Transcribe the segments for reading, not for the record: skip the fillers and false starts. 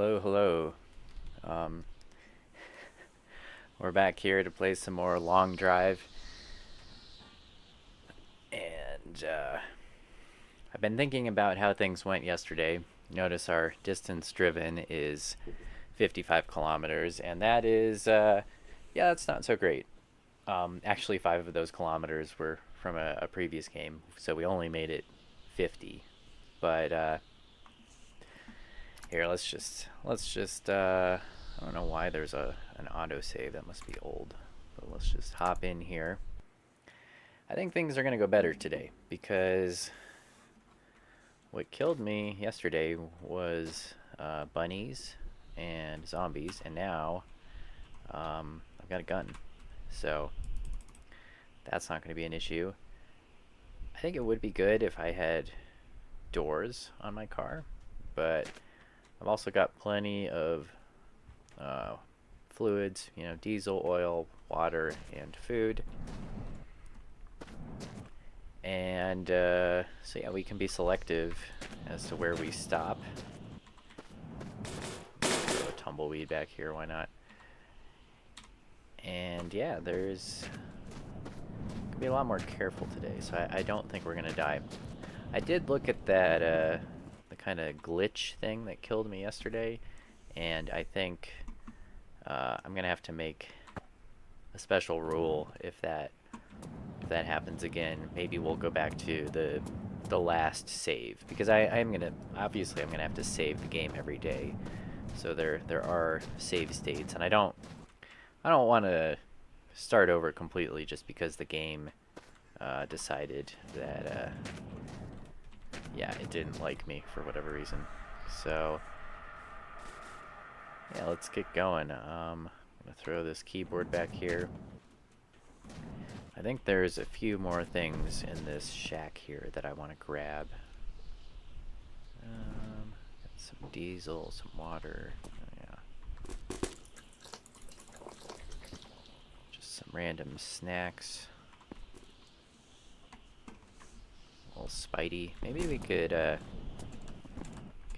Hello, hello. Um, we're back here to play some more Long Drive, and I've been thinking about how things went yesterday. Notice our distance driven is 55 kilometers, and that is, yeah, that's not so great. Actually, 5 of those kilometers were from a previous game, so we only made it 50. But here, I don't know why there's an autosave. That must be old. But let's just hop in here. I think things are going to go better today because what killed me yesterday was bunnies and zombies, and now I've got a gun. So that's not going to be an issue. I think it would be good if I had doors on my car, but I've also got plenty of uh, fluids, diesel, oil, water, and food. And so yeah, we can be selective as to where we stop. Throw a tumbleweed back here, why not? And yeah, there's gonna be a lot more careful today, so I don't think we're gonna die. I did look at that the kind of glitch thing that killed me yesterday, and I think I'm gonna have to make a special rule if that happens again. Maybe we'll go back to the last save, because I'm gonna have to save the game every day. So there are save states, and I don't want to start over completely just because the game decided that yeah, it didn't like me for whatever reason. So yeah, let's get going. I'm gonna throw this keyboard back here. I think there's a few more things in this shack here that I want to grab. Got some diesel, some water. Oh, yeah. Just some random snacks. A little Spidey. Maybe we could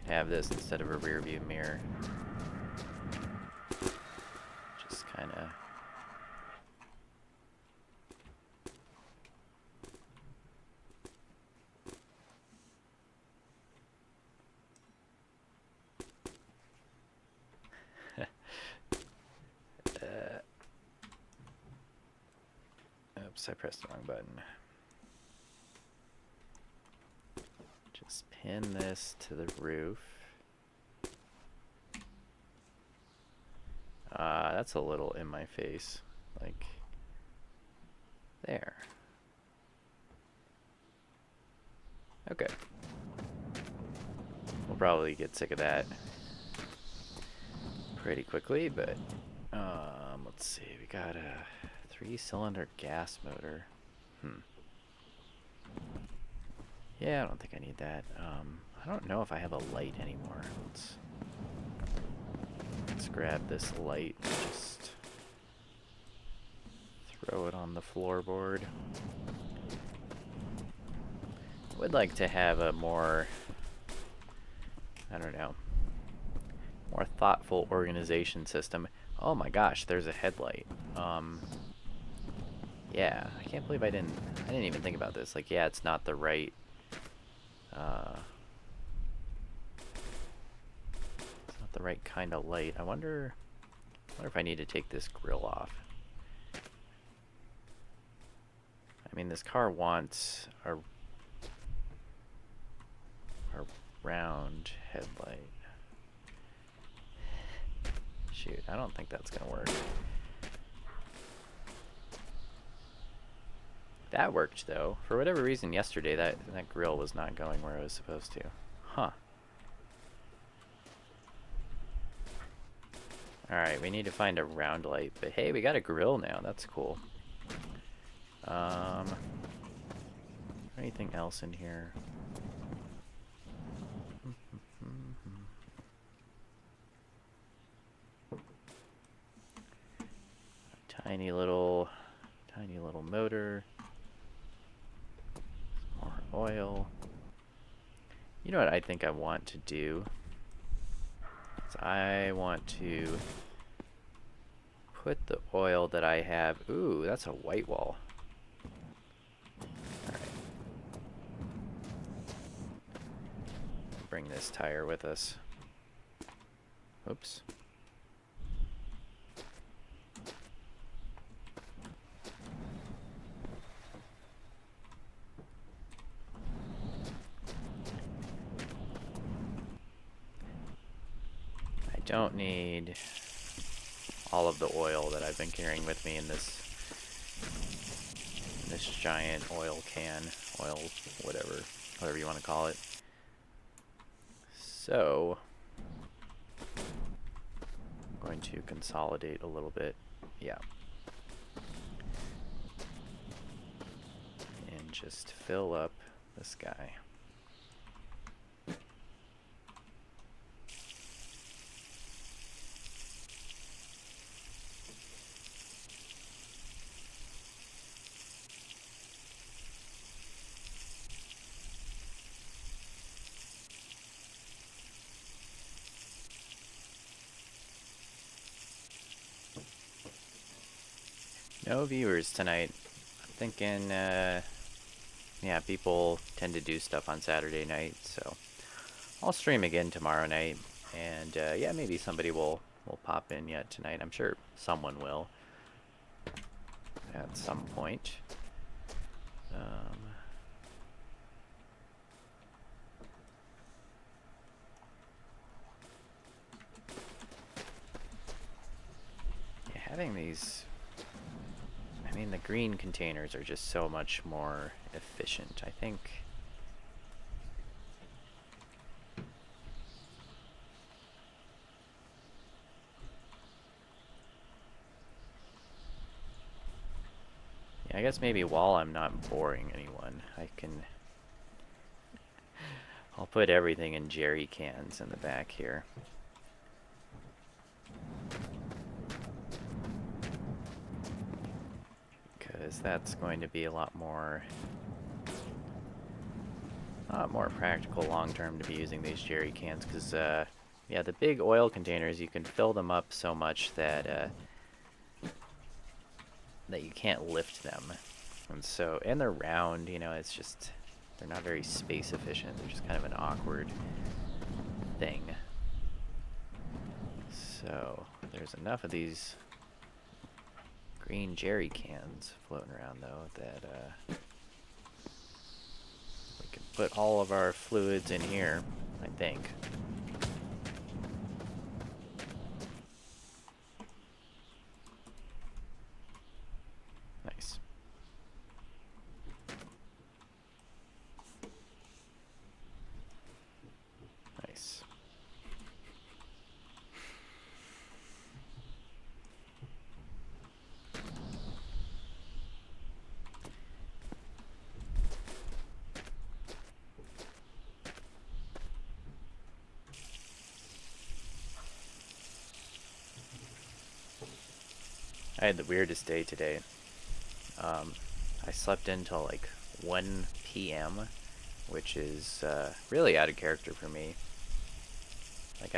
have this instead of a rear view mirror. Just kind of. Oops, I pressed the wrong button. Just pin this to the roof. That's a little in my face. Like, there. Okay. We'll probably get sick of that pretty quickly, but let's see. We got a 3-cylinder gas motor. Yeah, I don't think I need that. I don't know if I have a light anymore. Let's grab this light and just throw it on the floorboard. I would like to have a more, I don't know, more thoughtful organization system. Oh my gosh, there's a headlight. Yeah, I can't believe I didn't even think about this. Like, yeah, it's not the right it's not the right kind of light. I wonder if I need to take this grill off. I mean, this car wants a round headlight. Shoot, I don't think that's gonna work. That worked though. For whatever reason yesterday that grill was not going where it was supposed to. Huh. Alright, we need to find a round light, but hey, we got a grill now. That's cool. Anything else in here? Tiny little motor. More oil. You know what I think I want to do? So I want to put the oil that I have. Ooh, that's a white wall. Alright. Bring this tire with us. Oops. I don't need all of the oil that I've been carrying with me in this giant oil can, whatever you want to call it. So I'm going to consolidate a little bit. Yeah. And just fill up this guy. No viewers tonight. I'm thinking, yeah, people tend to do stuff on Saturday night, so I'll stream again tomorrow night, and yeah, maybe somebody will pop in yet tonight. I'm sure someone will at some point. Yeah, having these, I mean, the green containers are just so much more efficient, I think. Yeah, I guess maybe while I'm not boring anyone, I can... I'll put everything in jerry cans in the back here. Because that's going to be a lot more practical long term to be using these jerry cans, because yeah, the big oil containers, you can fill them up so much that that you can't lift them, and they're round, you know, it's just, they're not very space efficient. They're just kind of an awkward thing. So there's enough of these green jerry cans floating around though that we can put all of our fluids in here, I think. Nice. Nice. I had the weirdest day today. I slept until like 1 p.m., which is really out of character for me. Like,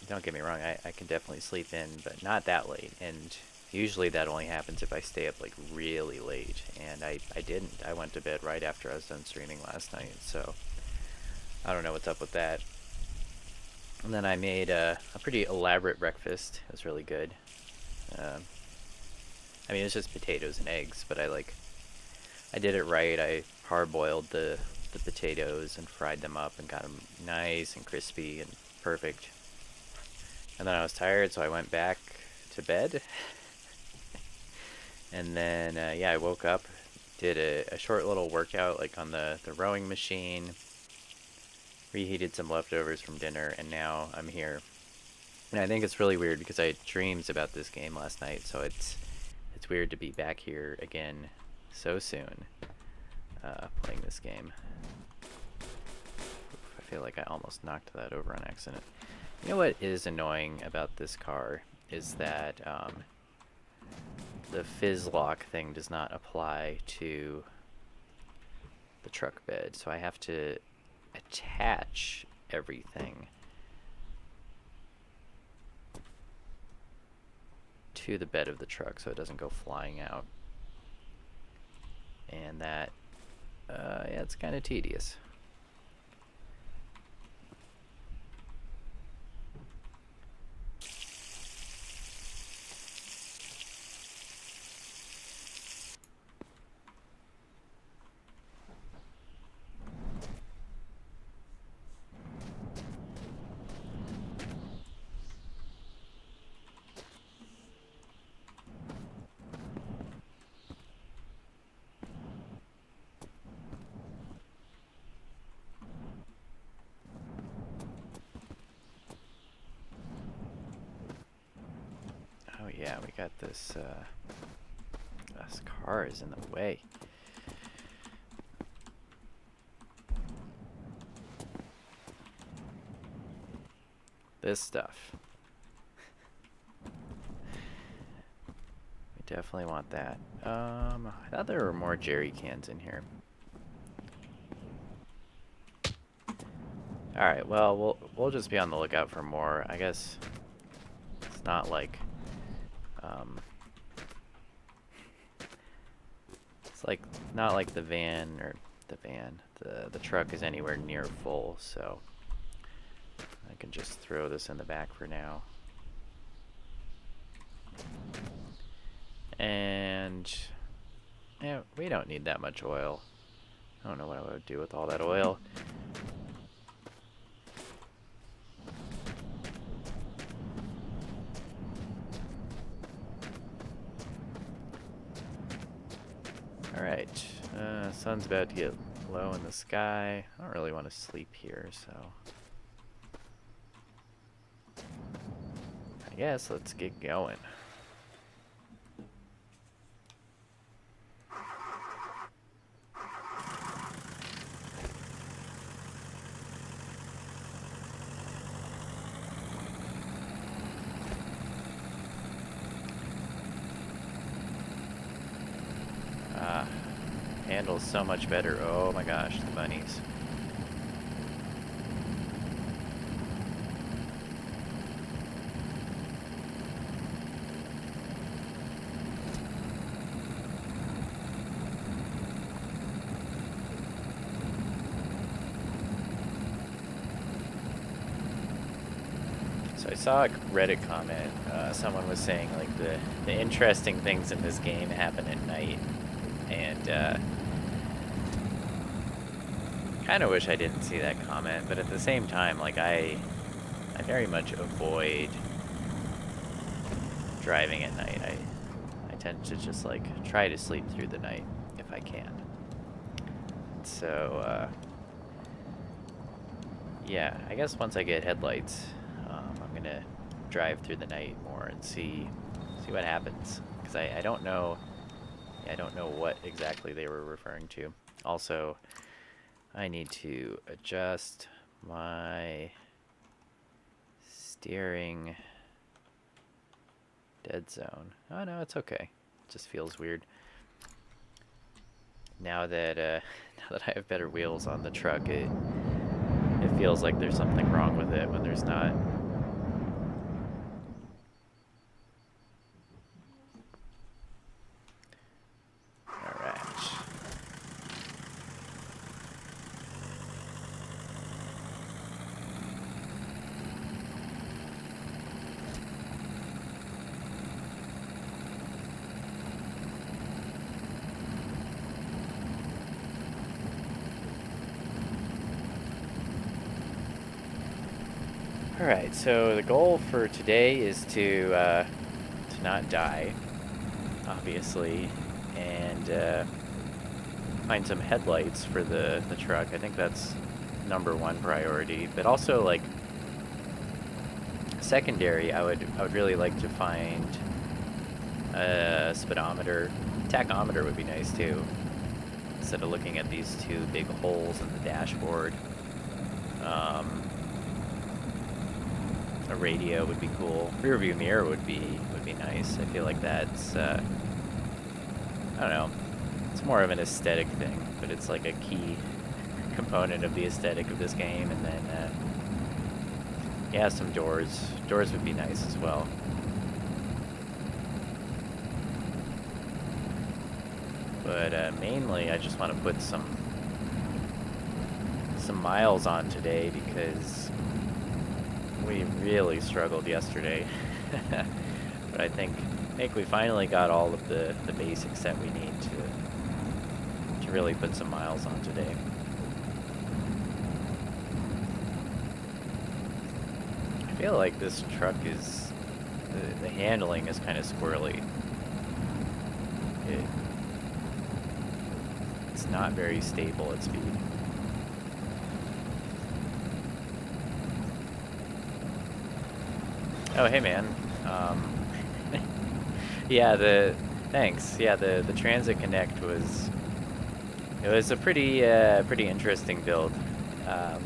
don't get me wrong, I can definitely sleep in, but not that late. And usually that only happens if I stay up like really late. And I didn't. I went to bed right after I was done streaming last night, so I don't know what's up with that. And then I made a pretty elaborate breakfast. It was really good. I mean, it was just potatoes and eggs, but I did it right. I parboiled the potatoes and fried them up and got them nice and crispy and perfect. And then I was tired, so I went back to bed. And then, yeah, I woke up, did a short little workout, like on the rowing machine, reheated some leftovers from dinner, and now I'm here. And I think it's really weird because I had dreams about this game last night, so it's weird to be back here again so soon, playing this game. Oof, I feel like I almost knocked that over on accident. You know what is annoying about this car is that the fizz lock thing does not apply to the truck bed, so I have to attach everything. to the bed of the truck so it doesn't go flying out. And that, yeah, it's kind of tedious. Oh yeah, we got this, this car is in the way. This stuff. We definitely want that. I thought there were more jerry cans in here. Alright, well, we'll just be on the lookout for more. I guess it's not like, it's like, not like the truck is anywhere near full, so I can just throw this in the back for now. And, yeah, we don't need that much oil. I don't know what I would do with all that oil. Alright, sun's about to get low in the sky. I don't really want to sleep here, so I guess let's get going. Handles so much better. Oh my gosh, the bunnies. So I saw a Reddit comment. Someone was saying like the interesting things in this game happen at night, and kind of wish I didn't see that comment, but at the same time, like I very much avoid driving at night. I tend to just like try to sleep through the night if I can. So yeah, I guess once I get headlights, I'm gonna drive through the night more and see what happens, because I don't know. I don't know what exactly they were referring to. Also, I need to adjust my steering dead zone. Oh no, it's okay. It just feels weird. Now that now that I have better wheels on the truck, it feels like there's something wrong with it when there's not. Alright, so the goal for today is to not die, obviously, and find some headlights for the truck. I think that's #1 priority, but also, like, secondary, I would really like to find a speedometer. Tachometer would be nice too, instead of looking at these two big holes in the dashboard. A radio would be cool. Rear view mirror would be nice. I feel like that's I don't know. It's more of an aesthetic thing, but it's like a key component of the aesthetic of this game. And then yeah, some doors. Doors would be nice as well. But mainly, I just want to put some miles on today because we really struggled yesterday. But I think we finally got all of the basics that we need to really put some miles on today. I feel like this truck is the handling is kind of squirrely. It's not very stable at speed. Oh, hey man. Yeah, thanks. Yeah, the Transit Connect was a pretty interesting build. I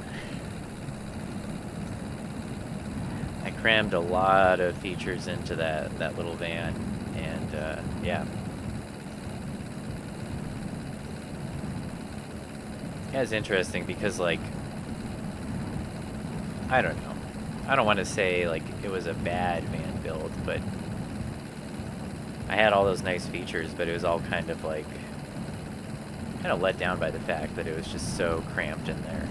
crammed a lot of features into that little van, and yeah. Yeah, it's interesting because, like, I don't know. I don't want to say, like, it was a bad van build, but I had all those nice features, but it was all kind of, like, let down by the fact that it was just so cramped in there.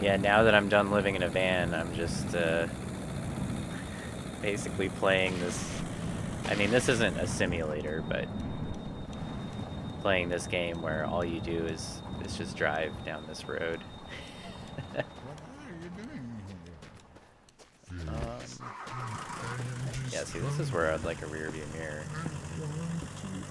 Yeah, now that I'm done living in a van, I'm just basically playing this. I mean, this isn't a simulator, but playing this game where all you do is just drive down this road. What are you doing here? Yeah, see, this is where I'd like a rear view mirror. I want to eat.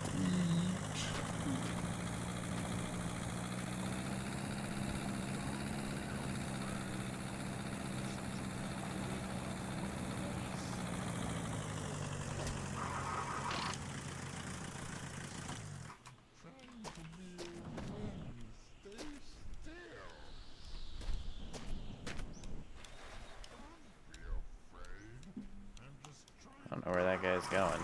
Trying to be a friend. Stay still. Don't be afraid. I'm just trying. I don't know where that guy's going.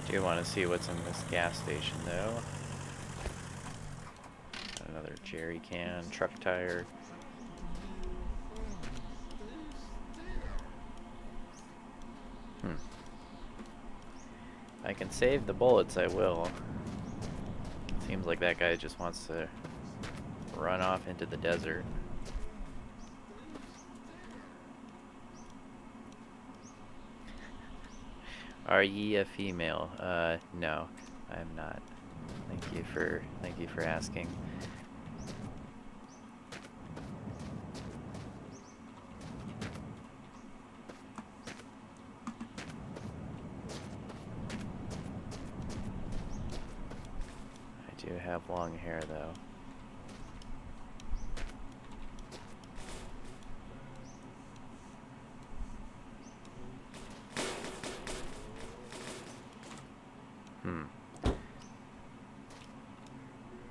Do want to see what's in this gas station, though. Another jerry can, truck tire. If I can save the bullets, I will. Seems like that guy just wants to run off into the desert. Are ye a female? No, I'm not. Thank you for asking. I do have long hair, though.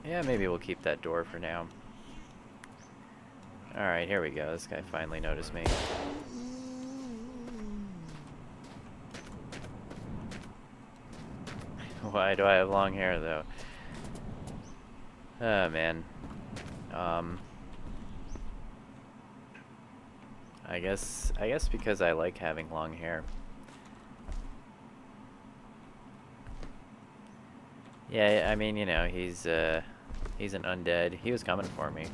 Yeah, maybe we'll keep that door for now. Alright, here we go. This guy finally noticed me. Why do I have long hair, though? Oh, man. I guess because I like having long hair. Yeah, I mean, you know, he's an undead. He was coming for me.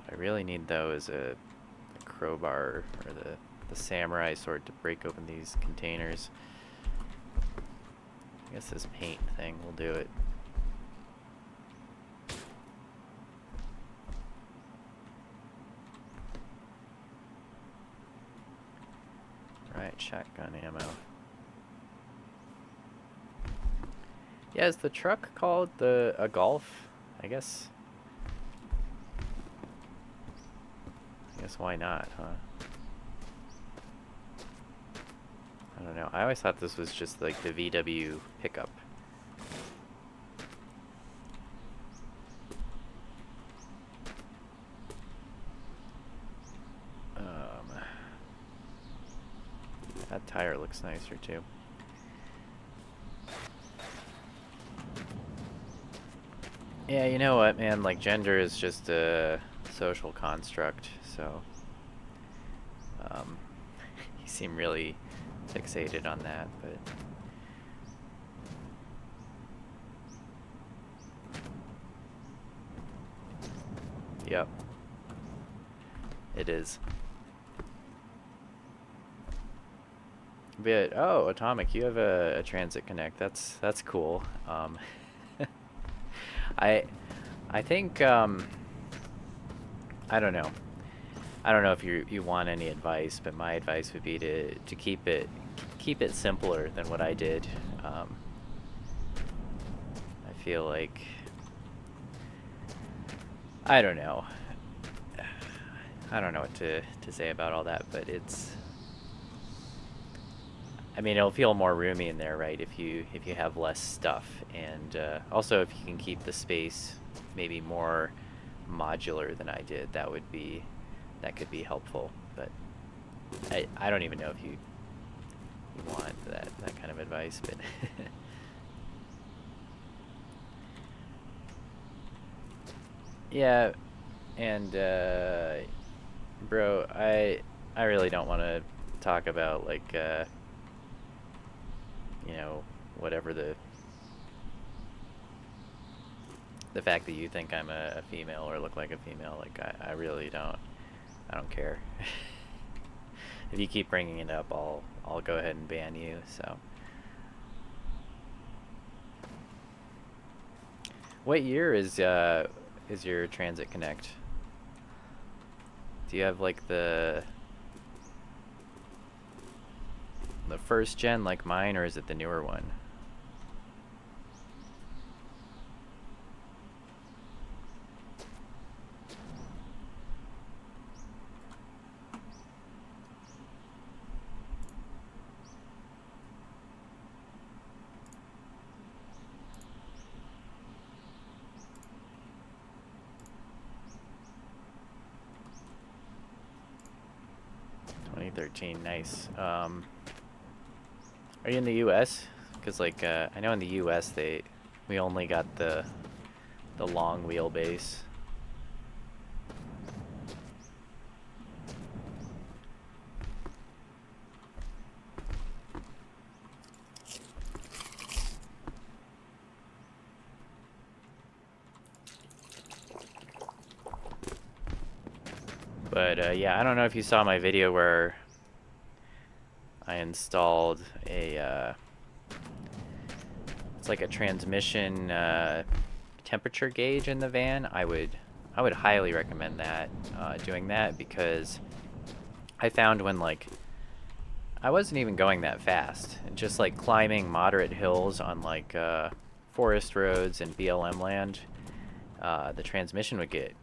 What I really need, though, is a crowbar or the samurai sword to break open these containers. I guess this paint thing will do it. Right, shotgun ammo. Yeah, is the truck called a Golf? I guess why not, huh? I don't know. I always thought this was just like the VW pickup. That tire looks nicer too. Yeah, you know what, man? Like, gender is just a social construct, so you seem really fixated on that, but yep, it is. But oh, Atomic, you have a Transit Connect. That's cool. I think I don't know. I don't know if you want any advice, but my advice would be to keep it simpler than what I did. I feel like I don't know. I don't know what to say about all that, but it's. I mean, it'll feel more roomy in there, right? If you have less stuff, and also if you can keep the space maybe more modular than I did, that could be helpful. But I don't even know if you want that kind of advice, but yeah. And bro, I really don't want to talk about like you know, whatever the fact that you think I'm a female or look like a female. Like, I really don't. I don't care. If you keep bringing it up, I'll go ahead and ban you. So, what year is your Transit Connect? Do you have like the first gen like mine, or is it the newer one? Nice. Are you in the U.S.? Because like I know in the U.S. we only got the long wheelbase. But yeah, I don't know if you saw my video where I installed a it's like a transmission temperature gauge in the van. I would highly recommend that, doing that, because I found when like I wasn't even going that fast, and just like climbing moderate hills on like forest roads and BLM land, the transmission would get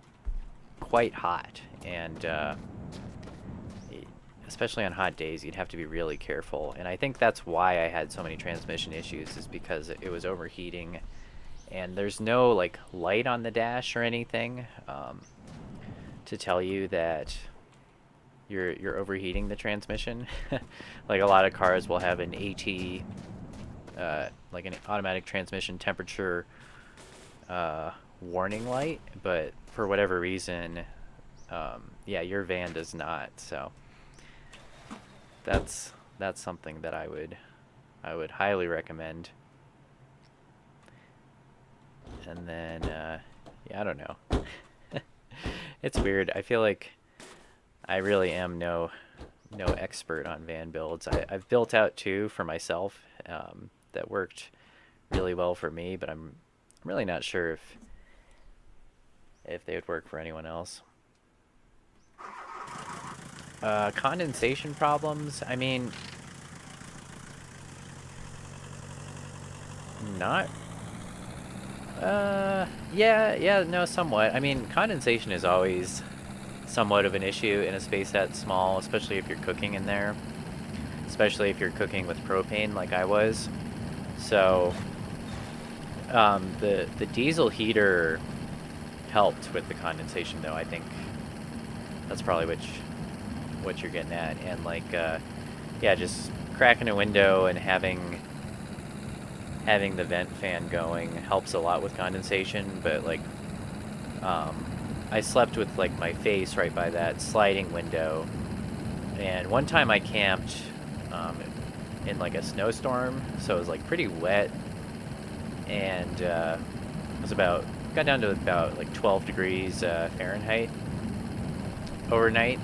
quite hot, and especially on hot days, you'd have to be really careful. And I think that's why I had so many transmission issues, is because it was overheating, and there's no like light on the dash or anything to tell you that you're overheating the transmission. Like a lot of cars will have an AT, like an automatic transmission temperature warning light, but for whatever reason, yeah, your van does not. So that's something that I would highly recommend. And then yeah, I don't know. It's weird. I feel like I really am no expert on van builds. I've built out two for myself that worked really well for me, but I'm really not sure if they would work for anyone else. Condensation problems. I mean, not. Yeah, no, somewhat. I mean, condensation is always somewhat of an issue in a space that small, especially if you're cooking in there. Especially if you're cooking with propane like I was. So, the diesel heater helped with the condensation, though. I think that's probably what you're getting at. And like, yeah, just cracking a window and having the vent fan going helps a lot with condensation. But like, I slept with like my face right by that sliding window, and one time I camped in like a snowstorm, so it was like pretty wet, and it was got down to about like 12 degrees Fahrenheit overnight,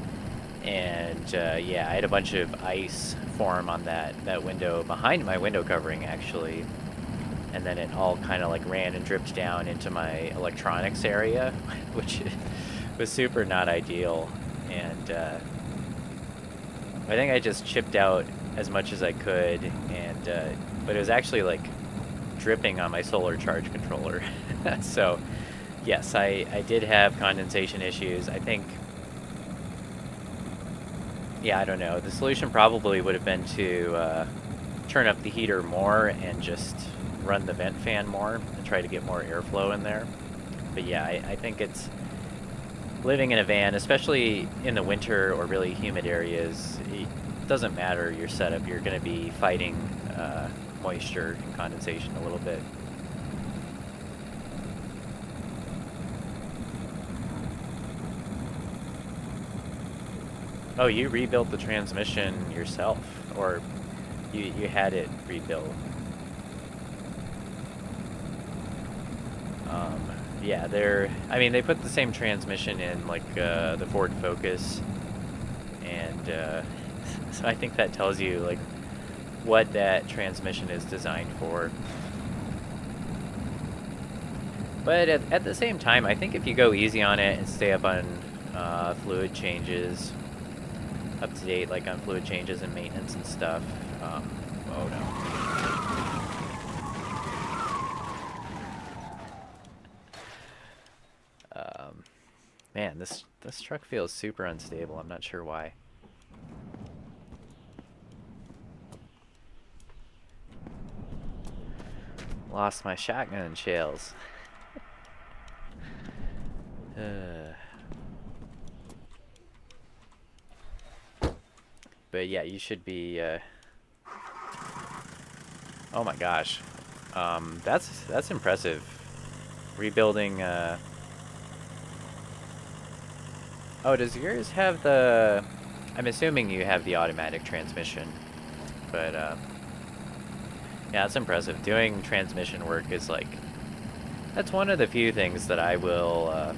and yeah, I had a bunch of ice form on that window behind my window covering actually, and then it all kind of like ran and dripped down into my electronics area, which was super not ideal. And I think I just chipped out as much as I could, and but it was actually like dripping on my solar charge controller. So yes, I did have condensation issues. I think, yeah, I don't know. The solution probably would have been to turn up the heater more and just run the vent fan more and try to get more airflow in there. But yeah, I think it's living in a van, especially in the winter or really humid areas. It doesn't matter your setup. You're going to be fighting moisture and condensation a little bit. Oh, you rebuilt the transmission yourself, or you had it rebuilt? Yeah, I mean, they put the same transmission in like the Ford Focus, and so I think that tells you like what that transmission is designed for. But at the same time, I think if you go easy on it and stay up on fluid changes, up to date like on fluid changes and maintenance and stuff. Oh no. Man, this truck feels super unstable. I'm not sure why. Lost my shotgun shells. But yeah, you should be. Oh my gosh, that's impressive. Rebuilding. Oh, does yours have the? I'm assuming you have the automatic transmission, but yeah, that's impressive. Doing transmission work is like, that's one of the few things that I will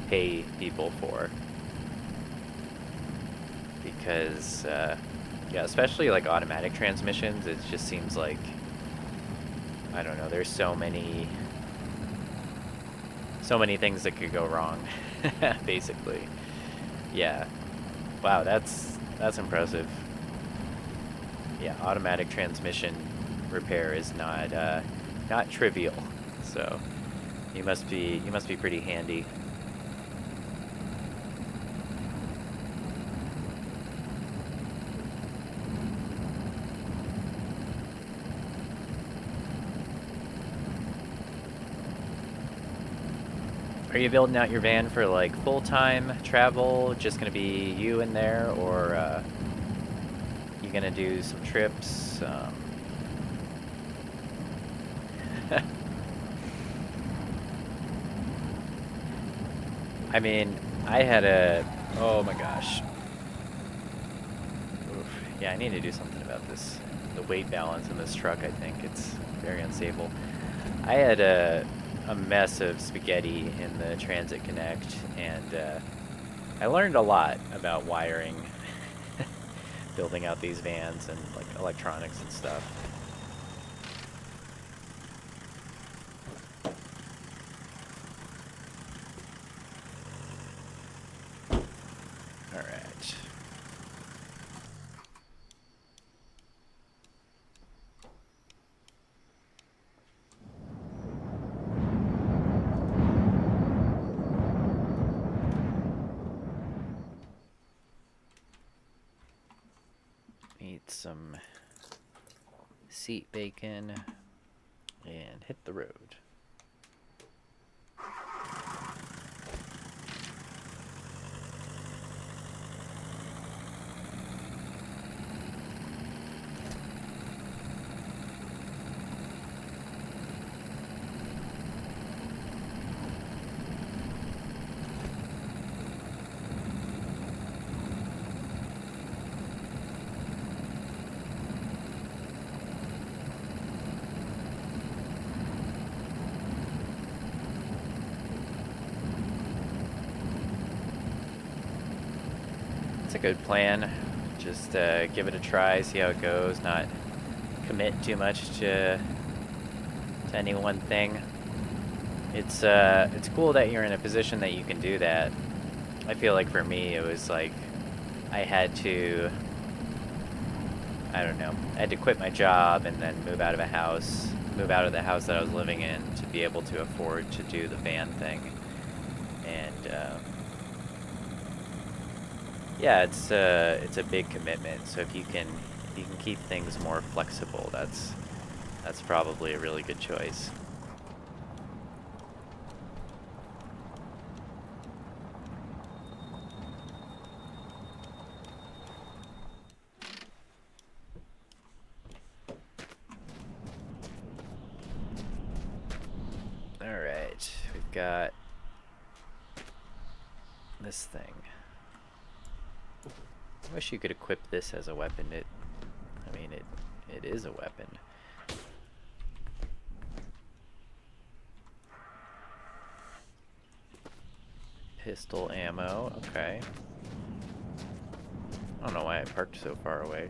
pay people for, because yeah, especially like automatic transmissions, it just seems like, I don't know, there's so many things that could go wrong. Basically. Yeah. Wow, that's impressive. Yeah, automatic transmission repair is not trivial. So you must be pretty handy. Are you building out your van for like full-time travel? Just gonna be you in there, or you gonna do some trips? I mean, I had a. Oh my gosh. Oof. Yeah, I need to do something about this. The weight balance in this truck, I think it's very unstable. I had a mess of spaghetti in the Transit Connect, and I learned a lot about wiring, building out these vans and like electronics and stuff. All right. Eat some seat bacon and hit the road. It's a good plan. Just give it a try, see how it goes, not commit too much to any one thing. It's cool that you're in a position that you can do that. I feel like for me it was like I had to, I don't know, I had to quit my job and then move out of the house that I was living in to be able to afford to do the van thing. And yeah, it's a big commitment. So if you can keep things more flexible, that's probably a really good choice. All right, we've got this thing. I wish you could equip this as a weapon. I mean, it is a weapon. Pistol ammo, okay. I don't know why I parked so far away.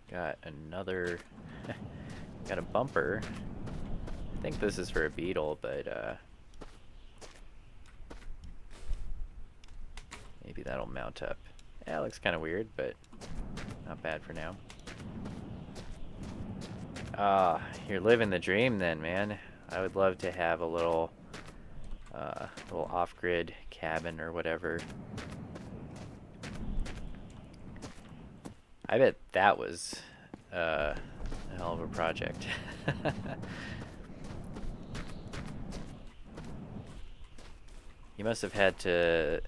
Got another, got a bumper. I think this is for a beetle, but maybe that'll mount up. Yeah, it looks kind of weird, but not bad for now. Ah, you're living the dream then, man. I would love to have a little off-grid cabin or whatever. I bet that was a hell of a project. You must have had to.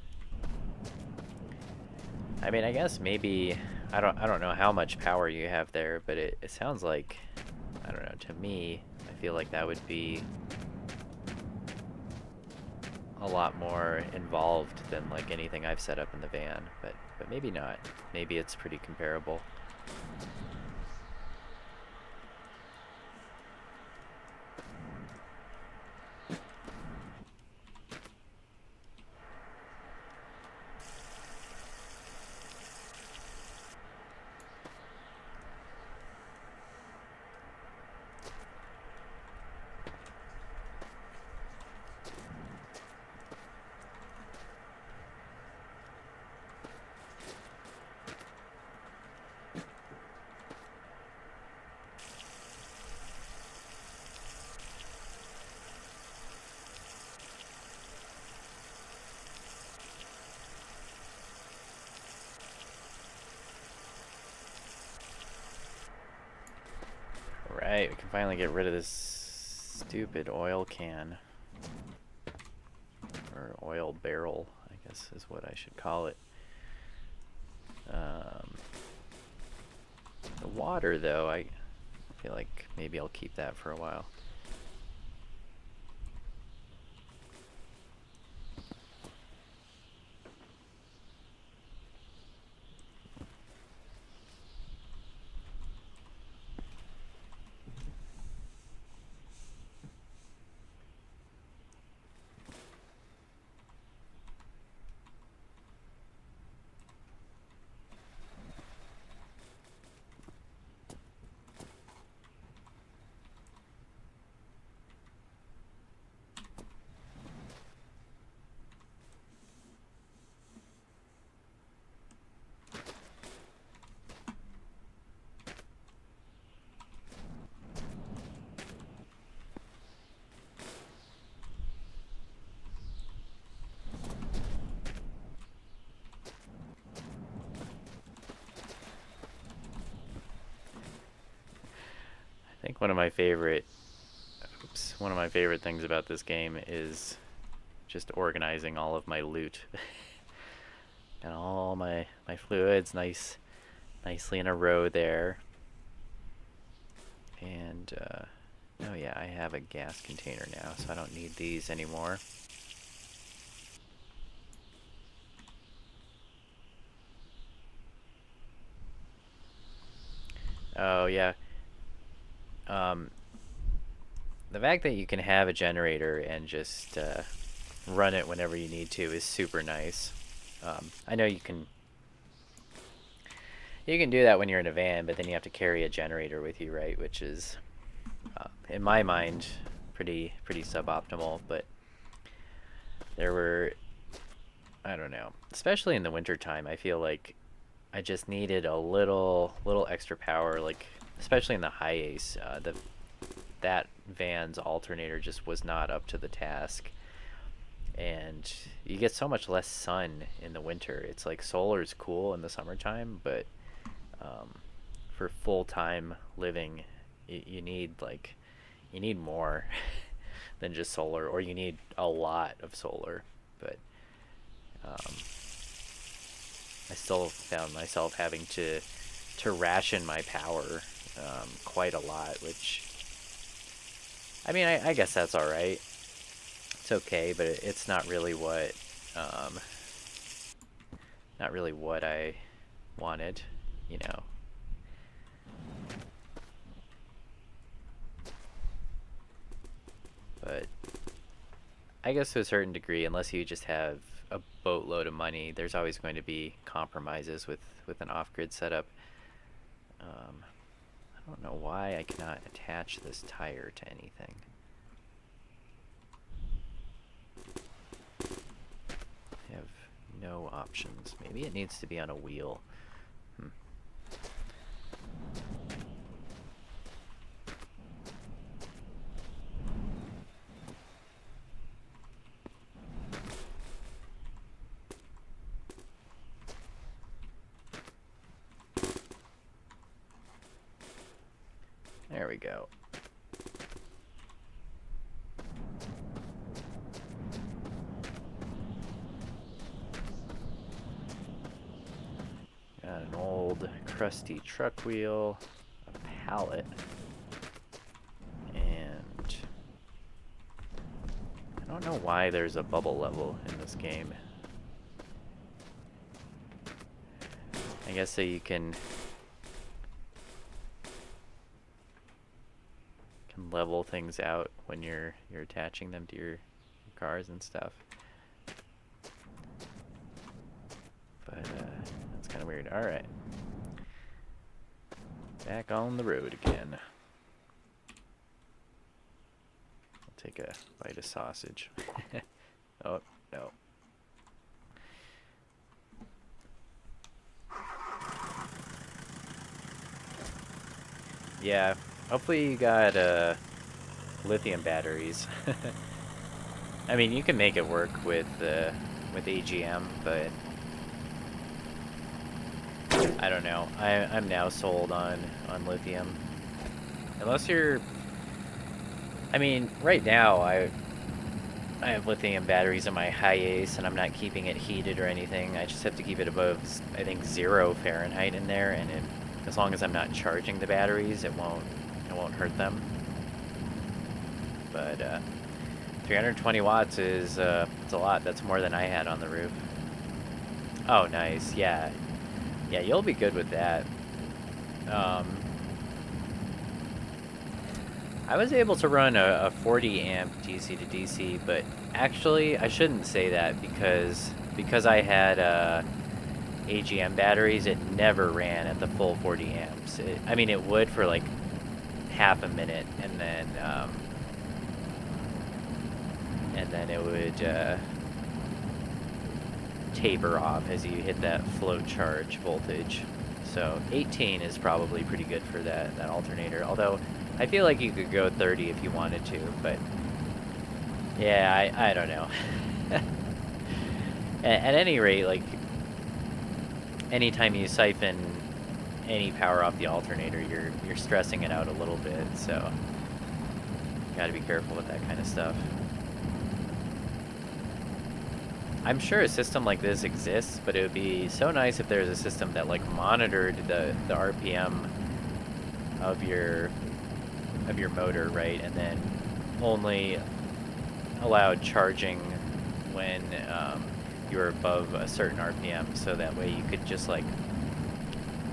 I mean, I guess maybe I don't know how much power you have there, but it sounds like, I don't know, to me, I feel like that would be a lot more involved than like anything I've set up in the van, but maybe not. Maybe it's pretty comparable. Right, we can finally get rid of this stupid oil can. Or oil barrel, I guess is what I should call it. The water, though, I feel like maybe I'll keep that for a while. think one of my favorite things about this game is just organizing all of my loot. Got all my fluids nicely in a row there. And oh yeah, I have a gas container now, so I don't need these anymore. Oh yeah. The fact that you can have a generator and just run it whenever you need to is super nice. I know you can do that when you're in a van, but then you have to carry a generator with you, right? Which is, in my mind, pretty suboptimal. But there were, I don't know, especially in the wintertime, I feel like I just needed a little extra power, like especially in the high ace. That van's alternator just was not up to the task, and you get so much less sun in the winter. It's like solar's cool in the summertime, but for full-time living, you need more than just solar, or you need a lot of solar. But I still found myself having to ration my power quite a lot, which, I mean, I guess that's all right. It's okay, but it's not really what I wanted, you know. But I guess to a certain degree, unless you just have a boatload of money, there's always going to be compromises with an off-grid setup. I don't know why I cannot attach this tire to anything. I have no options. Maybe it needs to be on a wheel. There we go. Got an old crusty truck wheel, a pallet, and I don't know why there's a bubble level in this game. I guess so you can level things out when you're attaching them to your cars and stuff. But that's kind of weird. All right, back on the road again. I'll take a bite of sausage. Oh no. Yeah, hopefully you got lithium batteries. I mean, you can make it work with AGM, but I don't know. I'm now sold on lithium. Unless you're, I mean, right now I have lithium batteries in my high ace, and I'm not keeping it heated or anything. I just have to keep it above, I think, 0 Fahrenheit in there, and as long as I'm not charging the batteries, it won't hurt them. But 320 watts is it's a lot. That's more than I had on the roof. Oh, nice. Yeah, you'll be good with that. I was able to run a 40 amp DC to DC, but actually I shouldn't say that because I had AGM batteries. It never ran at the full 40 amps. I mean, it would for like half a minute, and then it would taper off as you hit that flow charge voltage. So 18 is probably pretty good for that alternator, although I feel like you could go 30 if you wanted to, but yeah, I don't know. At any rate, like, anytime you siphon any power off the alternator, you're stressing it out a little bit. So you got to be careful with that kind of stuff. I'm sure a system like this exists, but it would be so nice if there's a system that like monitored the RPM of your motor, right, and then only allowed charging when you're above a certain RPM, so that way you could just like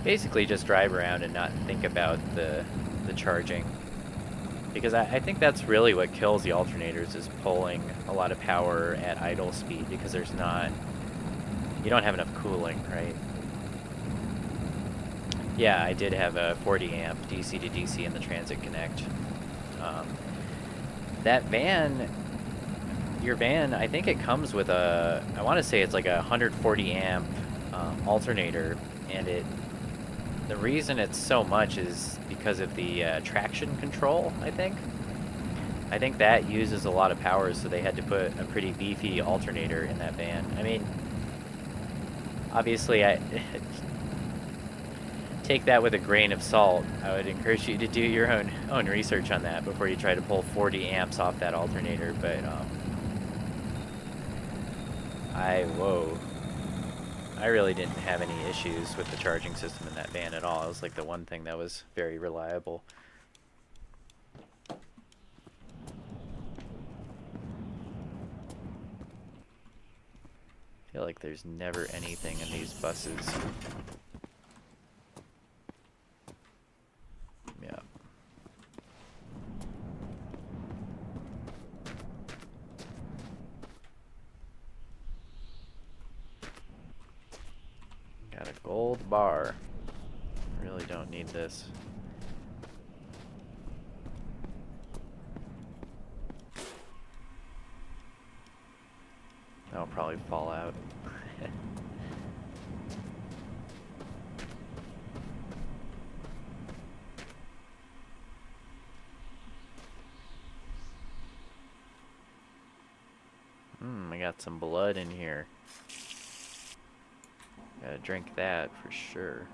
basically just drive around and not think about the charging. Because I think that's really what kills the alternators, is pulling a lot of power at idle speed, because you don't have enough cooling, right? Yeah, I did have a 40 amp DC to DC in the Transit Connect. That van, your van, I think it comes with I want to say it's like a 140 amp alternator, and the reason it's so much is because of the traction control, I think. I think that uses a lot of power, so they had to put a pretty beefy alternator in that van. I mean, obviously, take that with a grain of salt. I would encourage you to do your own research on that before you try to pull 40 amps off that alternator, but I really didn't have any issues with the charging system in that van at all. It was like the one thing that was very reliable. I feel like there's never anything in these buses. Yeah. Got a gold bar. Really don't need this. That'll probably fall out. I got some blood in here. Gotta drink that for sure.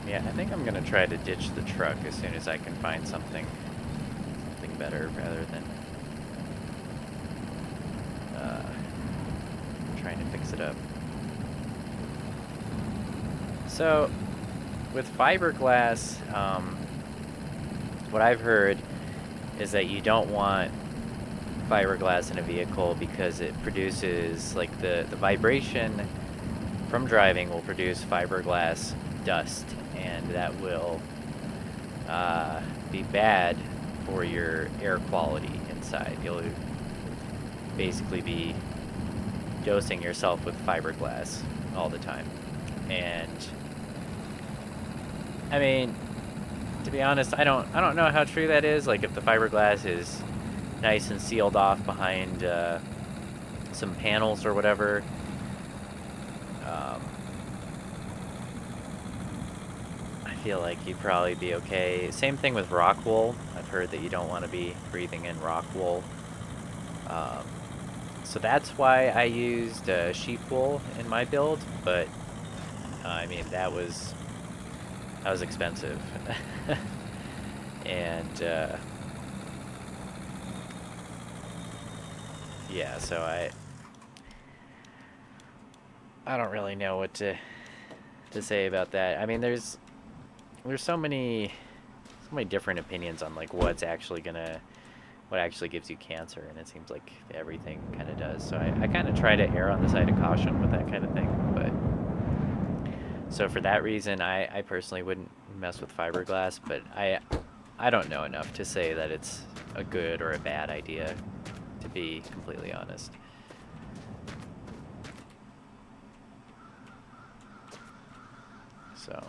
Yeah, I think I'm gonna try to ditch the truck as soon as I can find something better rather than trying to fix it up. So, with fiberglass, what I've heard is that you don't want fiberglass in a vehicle because it produces, like, the vibration from driving will produce fiberglass dust, and that will be bad for your air quality inside. You'll basically be dosing yourself with fiberglass all the time. And I mean, to be honest, I don't know how true that is. Like if the fiberglass is nice and sealed off behind some panels or whatever. I feel like you'd probably be okay. Same thing with rock wool. I've heard that you don't want to be breathing in rock wool. Um, so that's why I used sheep wool in my build, but I mean that was expensive, and yeah. So I don't really know what to say about that. I mean, there's so many different opinions on like what actually gives you cancer, and it seems like everything kind of does. So I kind of try to err on the side of caution with that kind of thing. But so for that reason, I personally wouldn't mess with fiberglass, but I don't know enough to say that it's a good or a bad idea, to be completely honest. So.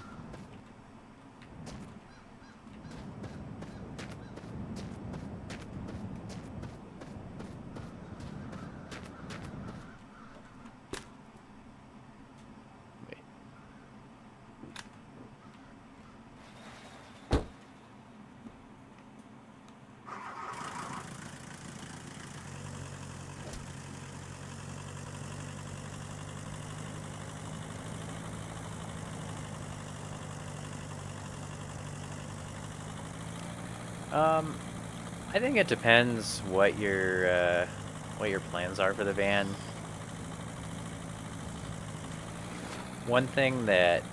Wait. I think it depends what your plans are for the van. One thing that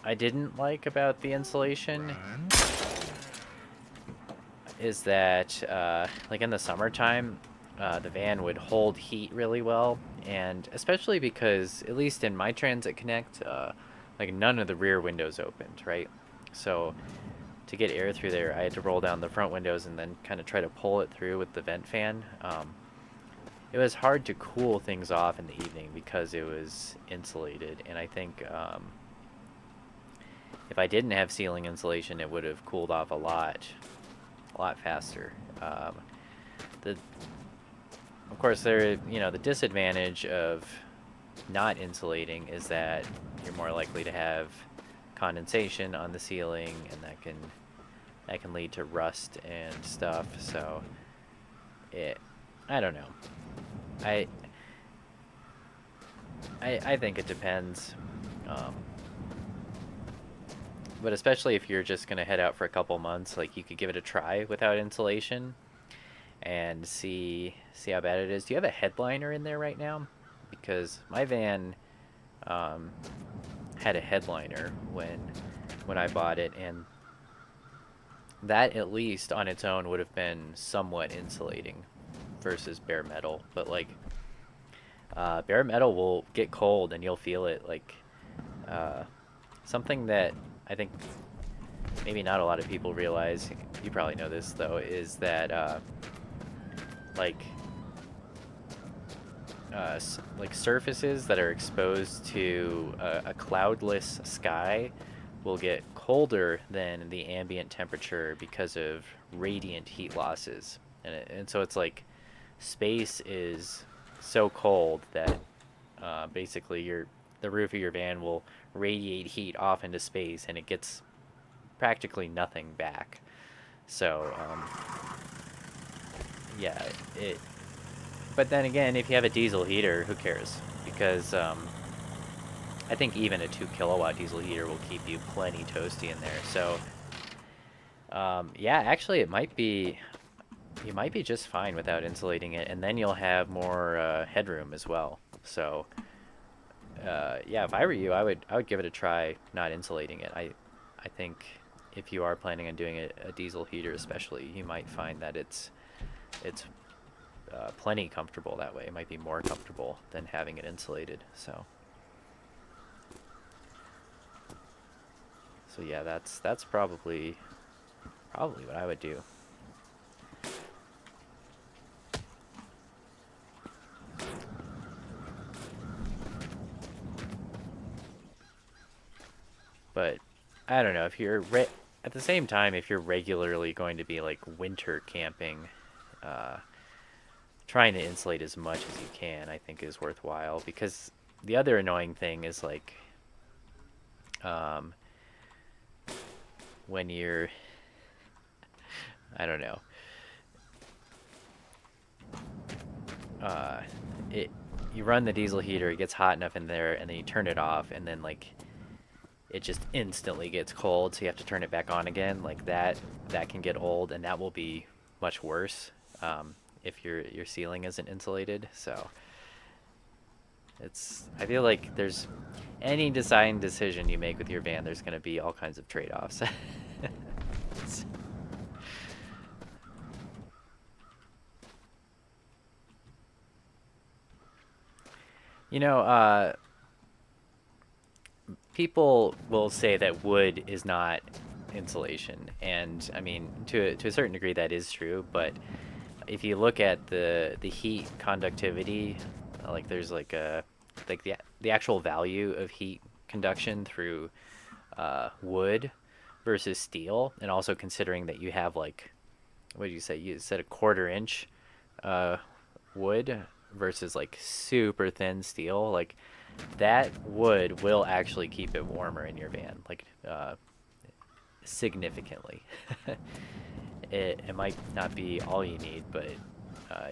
I didn't like about the insulation is that, like in the summertime, the van would hold heat really well, and especially because, at least in my Transit Connect, like none of the rear windows opened, right? So to get air through there, I had to roll down the front windows and then kind of try to pull it through with the vent fan. It was hard to cool things off in the evening because it was insulated, and I think if I didn't have ceiling insulation, it would have cooled off a lot faster. The Of course, the disadvantage of not insulating is that you're more likely to have condensation on the ceiling, and that can lead to rust and stuff. So I don't know. I think it depends. But especially if you're just gonna head out for a couple months, like you could give it a try without insulation and see how bad it is. Do you have a headliner in there right now? Because my van had a headliner when I bought it, and that at least on its own would have been somewhat insulating versus bare metal. But like bare metal will get cold and you'll feel it. Like something that I think maybe not a lot of people realize, you probably know this though, is that like surfaces that are exposed to a cloudless sky will get colder than the ambient temperature because of radiant heat losses, and so it's like space is so cold that basically the roof of your van will radiate heat off into space, and it gets practically nothing back. So yeah, but then again, if you have a diesel heater, who cares? Because I think even a 2 kilowatt diesel heater will keep you plenty toasty in there. So yeah, actually you might be just fine without insulating it, and then you'll have more headroom as well. So yeah, if I were you, I would give it a try not insulating it. I think if you are planning on doing a diesel heater especially, you might find that it's plenty comfortable that way. It might be more comfortable than having it insulated. So So yeah, that's probably what I would do. But I don't know if you're at the same time, if you're regularly going to be like winter camping, uh, trying to insulate as much as you can, I think is worthwhile. Because the other annoying thing is like um, when you're, I don't know, uh, it you run the diesel heater, it gets hot enough in there, and then you turn it off, and then like it just instantly gets cold, so you have to turn it back on again. Like that can get old, and that will be much worse if your ceiling isn't insulated. So I feel like there's any design decision you make with your van, there's going to be all kinds of trade-offs. You know, people will say that wood is not insulation, and I mean, to a certain degree, that is true. But if you look at the heat conductivity, like there's like the actual value of heat conduction through wood versus steel, and also considering that you have like, what did you say? You said a quarter inch uh, wood versus like super thin steel. Like that wood will actually keep it warmer in your van, like significantly. It might not be all you need, but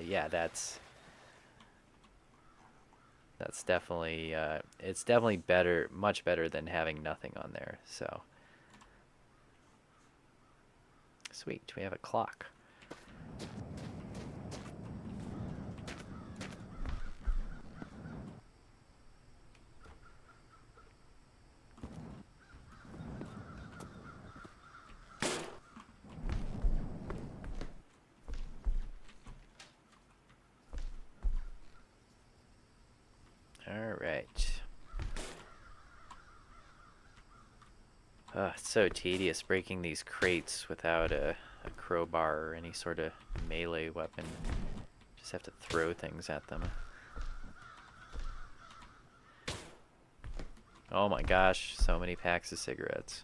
yeah, that's definitely it's definitely better, much better than having nothing on there. So sweet, we have a clock. All right. It's so tedious breaking these crates without a crowbar or any sort of melee weapon. Just have to throw things at them. Oh my gosh, so many packs of cigarettes.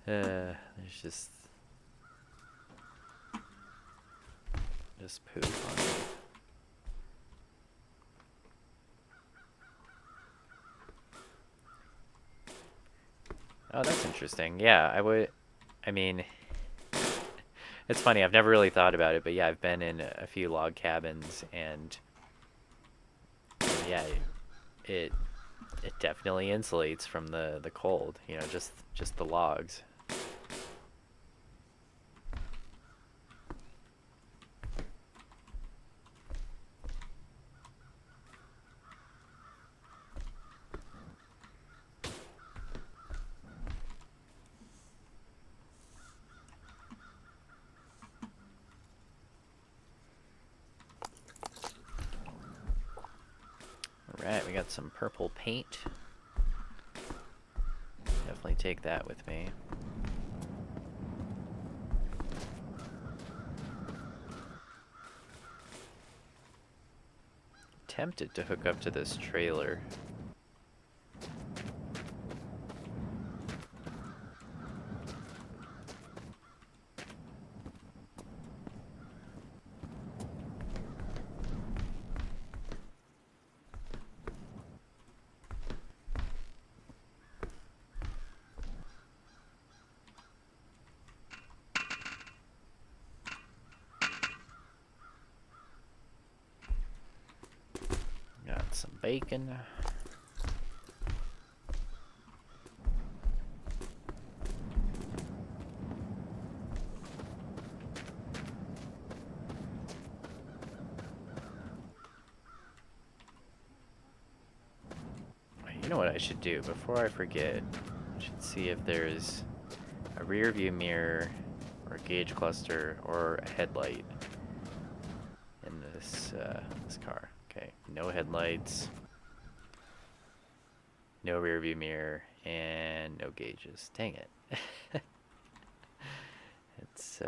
There's just poop on it. Oh, that's interesting. Yeah, I mean, it's funny, I've never really thought about it, but yeah, I've been in a few log cabins, and yeah, it it definitely insulates from the cold, you know, just the logs. Alright, we got some purple paint. Definitely take that with me. Tempted to hook up to this trailer. Got some bacon. You know what I should do before I forget? I should see if there's a rear view mirror or a gauge cluster or a headlight in this car. Okay, no headlights. no rear view mirror, and no gauges. Dang it. It's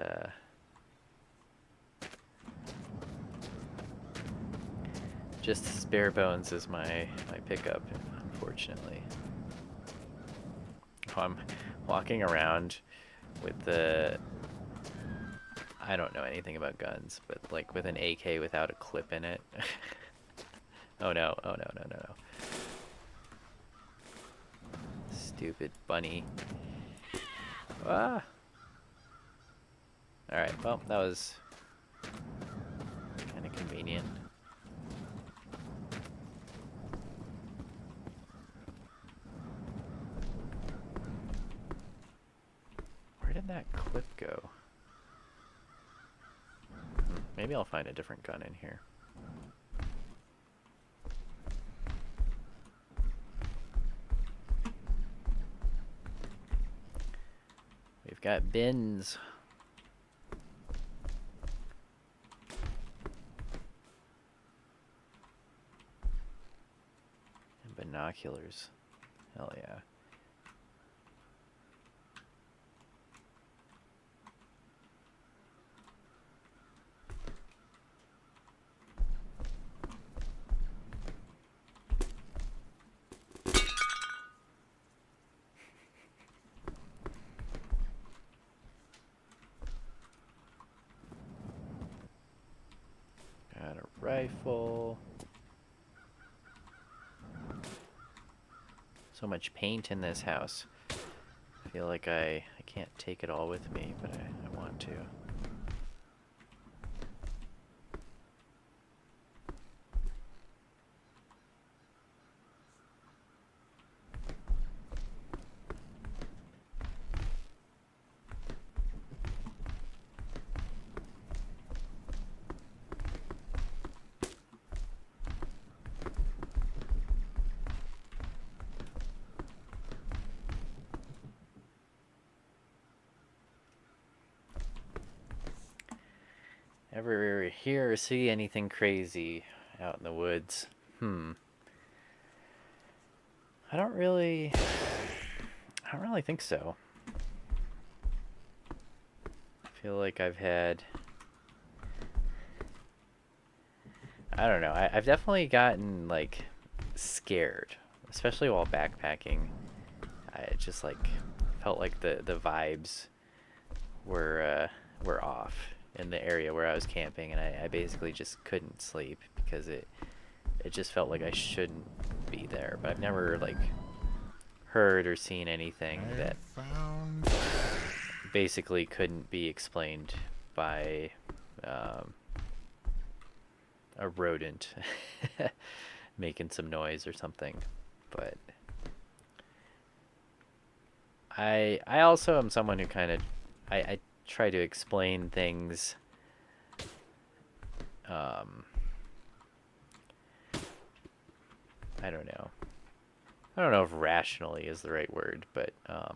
just as bare bones as my pickup, unfortunately. I'm walking around with the, I don't know anything about guns, but like with an AK without a clip in it. Oh no, oh no, no, no, no. Stupid bunny. Ah! Alright, well, that was kind of convenient. Where did that clip go? Maybe I'll find a different gun in here. We've got bins. And binoculars. Hell yeah. Got a rifle. So much paint in this house. I feel like I can't take it all with me, but I want to. Ever hear or see anything crazy out in the woods? I don't really think so. I feel like I've had, I don't know, I've definitely gotten like scared, especially while backpacking. I just like felt like the vibes were off in the area where I was camping, and I basically just couldn't sleep because it just felt like I shouldn't be there. But I've never like heard or seen anything that basically couldn't be explained by a rodent making some noise or something. But I also am someone who kind of I try to explain things I don't know. I don't know if rationally is the right word, but I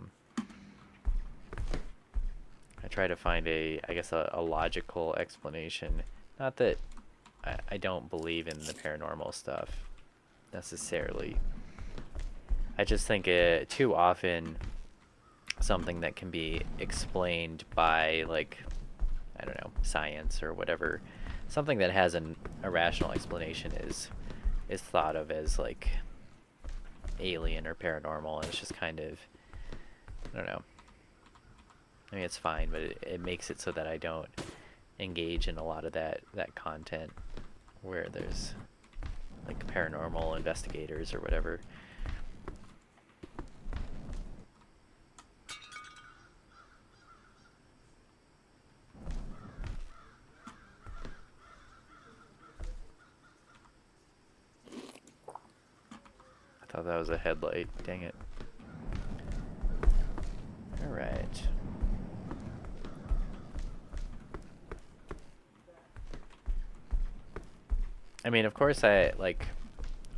try to find I guess a logical explanation. Not that I don't believe in the paranormal stuff necessarily. I just think too often something that can be explained by, like, I don't know, science or whatever, something that has a rational explanation is thought of as like alien or paranormal, and it's just kind of, I don't know. I mean, it's fine, but it makes it so that I don't engage in a lot of that content where there's like paranormal investigators or whatever. I thought that was a headlight. Dang it. Alright. I mean, of course, I, like,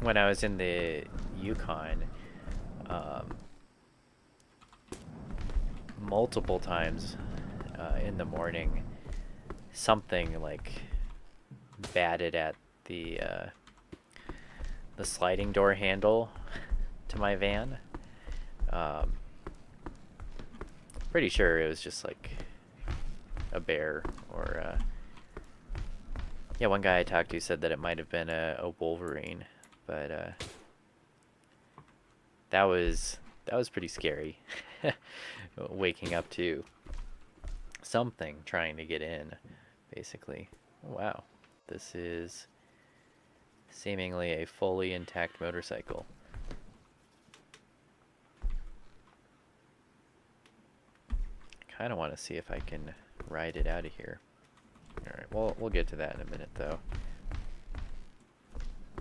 when I was in the Yukon, multiple times in the morning, something, like, batted at the sliding door handle to my van. Um, Pretty sure it was just like a bear or yeah, one guy I talked to said that it might have been a wolverine, but that was pretty scary. Waking up to something trying to get in, basically. Oh, wow, this is seemingly a fully intact motorcycle. Kind of want to see if I can ride it out of here. All right, well, we'll get to that in a minute, though.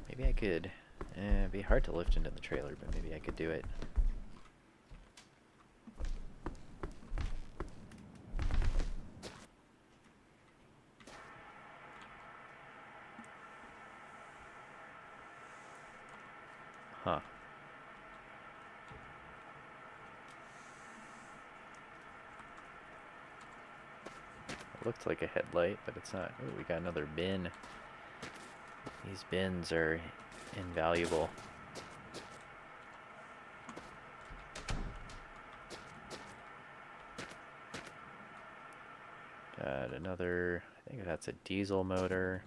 Maybe I could. It'd be hard to lift into the trailer, but maybe I could do it. Huh. It looked like a headlight, but it's not. Ooh, we got another bin. These bins are invaluable. Got another, I think that's a diesel motor.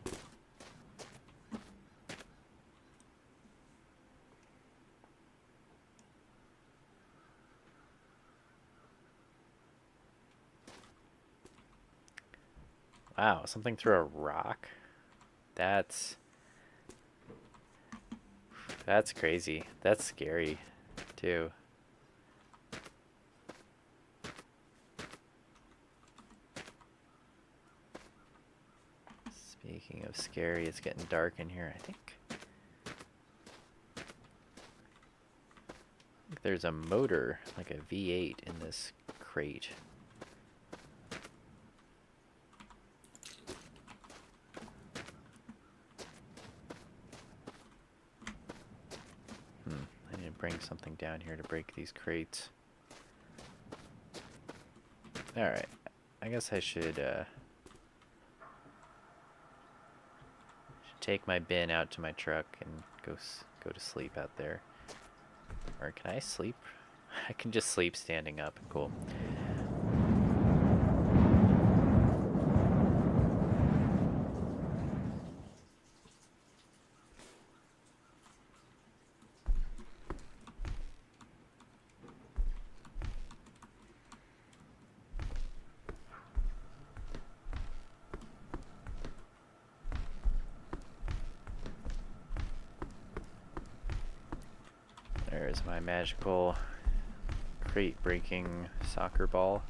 Wow, something threw a rock? That's crazy. That's scary, too. Speaking of scary, it's getting dark in here, I think. There's a motor, like a V8 in this crate. I need to bring something down here to break these crates. Alright, I guess I should take my bin out to my truck and go to sleep out there. Or can I sleep? I can just sleep standing up. Cool. There's my magical crate breaking soccer ball.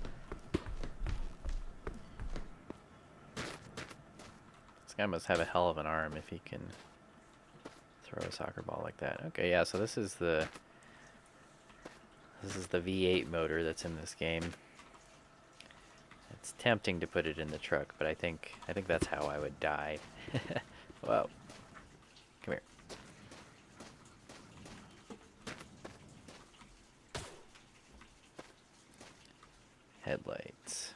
This guy must have a hell of an arm if he can throw a soccer ball like that. Okay, yeah, so this is the V8 motor that's in this game. It's tempting to put it in the truck, but I think that's how I would die. Whoa. Come here. Headlights.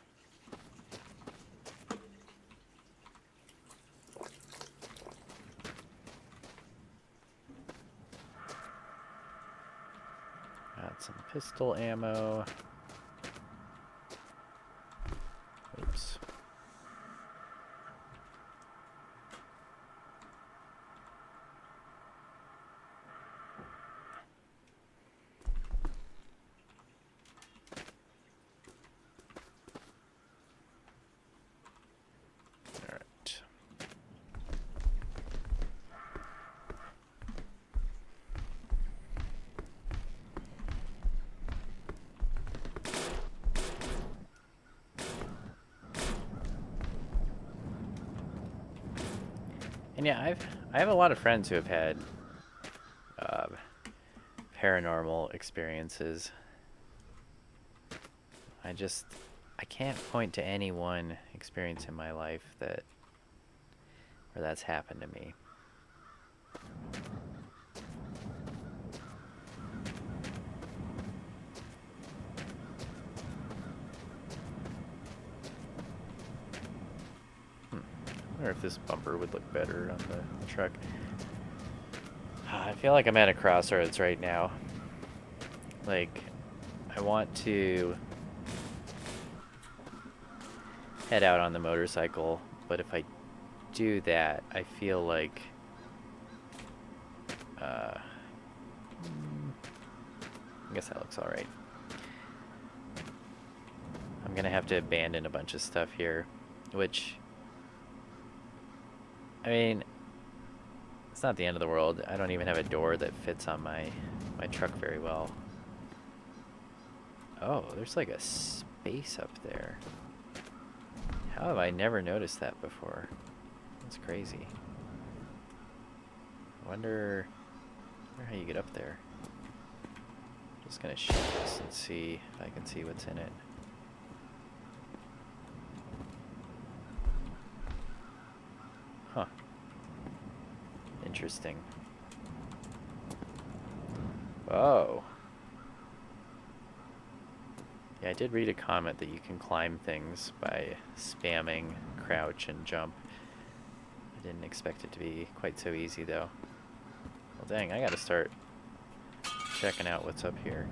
Got some pistol ammo. Oops. And yeah, I have a lot of friends who have had paranormal experiences. I can't point to any one experience in my life where that's happened to me. I wonder if this bumper would look better on the truck. I feel like I'm at a crossroads right now. Like, I want to head out on the motorcycle, but if I do that, I feel like I guess that looks alright. I'm gonna have to abandon a bunch of stuff here, which, I mean, it's not the end of the world. I don't even have a door that fits on my truck very well. Oh, there's like a space up there. How have I never noticed that before? That's crazy. I wonder how you get up there. Just gonna shoot this and see if I can see what's in it. Huh. Interesting. Oh. Yeah, I did read a comment that you can climb things by spamming crouch and jump. I didn't expect it to be quite so easy though. Well dang, I gotta start checking out what's up here.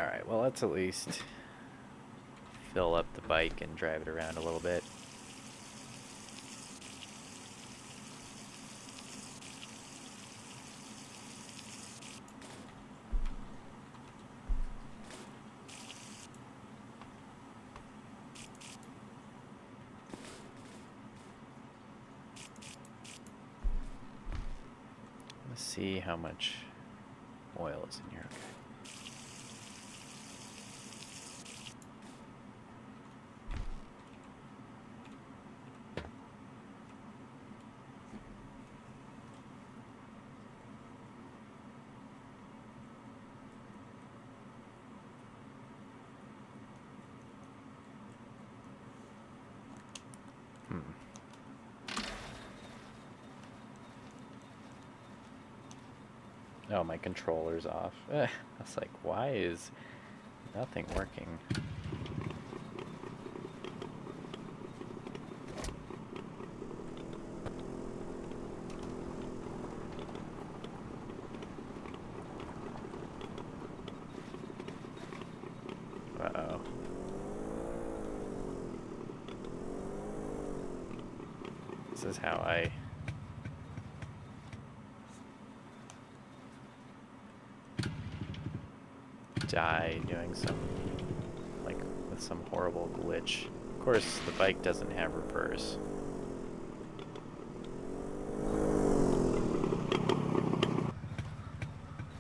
Alright, well let's at least fill up the bike and drive it around a little bit. Let's see how much oil is in here. Okay. Oh, my controller's off. I was like, why is nothing working? Uh-oh. This is how I die doing some, like, with some horrible glitch. Of course, the bike doesn't have reverse.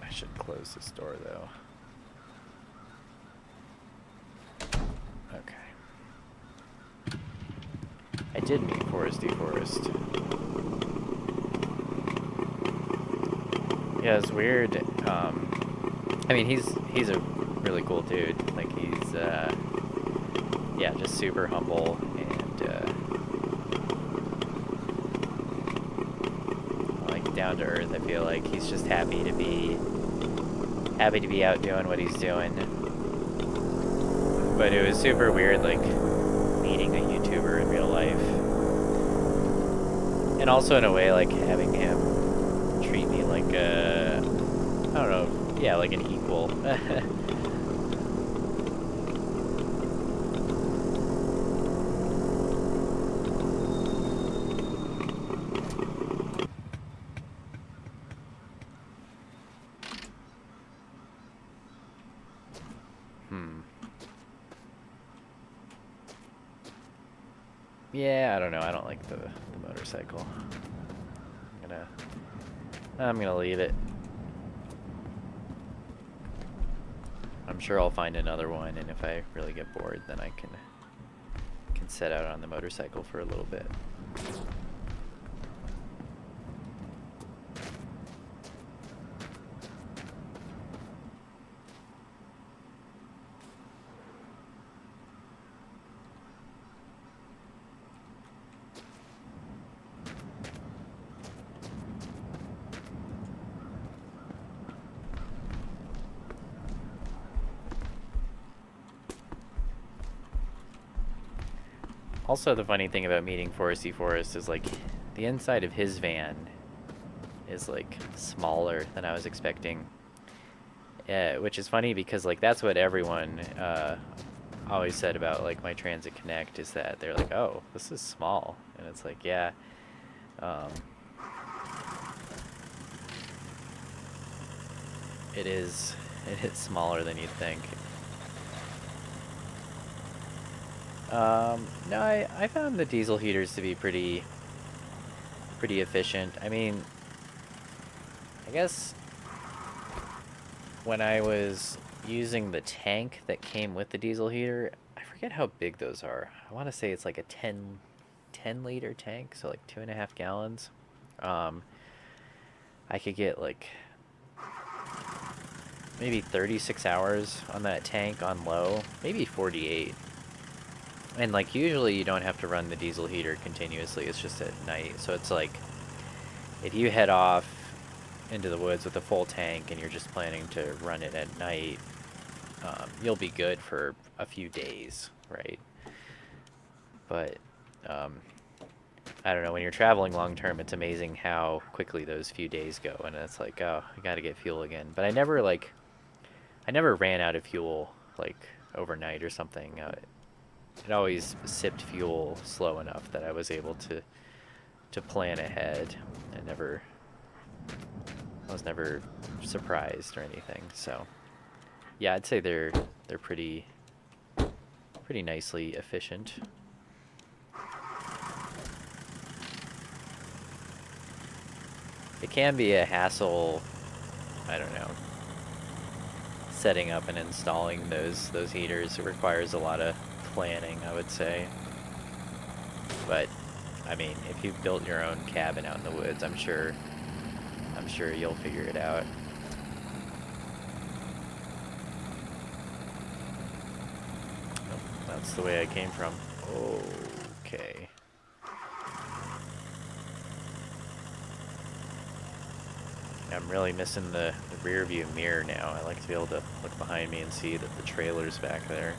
I should close this door, though. Okay. I did meet Foresty Forest. Yeah, it's weird. I mean, he's a really cool dude. Like, he's, yeah, just super humble and, like, down to earth. I feel like he's just happy to be out doing what he's doing. But it was super weird, like, meeting a YouTuber in real life. And also, in a way, like, having him treat me like a, I don't know, yeah, like an equal. Yeah, I don't know. I don't like the motorcycle. I'm gonna leave it. I'm sure I'll find another one, and if I really get bored, then I can set out on the motorcycle for a little bit. Also, the funny thing about meeting Foresty Forest is like the inside of his van is like smaller than I was expecting. Which is funny because like that's what everyone always said about like my Transit Connect is that they're like, oh, this is small, and it's like, yeah. Um, it is smaller than you'd think. No, I found the diesel heaters to be pretty efficient. I mean, I guess when I was using the tank that came with the diesel heater, I forget how big those are. I want to say it's like a 10 liter tank, so like 2.5 gallons. I could get like maybe 36 hours on that tank on low, maybe 48. And like usually you don't have to run the diesel heater continuously, it's just at night. So it's like if you head off into the woods with a full tank and you're just planning to run it at night, you'll be good for a few days, right? But I don't know, when you're traveling long term, it's amazing how quickly those few days go, and it's like, oh, I gotta get fuel again. But I never ran out of fuel like overnight or something. It always sipped fuel slow enough that I was able to plan ahead. I was never surprised or anything. So yeah, I'd say they're pretty nicely efficient. It can be a hassle, I don't know, setting up and installing those heaters. It requires a lot of planning, I would say. But I mean, if you've built your own cabin out in the woods, I'm sure you'll figure it out. Oh, that's the way I came from. Okay. I'm really missing the rear view mirror now. I like to be able to look behind me and see that the trailer's back there.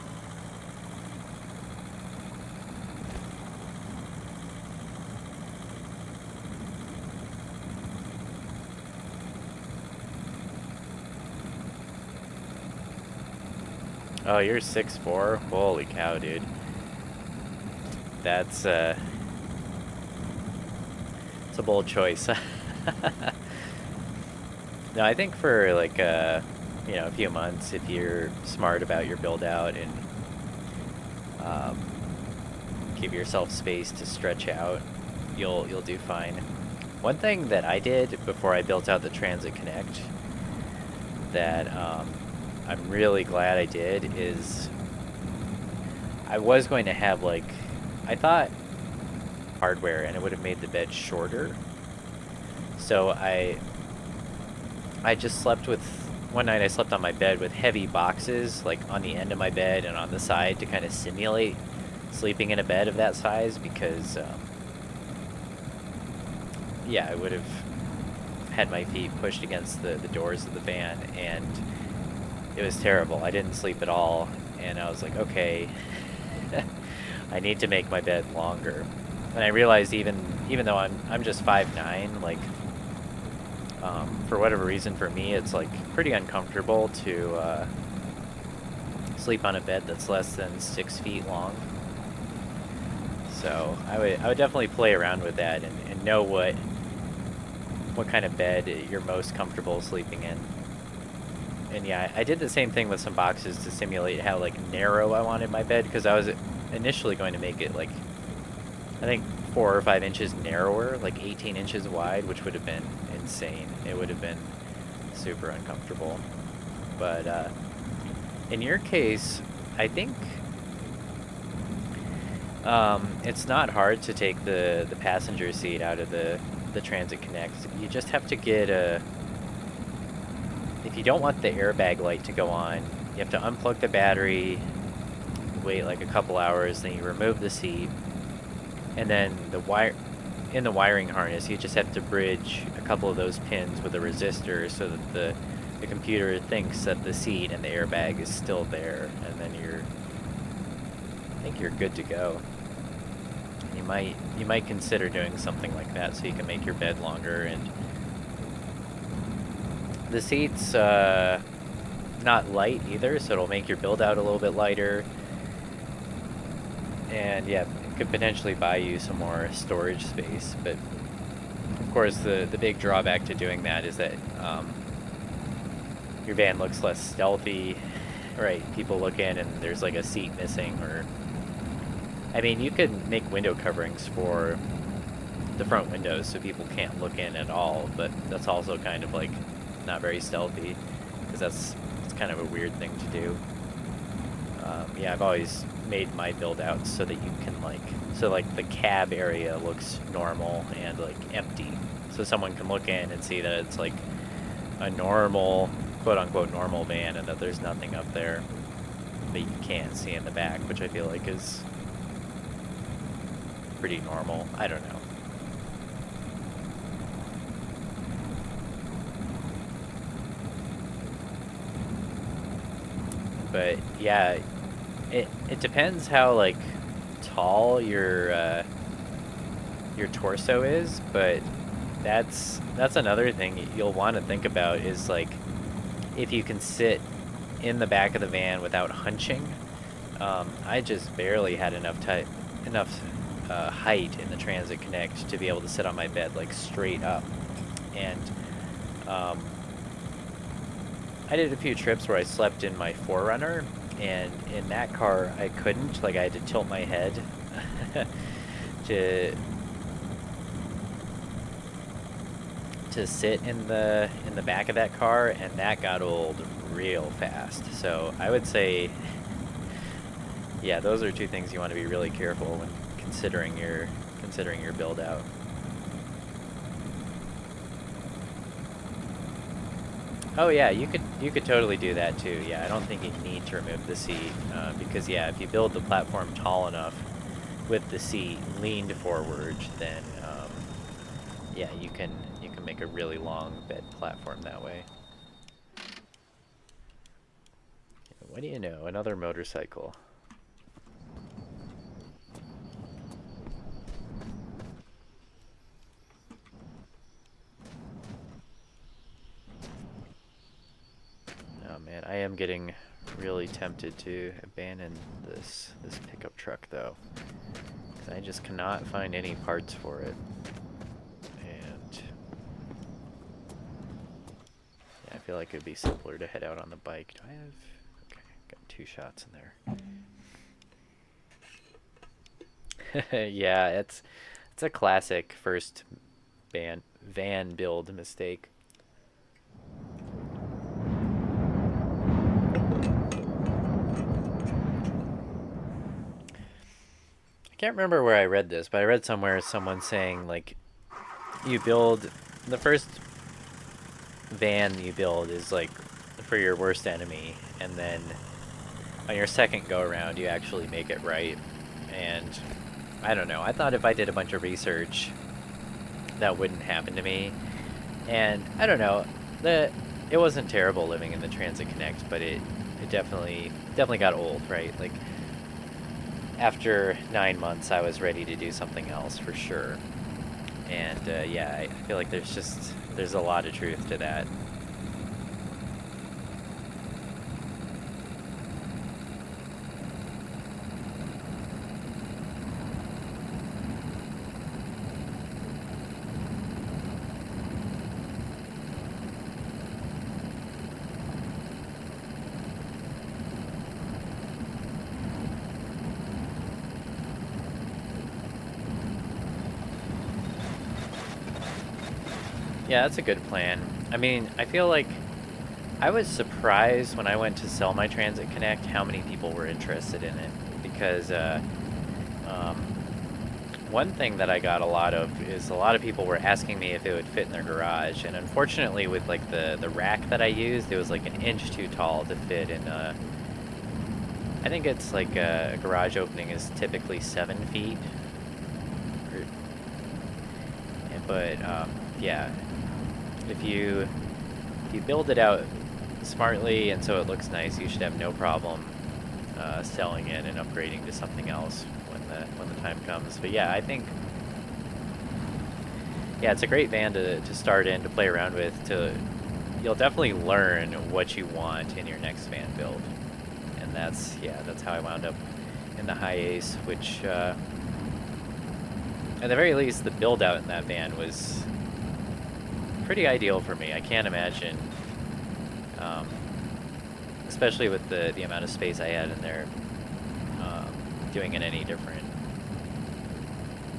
Oh, you're 6'4"? Holy cow, dude. That's it's a bold choice. No, I think for like a few months, if you're smart about your build out and give yourself space to stretch out, you'll do fine. One thing that I did before I built out the Transit Connect that I'm really glad I did is I was going to have like, I thought hardware and it would have made the bed shorter. So I just slept with, one night I slept on my bed with heavy boxes like on the end of my bed and on the side to kind of simulate sleeping in a bed of that size because yeah, I would have had my feet pushed against the doors of the van and it was terrible. I didn't sleep at all, and I was like, okay, I need to make my bed longer. And I realized even though I'm just 5'9", like for whatever reason for me it's like pretty uncomfortable to sleep on a bed that's less than 6 feet long. So I would definitely play around with that and know what kind of bed you're most comfortable sleeping in. And yeah, I did the same thing with some boxes to simulate how like narrow I wanted my bed, because I was initially going to make it like, I think 4 or 5 inches narrower, like 18 inches wide, which would have been insane. It would have been super uncomfortable. But in your case, I think it's not hard to take the passenger seat out of the Transit Connect. You just have to get if you don't want the airbag light to go on, you have to unplug the battery, wait like a couple hours, then you remove the seat, and then in the wiring harness, you just have to bridge a couple of those pins with a resistor so that the computer thinks that the seat and the airbag is still there, and then I think you're good to go. might consider doing something like that so you can make your bed longer. And the seat's not light either, so it'll make your build out a little bit lighter. And yeah, it could potentially buy you some more storage space, but of course the big drawback to doing that is that your van looks less stealthy, right? People look in and there's like a seat missing, or I mean, you could make window coverings for the front windows so people can't look in at all, but that's also kind of like not very stealthy, because it's kind of a weird thing to do. Yeah, I've always made my build outs so that you can so the cab area looks normal and like empty, so someone can look in and see that it's like a normal, quote unquote normal van, and that there's nothing up there that you can't see in the back, which I feel like is pretty normal. I don't know. But yeah, it depends how like tall your torso is, but that's another thing you'll want to think about, is like if you can sit in the back of the van without hunching. I just barely had enough height in the Transit Connect to be able to sit on my bed like straight up, and I did a few trips where I slept in my 4Runner, and in that car I couldn't, like I had to tilt my head to sit in the back of that car, and that got old real fast. So I would say, yeah, those are two things you want to be really careful when considering your build out. Oh yeah, you could totally do that too. Yeah, I don't think you need to remove the seat, because yeah, if you build the platform tall enough with the seat leaned forward, then yeah, you can make a really long bed platform that way. What do you know? Another motorcycle. Oh man, I am getting really tempted to abandon this pickup truck though, because I just cannot find any parts for it. And yeah, I feel like it would be simpler to head out on the bike. Do I have... Okay, got 2 shots in there. Yeah, it's a classic first van build mistake. I can't remember where I read this, but I read somewhere someone saying like you build the first van you build is like for your worst enemy, and then on your second go around you actually make it right. And I don't know, I thought if I did a bunch of research that wouldn't happen to me. And I don't know, it wasn't terrible living in the Transit Connect, but it definitely got old, right? Like after 9 months I was ready to do something else for sure. And yeah, I feel like there's a lot of truth to that. Yeah, that's a good plan. I mean, I feel like I was surprised when I went to sell my Transit Connect how many people were interested in it, because one thing that I got a lot of is a lot of people were asking me if it would fit in their garage, and unfortunately with like the rack that I used, it was like 1 inch too tall to fit in I think it's like a garage opening is typically 7 feet. But yeah, if you build it out smartly and so it looks nice, you should have no problem selling it and upgrading to something else when the time comes. But yeah, I think yeah, it's a great van to start in, to play around with. You'll definitely learn what you want in your next van build, and that's how I wound up in the High Ace, which at the very least the build out in that van was pretty ideal for me. I can't imagine, especially with the amount of space I had in there, doing it any different.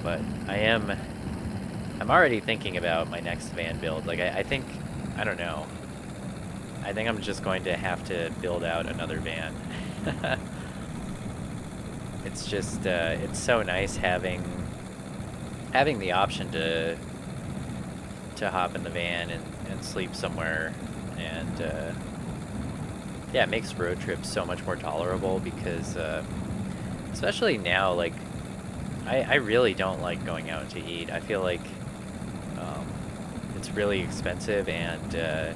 But I'm already thinking about my next van build. Like, I think, I don't know. I think I'm just going to have to build out another van. It's just, it's so nice having the option to hop in the van and sleep somewhere. And, yeah, it makes road trips so much more tolerable because, especially now, like, I really don't like going out to eat. I feel like it's really expensive, and a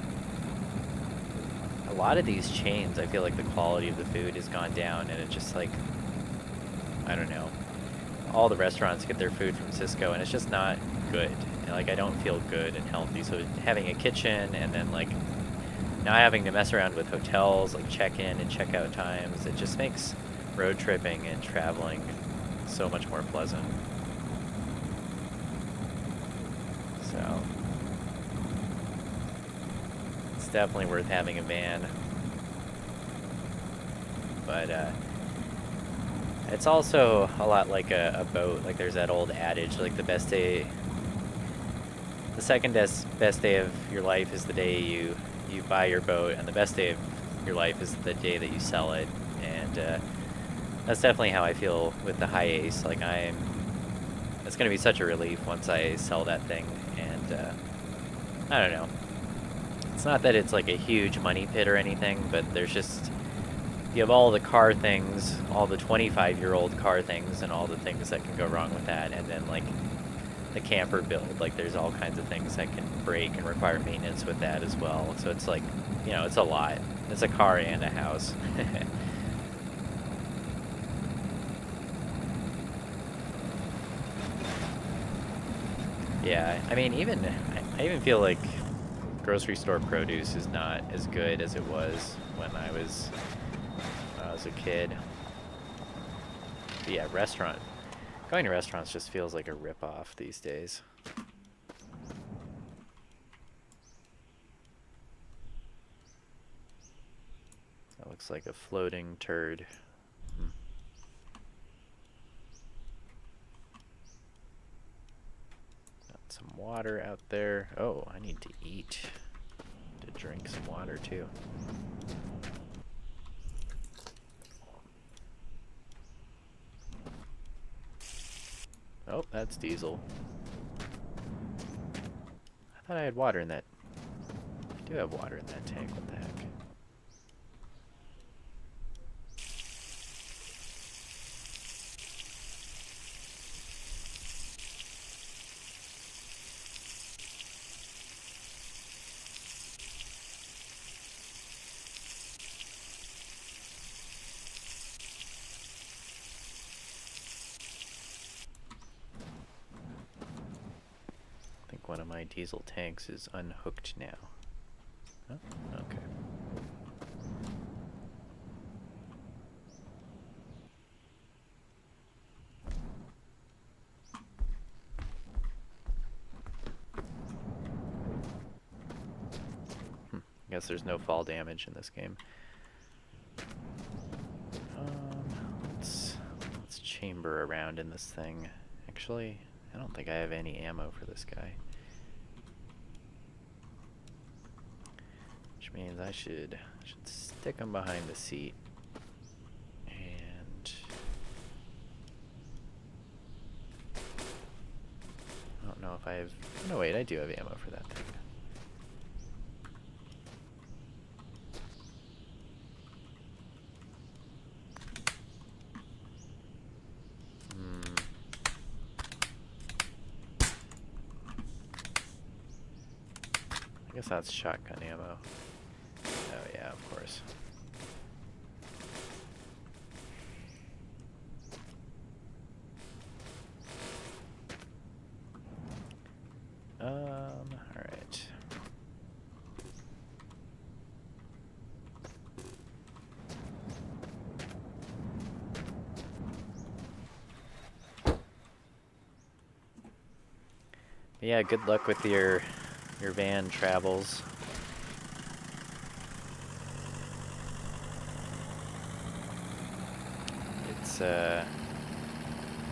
lot of these chains, I feel like the quality of the food has gone down, and it just, like, I don't know. All the restaurants get their food from Cisco, and it's just not good. And, like, I don't feel good and healthy. So having a kitchen and then, like, not having to mess around with hotels, like check-in and check-out times, it just makes road tripping and traveling so much more pleasant. So it's definitely worth having a van. But it's also a lot like a boat. Like, there's that old adage, like, the second best day of your life is the day you buy your boat, and the best day of your life is the day that you sell it. And that's definitely how I feel with the High Ace. Like, it's going to be such a relief once I sell that thing. And I don't know. It's not that it's like a huge money pit or anything, but there's just, you have all the car things, all the 25-year-old car things, and all the things that can go wrong with that. And then, like, the camper build, like, there's all kinds of things that can break and require maintenance with that as well. So it's like, you know, it's a lot. It's a car and a house. Yeah, I mean, I even feel like grocery store produce is not as good as it was when I was a kid. But yeah, going to restaurants just feels like a rip-off these days. That looks like a floating turd. Got some water out there. Oh, I need to eat. To drink some water too. Oh, that's diesel. I thought I had water in that. I do have water in that tank. What the heck? I think one of my diesel tanks is unhooked now. Oh, okay. I guess there's no fall damage in this game. Let's chamber around in this thing. Actually, I don't think I have any ammo for this guy. Which means I should stick him behind the seat. And I don't know if I have... No, wait, I do have ammo for that thing. I guess that's shotgun ammo. Oh yeah, of course. Yeah, good luck with your van travels. It's yeah,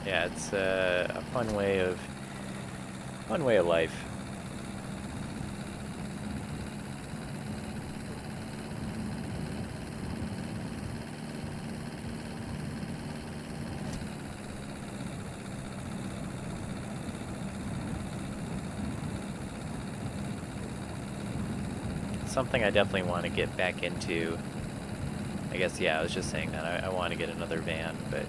it's a fun way of life. Something I definitely want to get back into. I guess, yeah, I was just saying that I want to get another van, but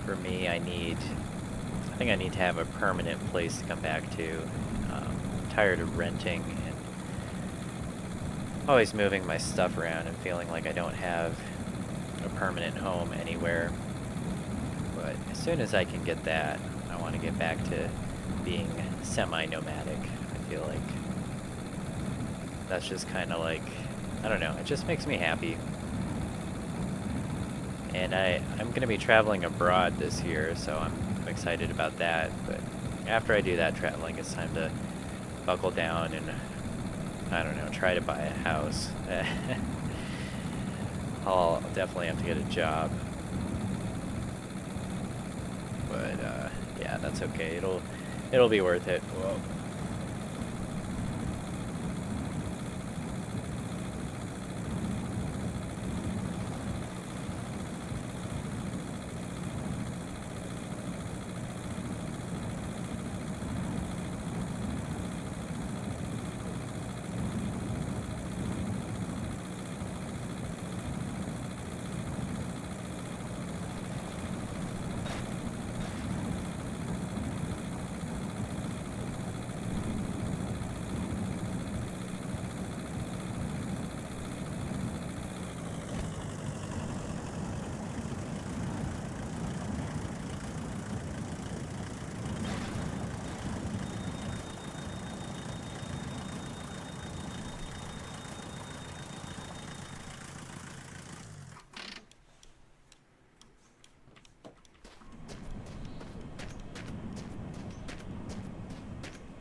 for me, I think I need to have a permanent place to come back to. I'm tired of renting and always moving my stuff around and feeling like I don't have a permanent home anywhere. But as soon as I can get that, I want to get back to being semi-nomadic. I feel like that's just kind of like, I don't know, it just makes me happy. And I'm going to be traveling abroad this year, so I'm excited about that. But after I do that traveling, it's time to buckle down and, I don't know, try to buy a house. I'll definitely have to get a job. But, yeah, that's okay. It'll be worth it. Whoa.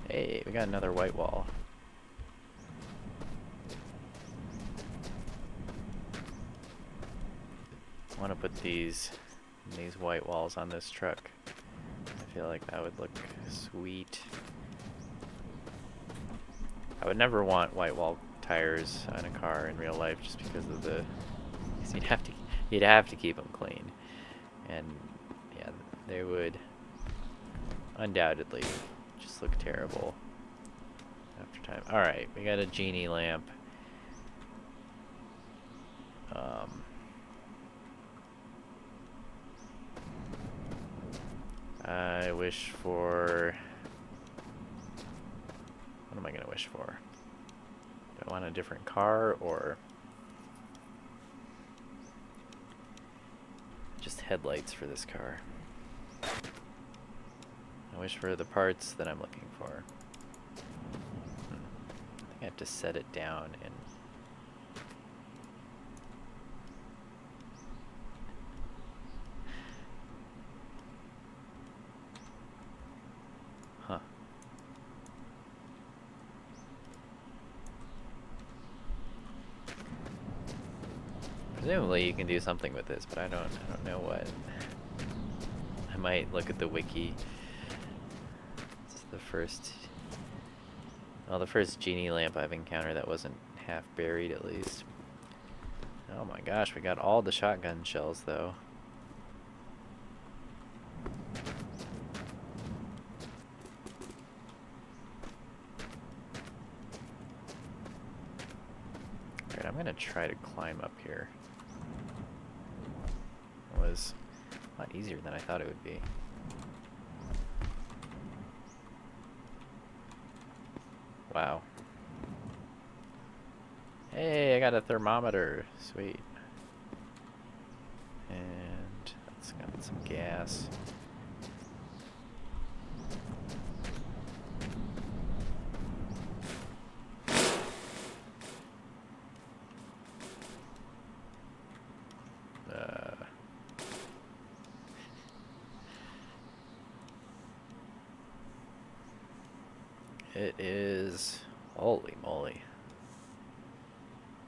Hey, we got another white wall. I want to put these white walls on this truck. I feel like that would look sweet. I would never want white wall tires on a car in real life just because of the... Cause you'd have to keep them clean. And yeah, they would undoubtedly just look terrible after time. Alright, we got a genie lamp. I wish for... What am I going to wish for? Do I want a different car or... just headlights for this car? I wish for the parts that I'm looking for. I think I have to set it down and... Huh. Presumably you can do something with this, but I don't know what. I might look at the wiki. It's the first... Well, the first genie lamp I've encountered that wasn't half buried, at least. Oh my gosh, we got all the shotgun shells, though. Alright, I'm gonna try to climb up here. It was a lot easier than I thought it would be. Wow. Hey, I got a thermometer. Sweet. And it's got some gas. It is, holy moly,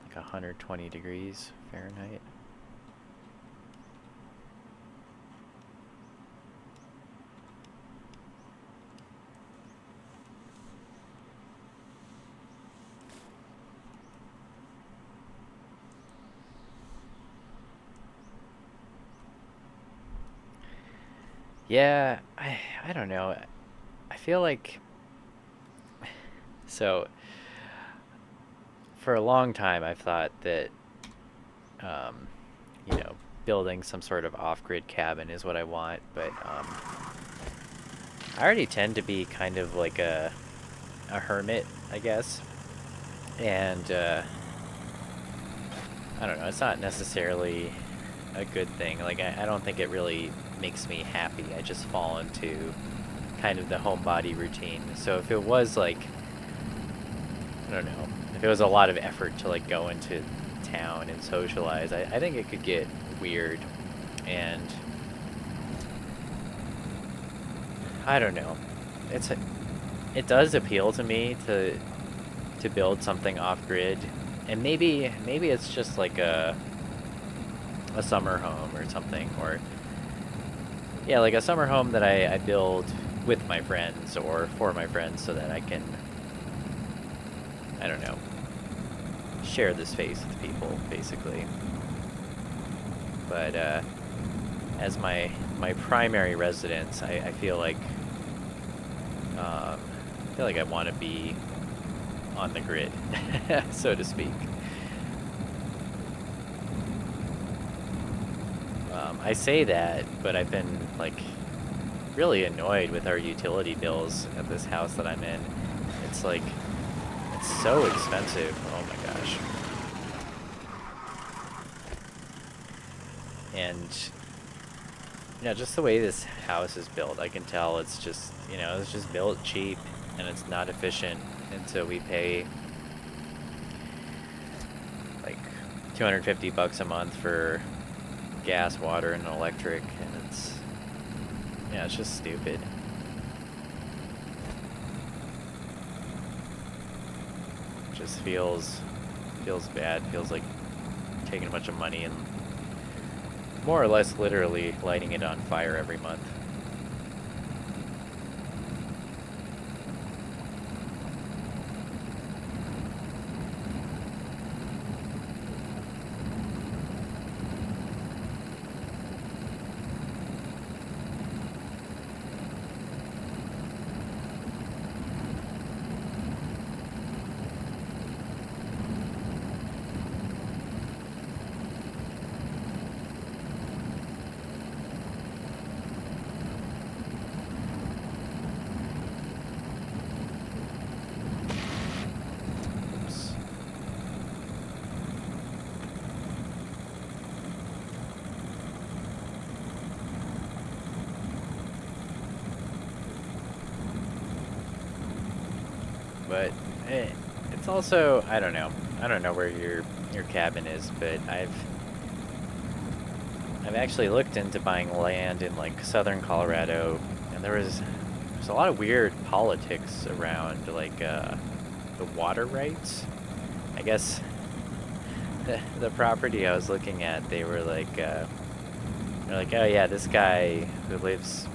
like 120 degrees Fahrenheit. Yeah, I don't know. I feel like, so for a long time I've thought that um, you know, building some sort of off-grid cabin is what I want, but I already tend to be kind of like a hermit, I guess. And I don't know, it's not necessarily a good thing. Like I don't think it really makes me happy. I just fall into kind of the homebody routine. So if it was like, I don't know, if it was a lot of effort to like go into town and socialize, I think it could get weird. And I don't know. It does appeal to me to build something off grid. And maybe it's just like a summer home or something, or yeah, like a summer home that I build with my friends or for my friends so that I can, I don't know, share the space with people, basically. But as my primary residence, I feel like I want to be on the grid, so to speak. I say that, but I've been like really annoyed with our utility bills at this house that I'm in. It's like, it's so expensive. Oh my gosh. And yeah, just the way this house is built, I can tell it's just, you know, it's just built cheap and it's not efficient. And so we pay like $250 a month for gas, water, and electric, and it's, yeah, it's just stupid. Just feels bad. Feels like taking a bunch of money and more or less literally lighting it on fire every month. Oops. But it's also, I don't know. I don't know where your cabin is, but I've actually looked into buying land in like southern Colorado, and there's a lot of weird politics around like the water rights. I guess the property I was looking at, they were like they're like, oh yeah, this guy who lives,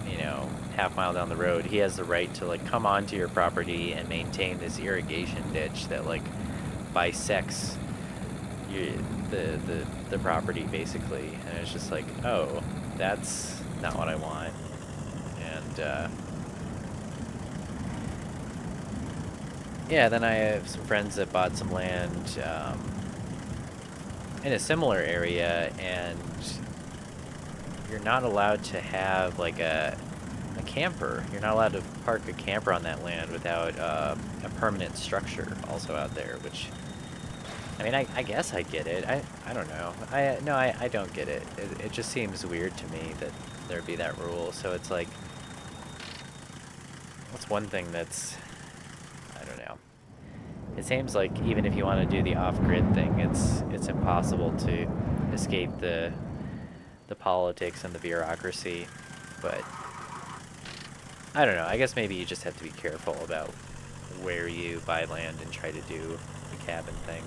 you know, half-mile down the road, he has the right to like come onto your property and maintain this irrigation ditch that like bisects the property basically. And it's just like, oh, that's not what I want. And yeah, then I have some friends that bought some land in a similar area, and you're not allowed to have like a camper. You're not allowed to park a camper on that land without a permanent structure also out there, which, I mean, I guess I get it. I don't know. I don't get it. It just seems weird to me that there'd be that rule. So it's like, what's one thing that's, I don't know. It seems like even if you want to do the off-grid thing, it's impossible to escape the politics and the bureaucracy. But I don't know. I guess maybe you just have to be careful about where you buy land and try to do the cabin thing.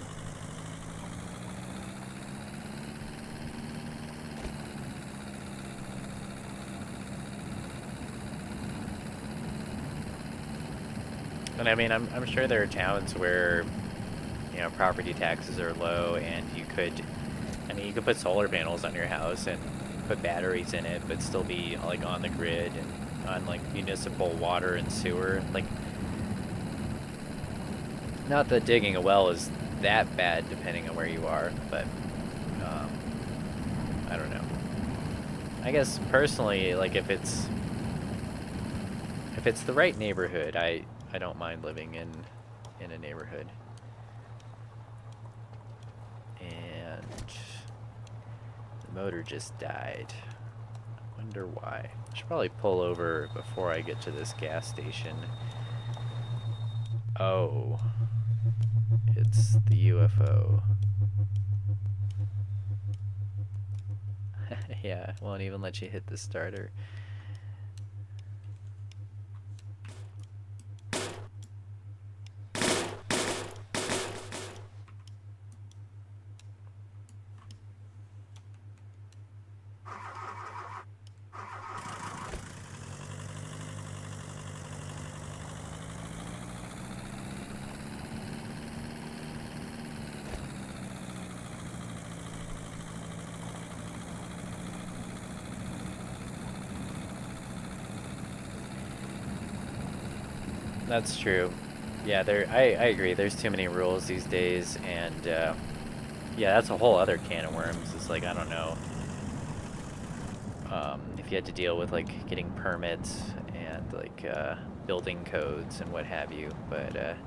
And I mean, I'm sure there are towns where, you know, property taxes are low and you could, I mean, you could put solar panels on your house and put batteries in it, but still be like on the grid and on like municipal water and sewer. Like, not that digging a well is that bad depending on where you are, but I don't know. I guess personally, like if it's the right neighborhood, I don't mind living in a neighborhood. And the motor just died. Wonder why. I should probably pull over before I get to this gas station. Oh. It's the UFO. Yeah, won't even let you hit the starter. That's true. Yeah, I agree. There's too many rules these days, and yeah, that's a whole other can of worms. It's like, I don't know, if you had to deal with like getting permits and like building codes and what have you, but that's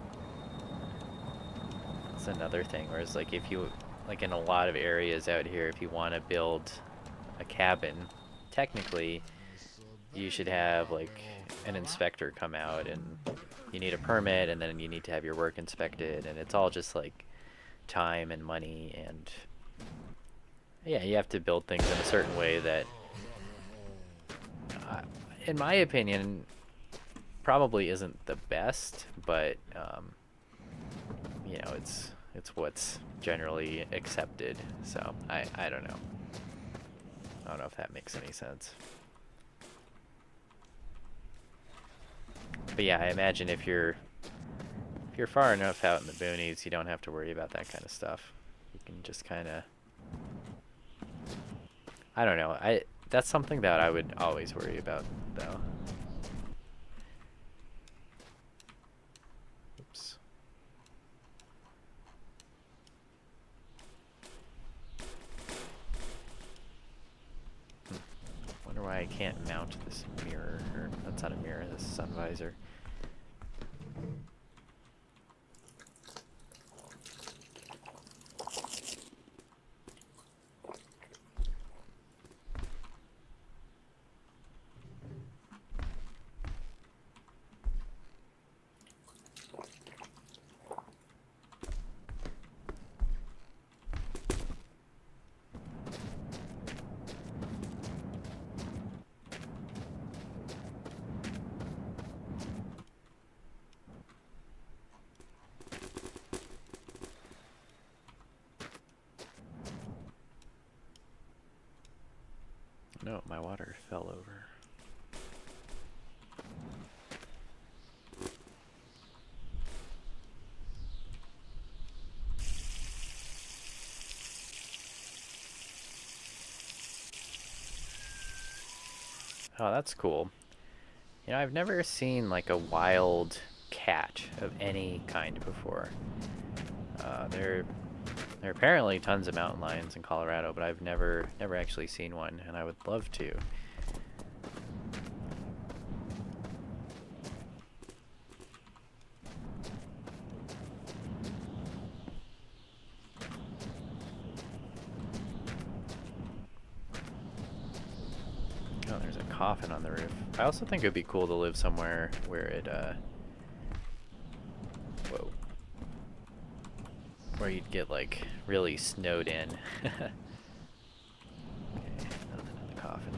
another thing. Whereas like if you, like in a lot of areas out here, if you want to build a cabin, technically you should have like an inspector come out, and you need a permit, and then you need to have your work inspected, and it's all just like time and money, and yeah, you have to build things in a certain way that, in my opinion, probably isn't the best, but you know, it's what's generally accepted. So I don't know. I don't know if that makes any sense. But yeah, I imagine if you're far enough out in the boonies, you don't have to worry about that kind of stuff. You can just kind of, I don't know. That's something that I would always worry about, though. Oops. Wonder why I can't mount this mirror, or that's not a mirror, this sun visor. No, my water fell over. Oh, that's cool. You know, I've never seen like a wild cat of any kind before. There are apparently tons of mountain lions in Colorado, but I've never actually seen one, and I would love to. Oh, there's a coffin on the roof. I also think it would be cool to live somewhere where it, whoa. Where you'd get, like, really snowed in. Okay, nothing in the coffin.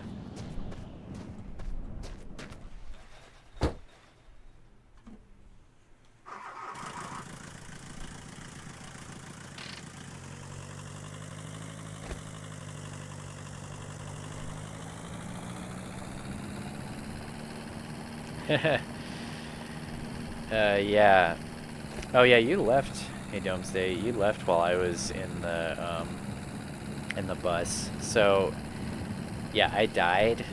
Yeah. Oh yeah, you left. Hey, Domesday, you left while I was in the bus. So yeah, I died.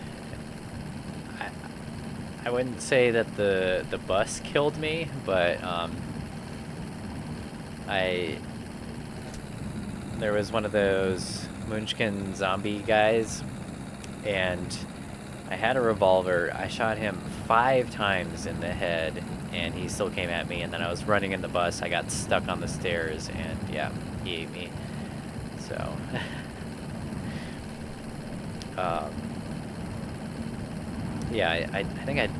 I I wouldn't say that the bus killed me, but I there was one of those Munchkin zombie guys, and I had a revolver. I shot him 5 times in the head, and he still came at me. And then I was running in the bus. I got stuck on the stairs, and yeah, he ate me. So, um, yeah, I think I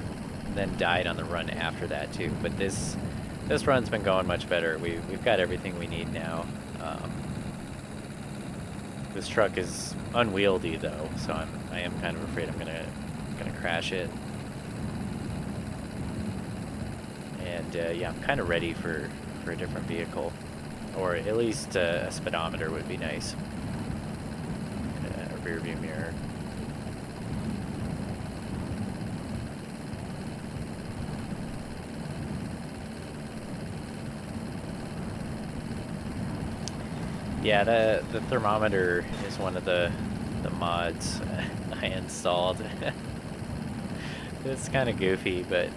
then died on the run after that too. But this run's been going much better. We've got everything we need now. This truck is unwieldy though, so I am kind of afraid I'm gonna crash it. And yeah, I'm kind of ready for a different vehicle, or at least a speedometer would be nice. A rear view mirror. Yeah, the thermometer is one of the mods I installed. It's kind of goofy, but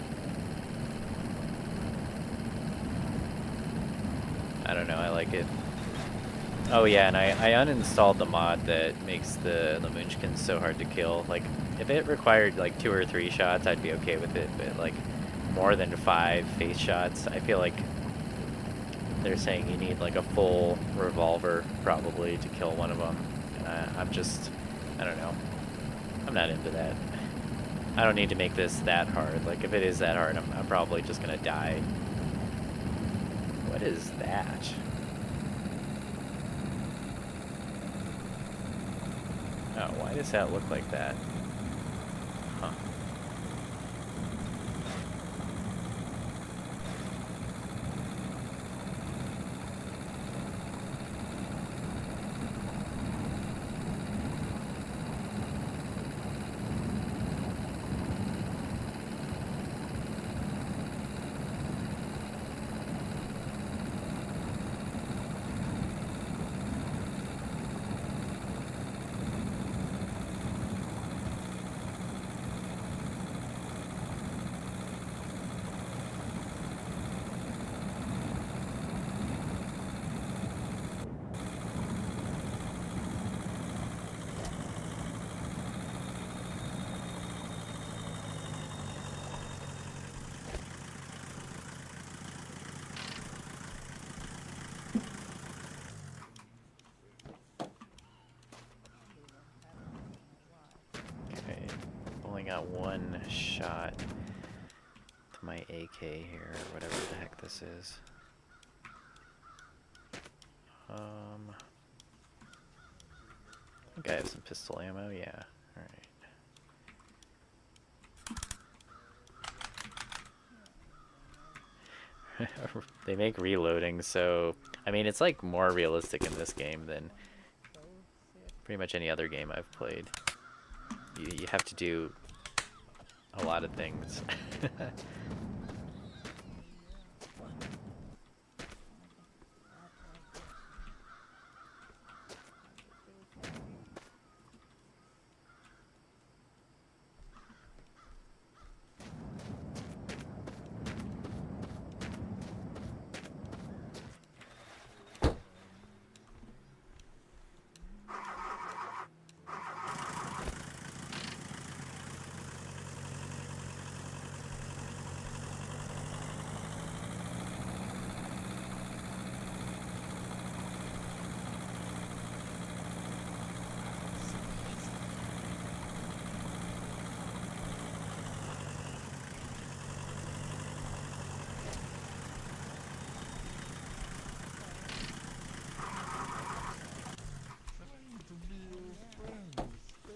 I don't know, I like it. Oh yeah, and I uninstalled the mod that makes the Munchkins so hard to kill. Like, if it required like 2 or 3 shots, I'd be okay with it, but like more than 5 face shots, I feel like they're saying you need like a full revolver probably to kill one of them. I'm just, I don't know. I'm not into that. I don't need to make this that hard. Like, if it is that hard, I'm probably just gonna die. What is that? Oh, why does that look like that? Huh. Okay, only got 1 shot to my AK here, or whatever the heck this is. I think I have some pistol ammo, yeah. Alright. They make reloading, so I mean, it's like more realistic in this game than pretty much any other game I've played. You have to do a lot of things. Trying to be your friend.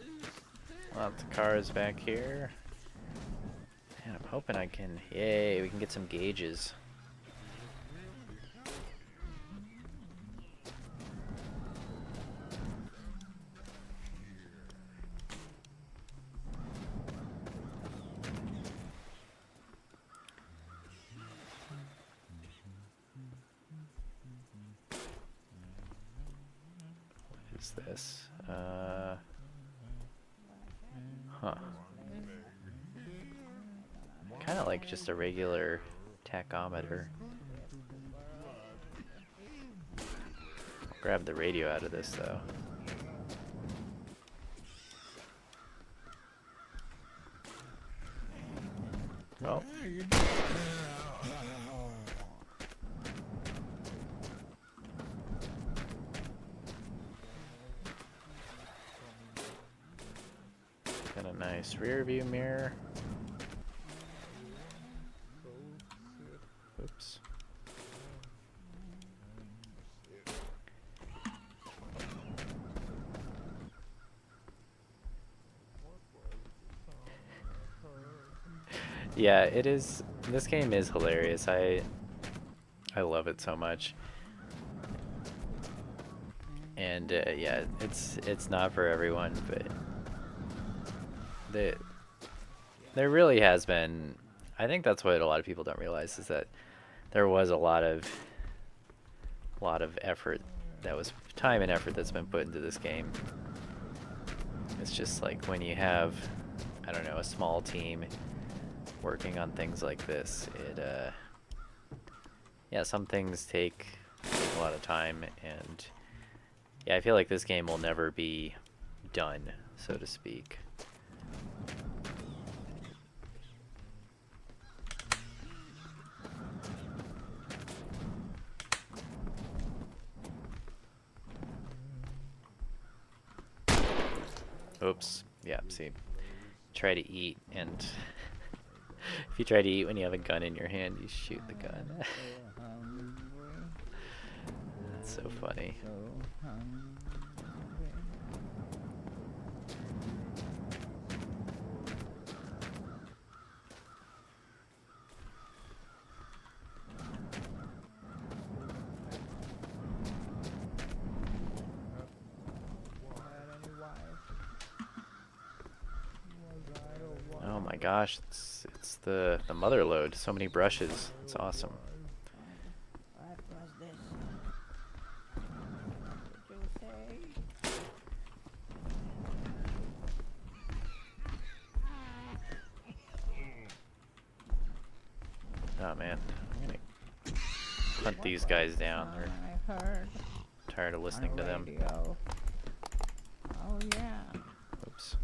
Stay still. Lots of cars back here. Man, I'm hoping I can... Yay, we can get some gauges. is this? Huh. Kind of like just a regular tachometer. Grab the radio out of this though. Oh. Got a nice rear view mirror. Oops. Yeah, it is. This game is hilarious. I love it so much. And yeah, it's not for everyone, but there really has been. I think that's what a lot of people don't realize is that there was a lot of effort, that was time and effort that's been put into this game. It's just like when you have, I don't know, a small team working on things like this, yeah, some things take a lot of time, and yeah, I feel like this game will never be done, so to speak. Oops. Yeah, see. Try to eat, and if you try to eat when you have a gun in your hand, you shoot the gun. That's so funny. Oh my gosh, it's the mother load. So many brushes. It's awesome. What was this? What did you say? Oh man, I'm gonna hunt these guys down. They're I heard tired of listening on to them. radio. Oh yeah. Oops.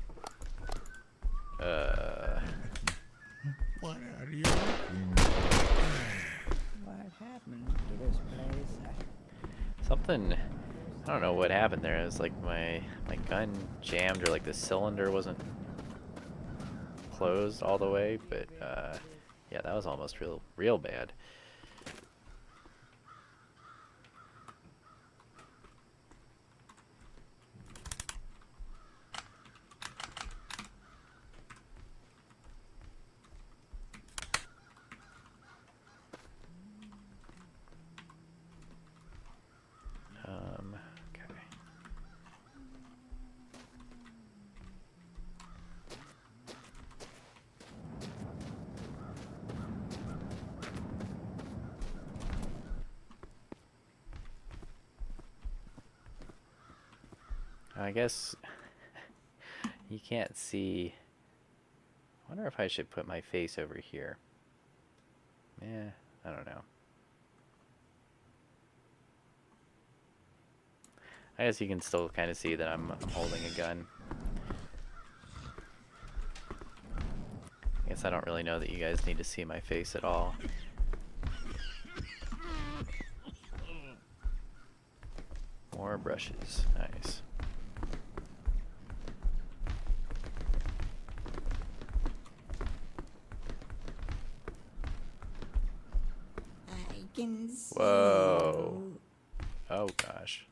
What are you looking? What happened to this place? Something, I don't know what happened there. It was like my gun jammed, or like the cylinder wasn't closed all the way, but yeah, that was almost real bad. Okay. I guess you can't see. I wonder if I should put my face over here. Yeah, I don't know. I guess you can still kind of see that I'm holding a gun. I guess I don't really know that you guys need to see my face at all. More brushes. Nice. I can see. Whoa. Oh gosh.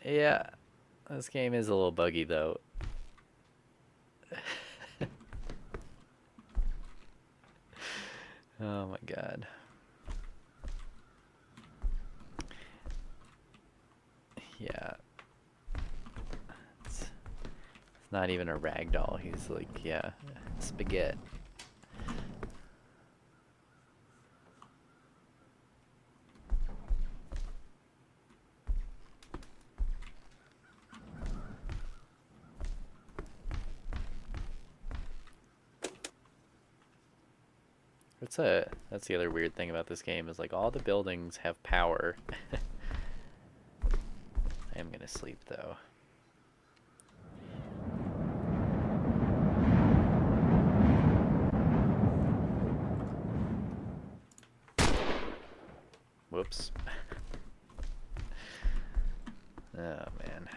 Yeah, this game is a little buggy though. Oh my god. Yeah. It's not even a rag doll. He's like, yeah, spaghetti. That's the other weird thing about this game is like all the buildings have power. I am gonna sleep though. Whoops. Oh man.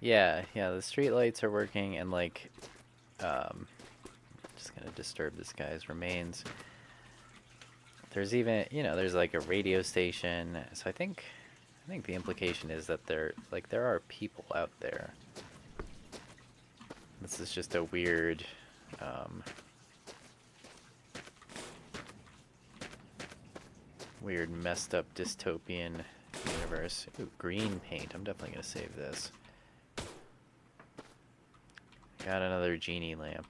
Yeah, the street lights are working and like just gonna disturb this guy's remains. There's even, there's like a radio station. So I think the implication is that there are people out there. This is just a weird weird messed up dystopian universe. Ooh, green paint. I'm definitely gonna save this. Got another genie lamp.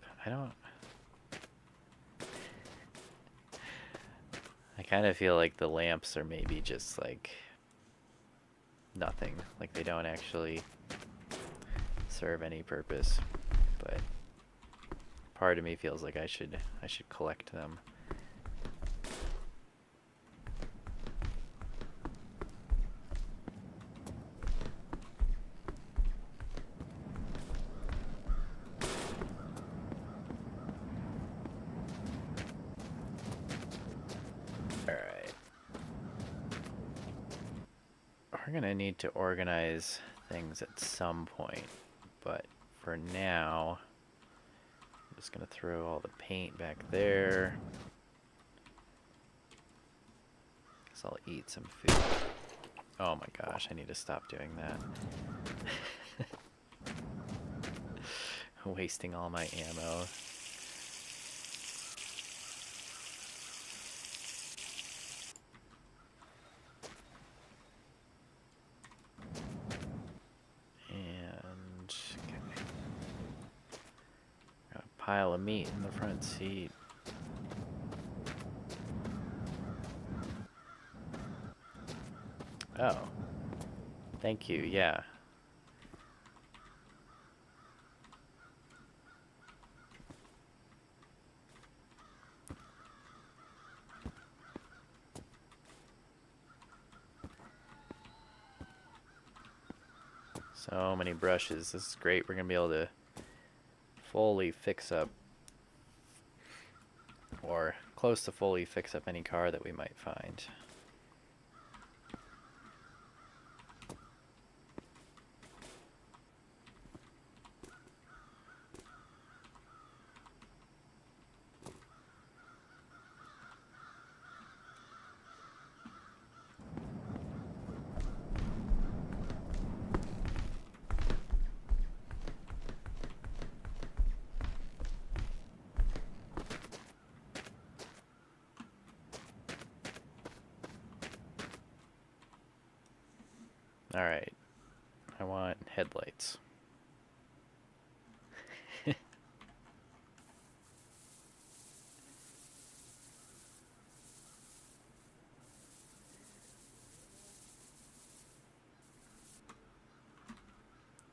I kind of feel like the lamps are maybe just like nothing. Like they don't actually serve any purpose. But part of me feels like I should collect them. We're gonna need to organize things at some point, but for now, I'm just gonna throw all the paint back there. Guess I'll eat some food. Oh my gosh, I need to stop doing that. Wasting all my ammo. Pile of meat in the front seat. Oh. Thank you, yeah. So many brushes. This is great. We're gonna be able to fully fix up, or close to fully fix up, any car that we might find. Alright, I want headlights.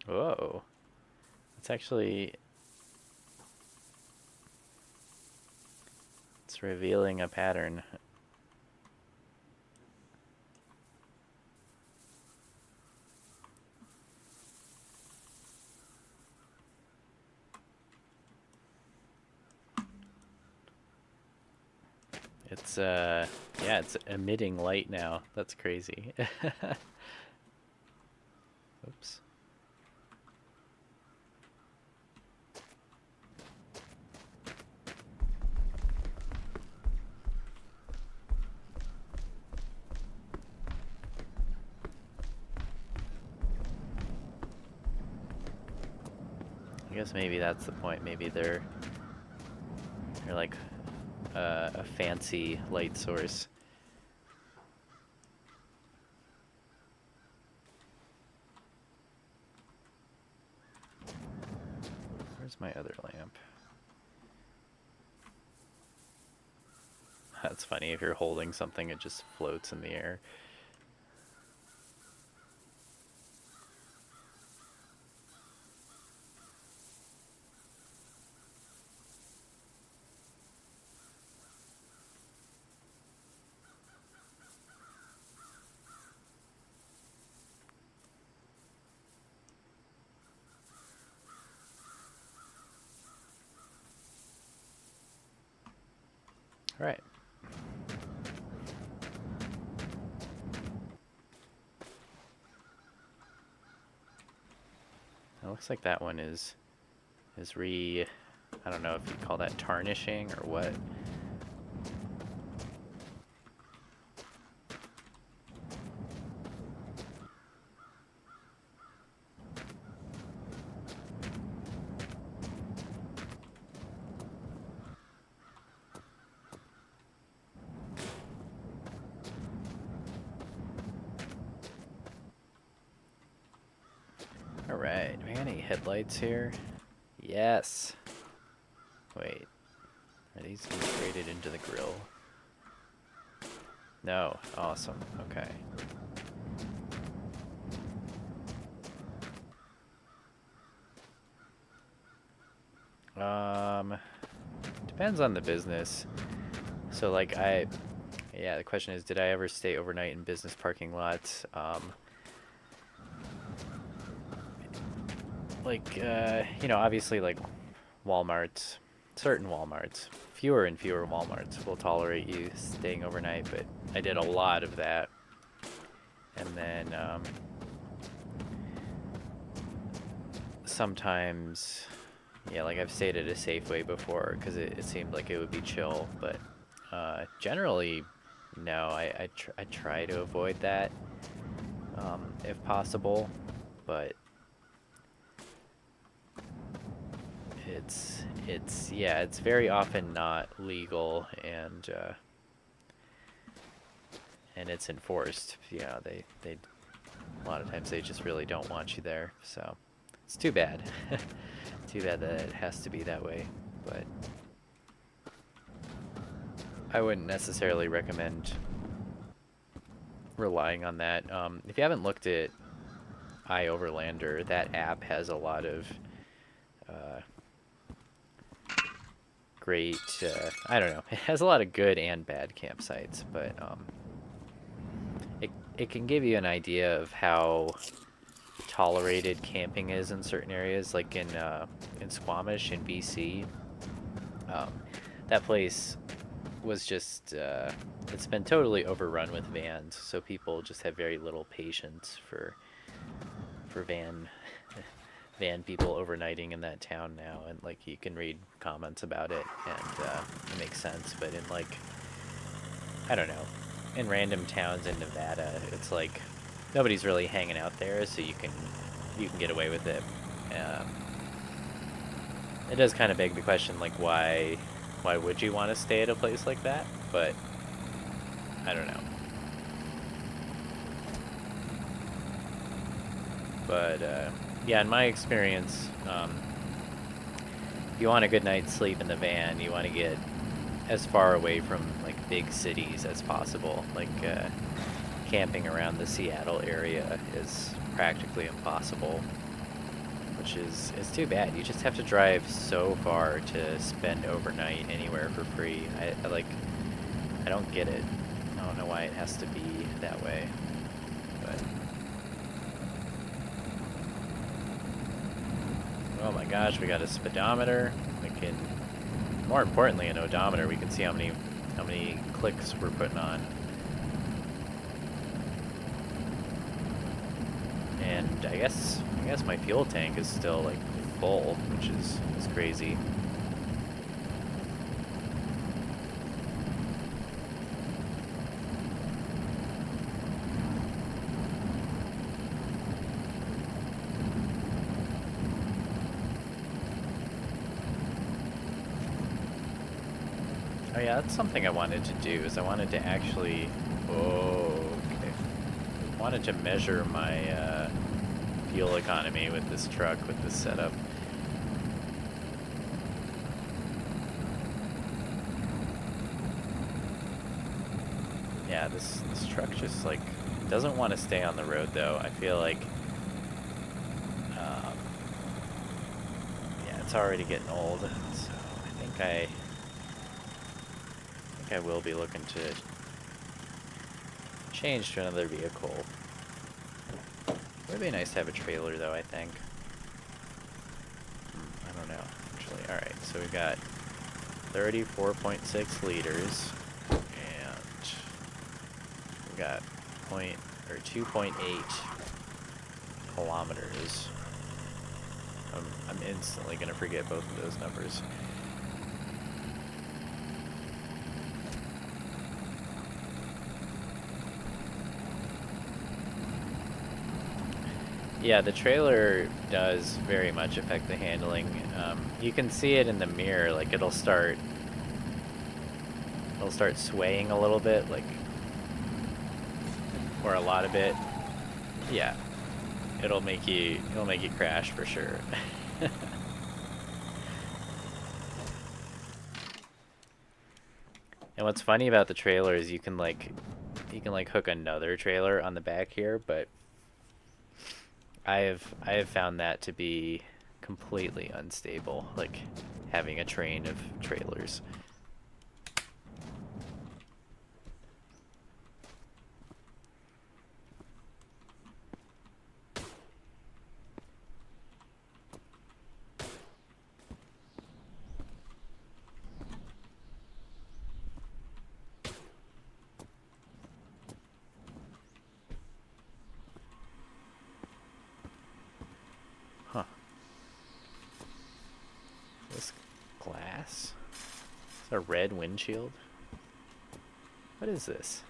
Whoa, it's actually, it's revealing a pattern. It's yeah, it's emitting light now. That's crazy. Oops. I guess maybe that's the point. Maybe they're like a fancy light source. Where's my other lamp? That's funny. If you're holding something, it just floats in the air. All right. It looks like that one is I don't know if you call that tarnishing or what. Alright, do we got any headlights here? Yes. Wait. Are these integrated into the grill? No. Awesome. Okay. Depends on the business. So like yeah, the question is, did I ever stay overnight in business parking lots? You know, obviously like Walmarts, certain Walmarts, fewer and fewer Walmarts will tolerate you staying overnight, but I did a lot of that. And then sometimes, yeah, like I've stayed at a Safeway before because it seemed like it would be chill, but generally, no, I try to avoid that if possible, but it's very often not legal, and it's enforced. You know, they a lot of times they just really don't want you there, so it's too bad. Too bad that it has to be that way, but I wouldn't necessarily recommend relying on that. If you haven't looked at iOverlander, that app has a lot of great, I don't know, it has a lot of good and bad campsites, but it can give you an idea of how tolerated camping is in certain areas, like in Squamish in BC. That place was just, it's been totally overrun with vans, so people just have very little patience for van people overnighting in that town now, and like you can read comments about it, and it makes sense. But in like, I don't know, in random towns in Nevada, it's like nobody's really hanging out there, so you can get away with it. It does kind of beg the question, like why would you want to stay at a place like that? But I don't know. But yeah, in my experience, if you want a good night's sleep in the van, you want to get as far away from like big cities as possible. Like camping around the Seattle area is practically impossible, which is too bad. You just have to drive so far to spend overnight anywhere for free. I don't get it. I don't know why it has to be that way, but oh my gosh, we got a speedometer. We can, more importantly, an odometer. We can see how many clicks we're putting on. And I guess my fuel tank is still like full, which is crazy. Oh yeah, that's something I wanted to do, is I wanted to actually, wanted to measure my fuel economy with this truck, with this setup. this truck just like doesn't want to stay on the road though. I feel like, yeah, it's already getting old. So I think I will be looking to change to another vehicle. It would be nice to have a trailer though, I think. I don't know, actually. Alright, so we've got 34.6 liters, and we got 2.8 kilometers. I'm instantly gonna forget both of those numbers. Yeah, the trailer does very much affect the handling. You can see it in the mirror, like it'll start swaying a little bit, like, or a lot of it. Yeah, it'll make you crash for sure. And what's funny about the trailer is you can hook another trailer on the back here, but I have found that to be completely unstable, like having a train of trailers. Huh. This glass? It's a red windshield? What is this?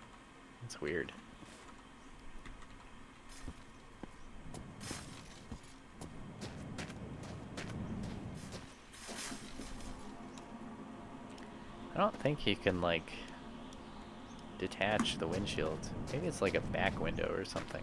It's weird. I don't think you can, like, detach the windshield. Maybe it's like a back window or something.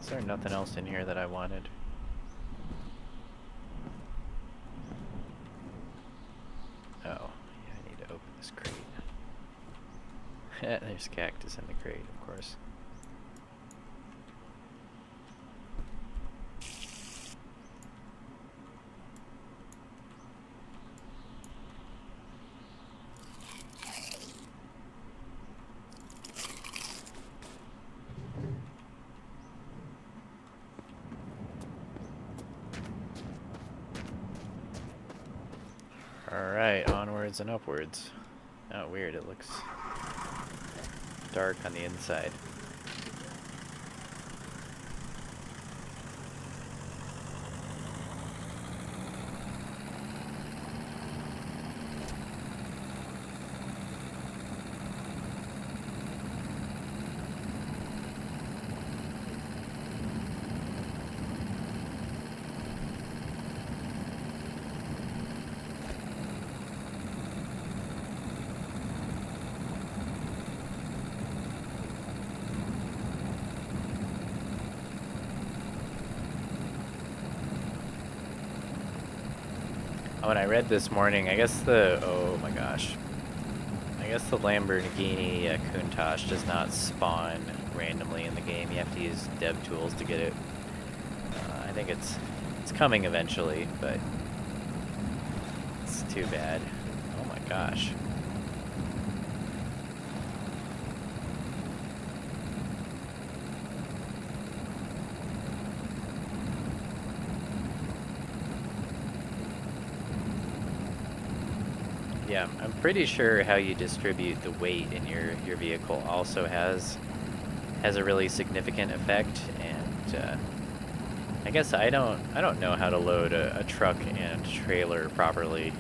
Is there nothing else in here that I wanted? Oh, yeah, I need to open this crate. There's cactus in the crate, of course. Alright, onwards and upwards. Oh, weird, it looks dark on the inside. When I read this morning, I guess oh my gosh. I guess the Lamborghini Countach does not spawn randomly in the game. You have to use dev tools to get it. I think it's coming eventually, but it's too bad. Oh my gosh. Yeah, I'm pretty sure how you distribute the weight in your vehicle also has a really significant effect, and I guess I don't know how to load a truck and trailer properly.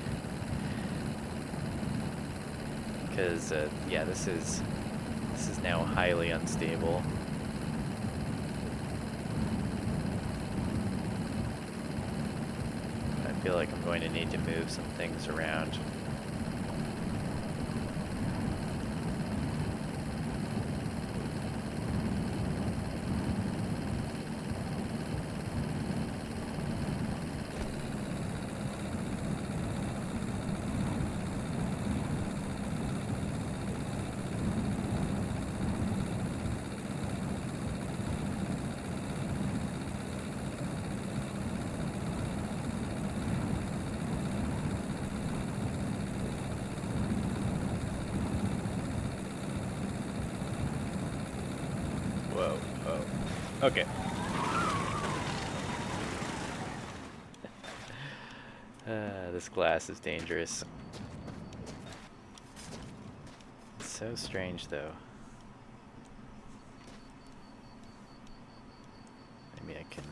Because yeah, this is now highly unstable. I feel like I'm going to need to move some things around. Whoa, whoa. Okay. This glass is dangerous. It's so strange, though. Maybe I can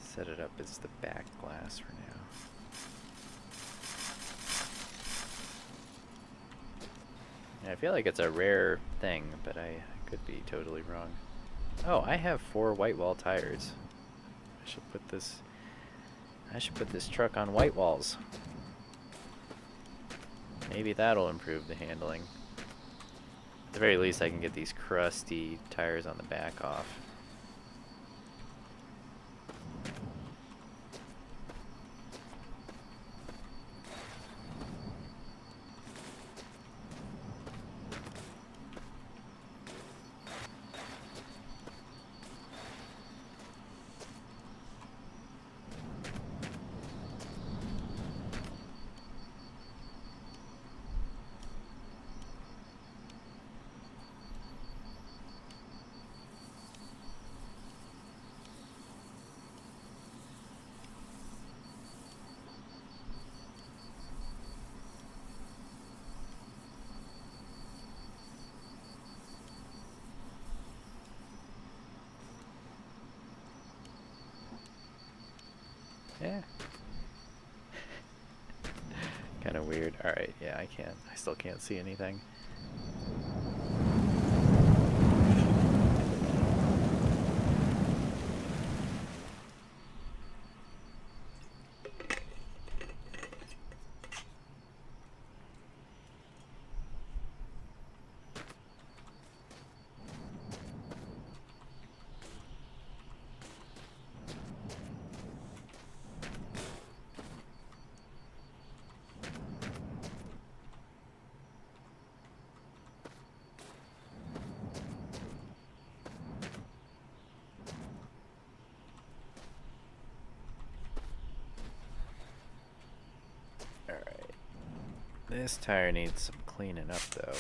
set it up as the back glass for now. Yeah, I feel like it's a rare thing, but I could be totally wrong. Oh, I have 4 white wall tires. I should put this truck on white walls. Maybe that'll improve the handling. At the very least, I can get these crusty tires on the back off. Yeah. Kind of weird. Alright, yeah, I still can't see anything. This tire needs some cleaning up, though.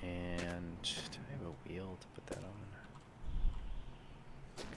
And do I have a wheel to put that on? Okay.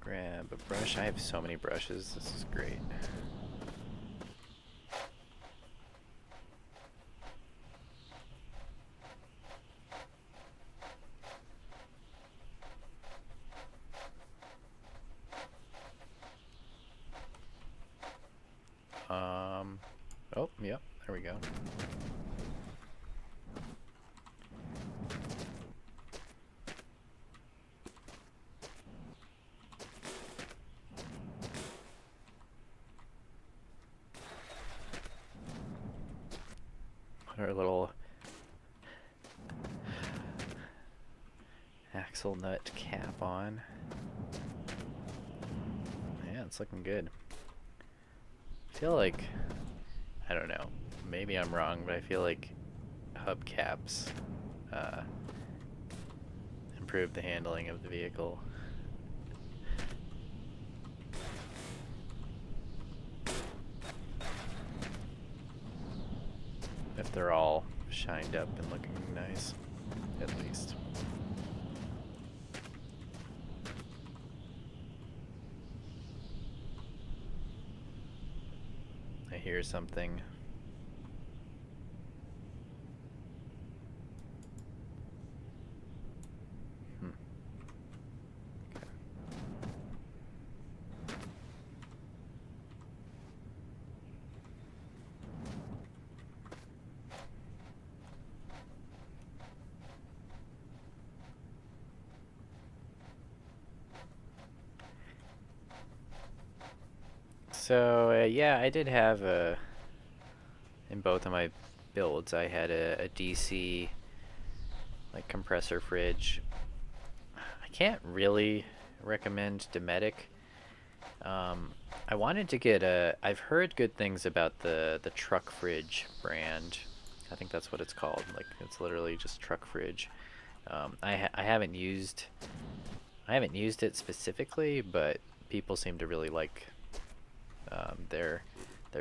Grab a brush. I have so many brushes. This is great. Oh, yep, there we go. Our little axle nut cap on. Yeah, it's looking good. I feel like, I don't know, maybe I'm wrong, but I feel like hubcaps improve the handling of the vehicle. If they're all shined up and looking nice, at least. I hear something. So yeah, I did have in both of my builds, I had a DC like compressor fridge. I can't really recommend Dometic. I wanted to get I've heard good things about the Truck Fridge brand. I think that's what it's called. Like it's literally just Truck Fridge. I haven't used it specifically, but people seem to really like their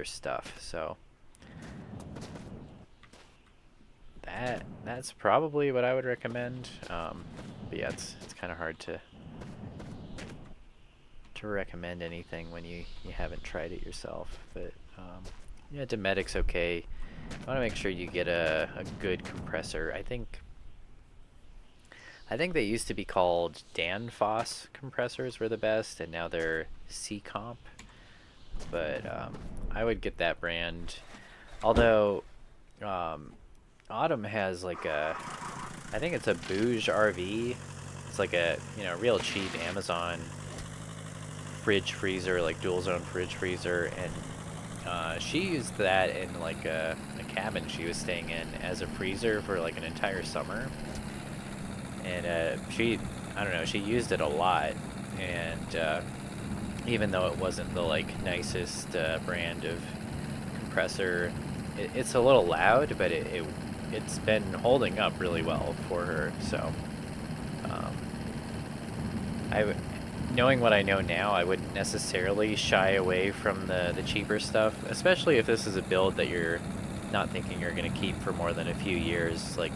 stuff. So that's probably what I would recommend. But yeah, it's kind of hard to recommend anything when you haven't tried it yourself. But yeah, Dometic's okay. You want to make sure you get a good compressor. I think they used to be called Danfoss compressors were the best, and now they're C-Comp. But I would get that brand. Although Autumn has like I think it's a Bouge RV. It's like a real cheap Amazon fridge freezer, like dual zone fridge freezer, and she used that in like a cabin she was staying in as a freezer for like an entire summer. And I don't know, she used it a lot, and even though it wasn't the like nicest brand of compressor, it's a little loud, but it's been holding up really well for her. So knowing what I know now, I wouldn't necessarily shy away from the cheaper stuff, especially if this is a build that you're not thinking you're going to keep for more than a few years. Like,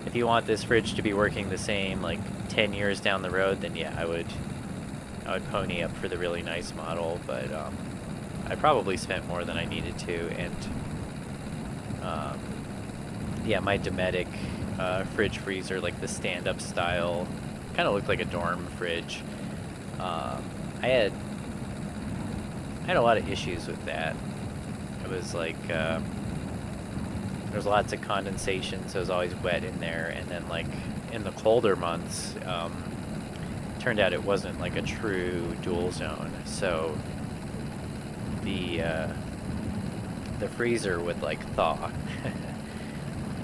if you want this fridge to be working the same like 10 years down the road, then yeah, I would pony up for the really nice model. But I probably spent more than I needed to, and yeah, my Dometic fridge freezer, like the stand-up style, kind of looked like a dorm fridge. I had a lot of issues with that. It was like there was lots of condensation, so it was always wet in there. And then like in the colder months, turned out it wasn't like a true dual zone. So the freezer would like thaw.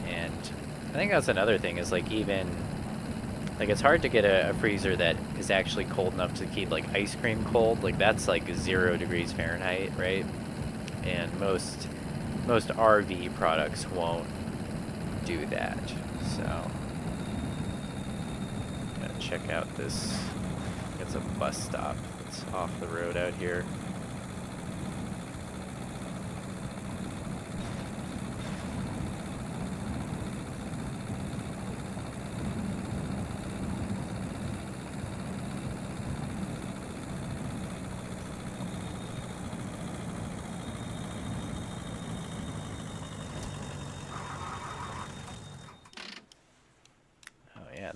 And I think that's another thing, is like even like it's hard to get a freezer that is actually cold enough to keep like ice cream cold. Like that's like 0 degrees Fahrenheit, right? And most RV products won't do that. So gotta check out this. It's a bus stop. It's off the road out here.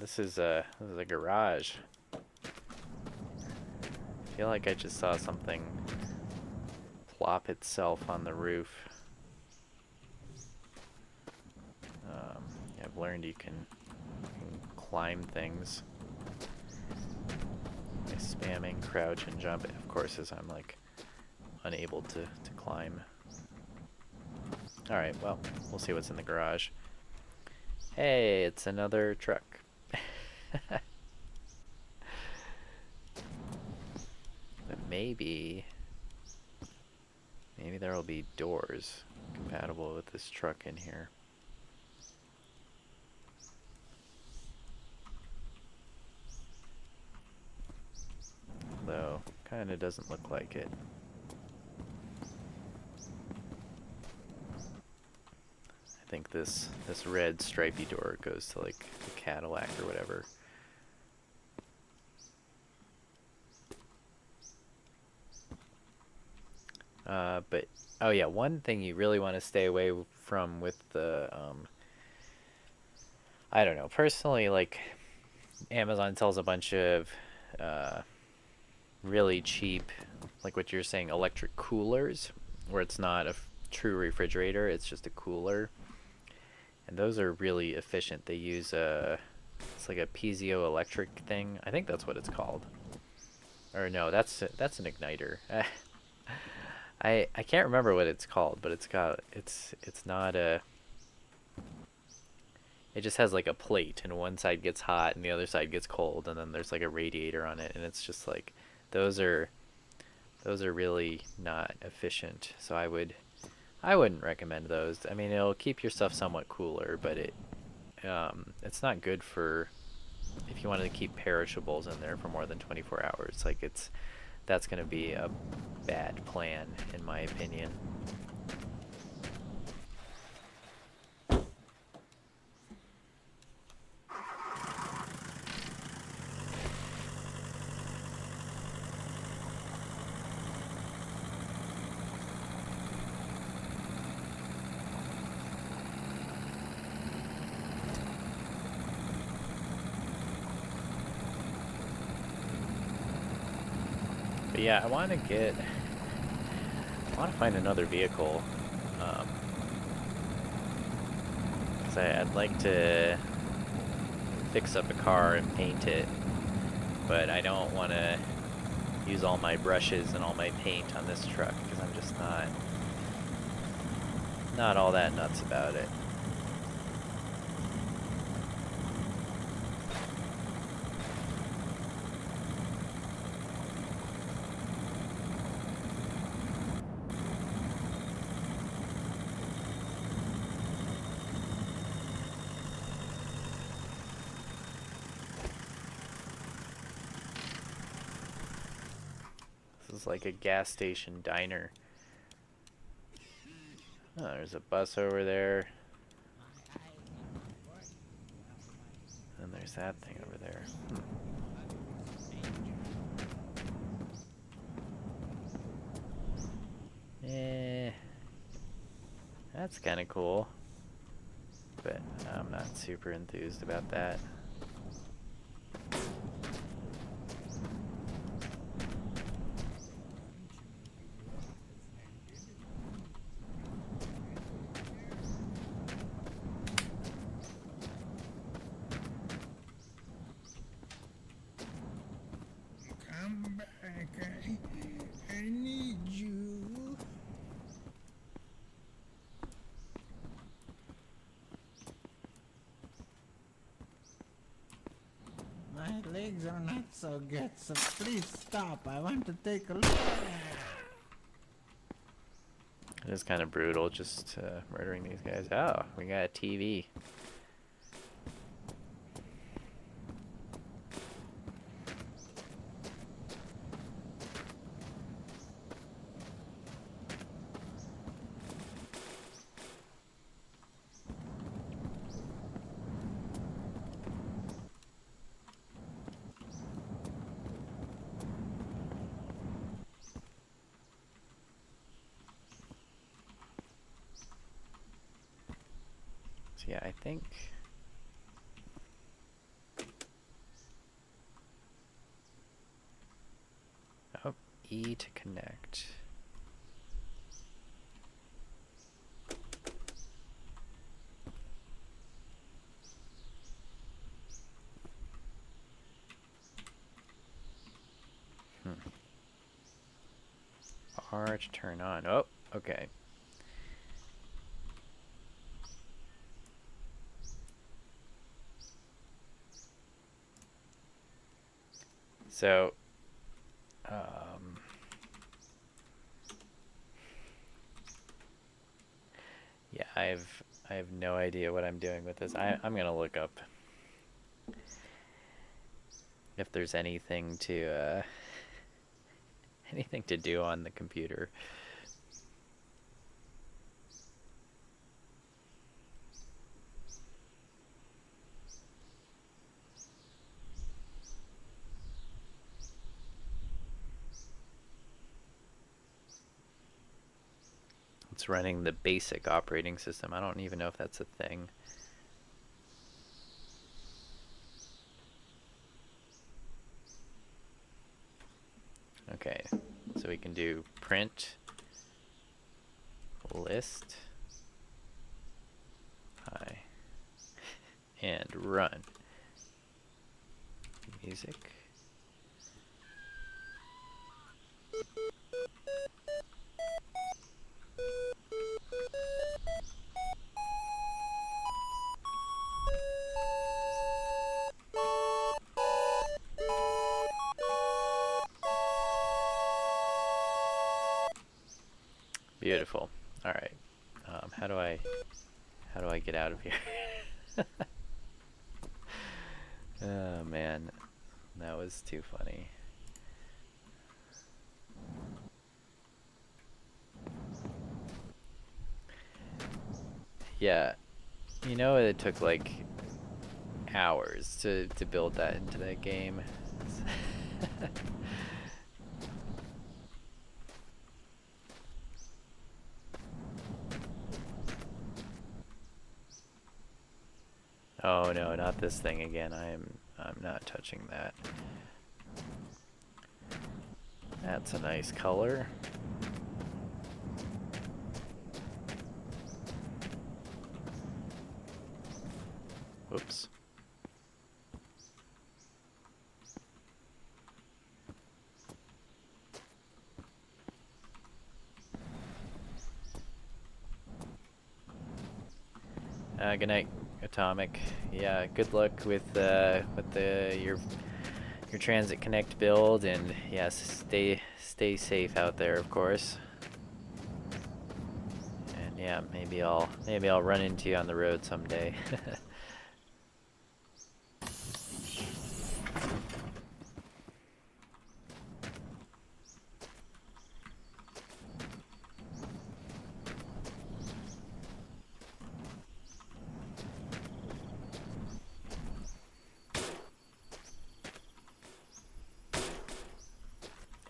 This is a garage. I feel like I just saw something plop itself on the roof. Yeah, I've learned you can climb things by spamming crouch and jump. Of course, as I'm like unable to climb. All right, well, we'll see what's in the garage. Hey, it's another truck. But maybe there will be doors compatible with this truck in here. Kinda doesn't look like it. I think this red stripy door goes to like the Cadillac or whatever. But oh yeah, one thing you really want to stay away from with the I don't know, personally, like Amazon sells a bunch of really cheap, like what you're saying, electric coolers, where it's not a true refrigerator, it's just a cooler. And those are really efficient. They use it's like a piezoelectric thing. I think that's what it's called. Or no, that's an igniter. I can't remember what it's called, but it's not a. It just has like a plate, and one side gets hot and the other side gets cold, and then there's like a radiator on it, and it's just like those are really not efficient. So I wouldn't recommend those. I mean, it'll keep your stuff somewhat cooler, but it's not good for if you wanted to keep perishables in there for more than 24 hours. Like that's going to be a bad plan, in my opinion. But yeah, I want to find another vehicle. Because I'd like to fix up a car and paint it, but I don't want to use all my brushes and all my paint on this truck because I'm just not all that nuts about it. This is like a gas station diner. Oh, there's a bus over there. And there's that thing over there. That's kind of cool. But I'm not super enthused about that. Come back. I need you. My legs are not so good, so please stop. I want to take a look. It is kind of brutal just murdering these guys. Oh, we got a TV. Yeah, I think oh, E to connect. R to turn on. Oh, okay. So, yeah, I have no idea what I'm doing with this. I'm gonna look up if there's anything to anything to do on the computer. It's running the basic operating system. I don't even know if that's a thing. Okay, so we can do print list hi and run music. Beautiful. All right. How do I get out of here? Oh man, that was too funny. Yeah, you know it took like hours to build that into that game. Oh no, not this thing again. I'm not touching that. That's a nice color. Whoops. Good night, Atomic. Yeah, good luck with your Transit Connect build, and yes, stay safe out there, of course. And yeah, maybe I'll run into you on the road someday.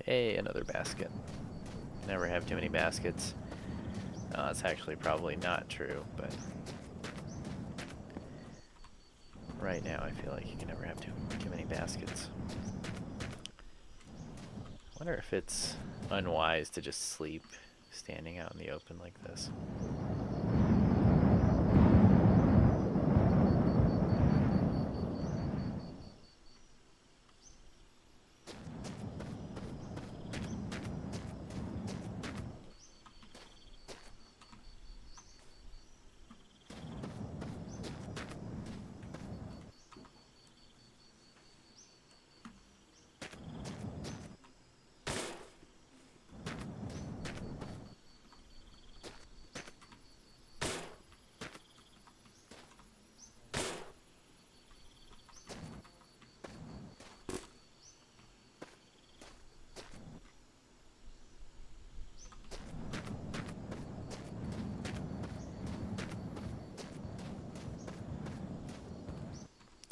Hey, another basket. Never have too many baskets. That's actually probably not true, but right now I feel like you can never have too many baskets. I wonder if it's unwise to just sleep standing out in the open like this.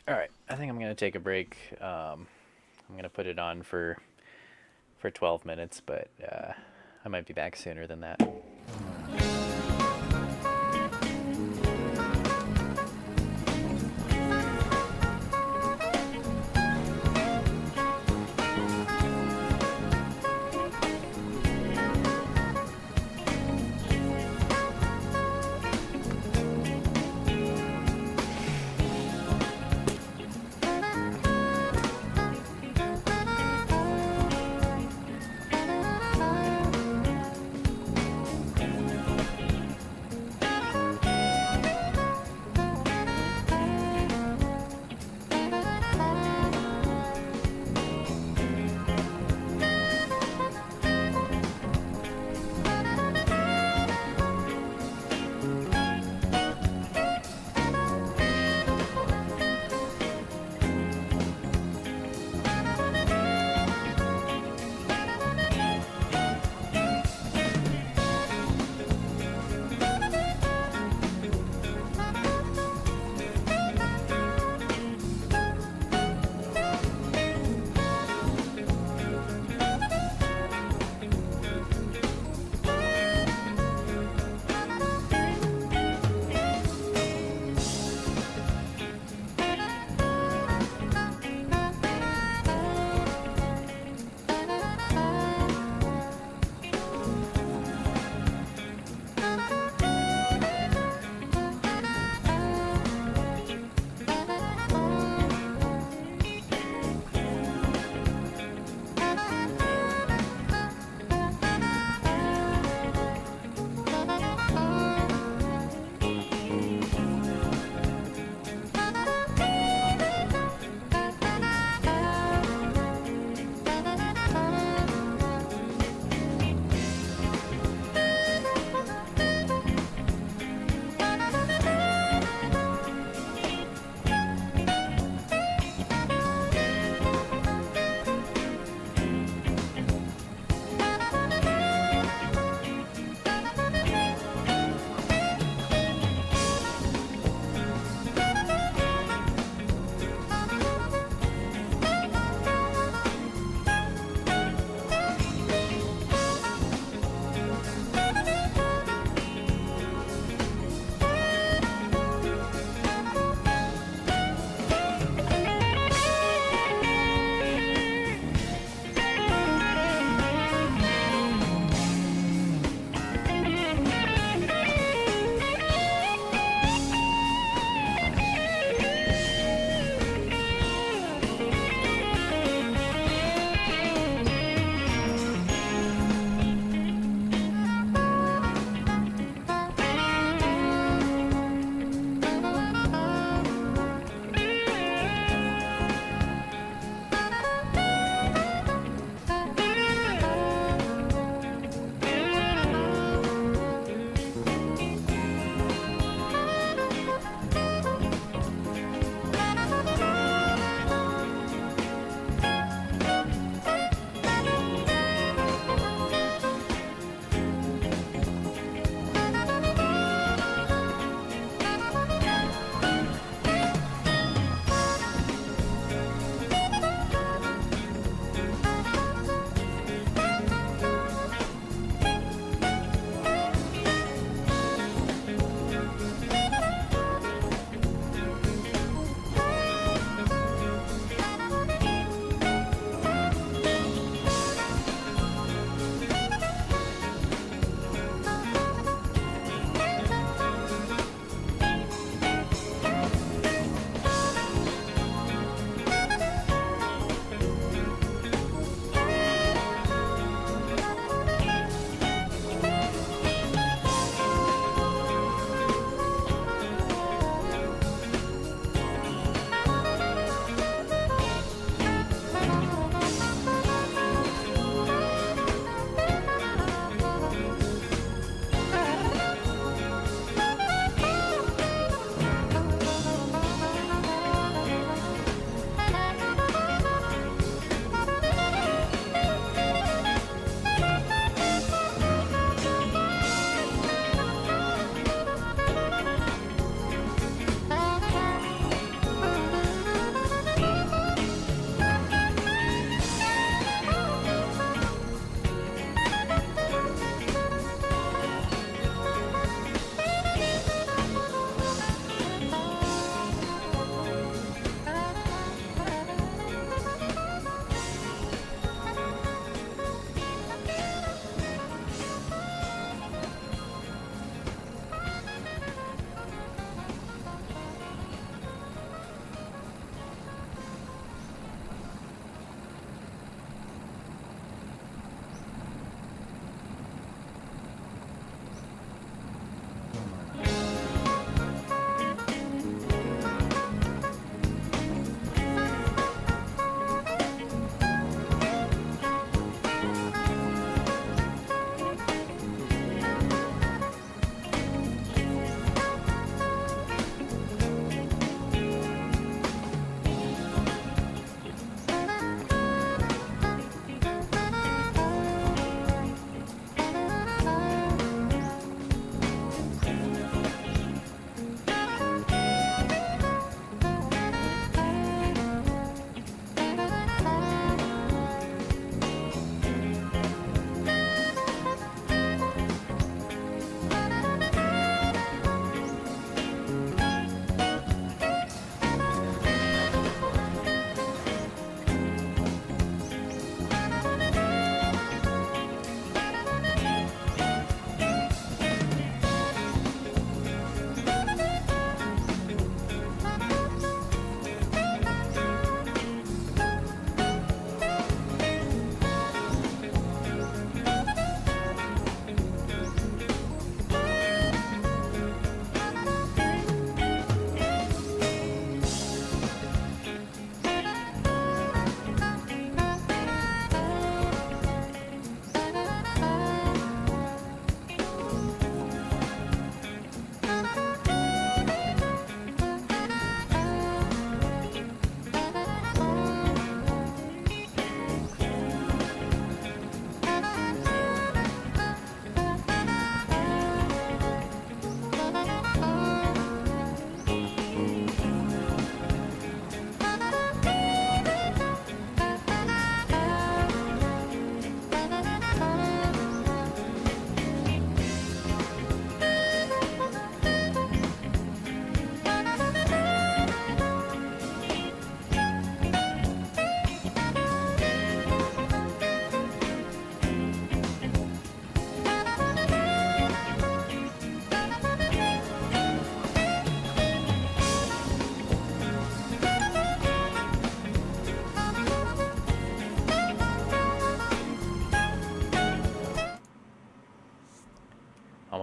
Alright, I think I'm going to take a break. I'm going to put it on for 12 minutes, but I might be back sooner than that.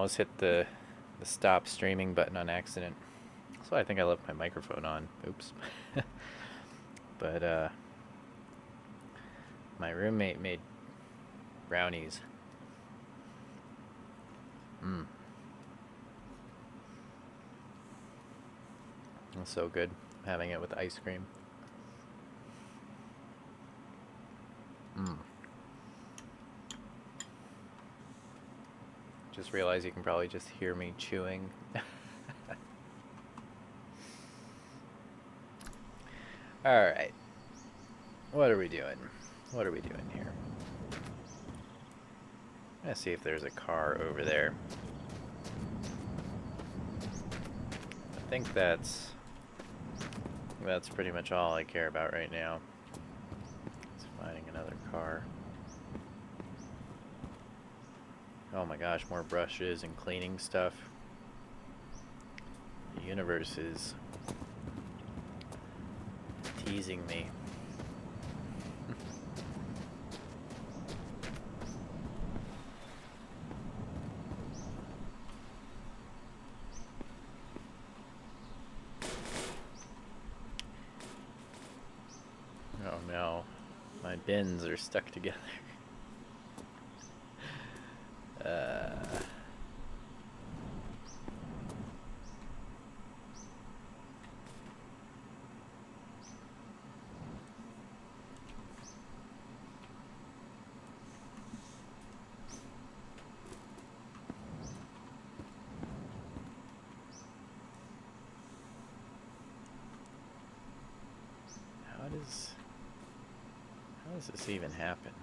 almost hit the stop streaming button on accident. So I think I left my microphone on. Oops. But my roommate made brownies. Mmm. That's so good. Having it with ice cream. Mmm. Just realized you can probably just hear me chewing. Alright. What are we doing? What are we doing here? Let's see if there's a car over there. I think that's pretty much all I care about right now. It's finding another car. Oh my gosh, more brushes and cleaning stuff. The universe is teasing me. Oh no, my bins are stuck together. How does this even happen?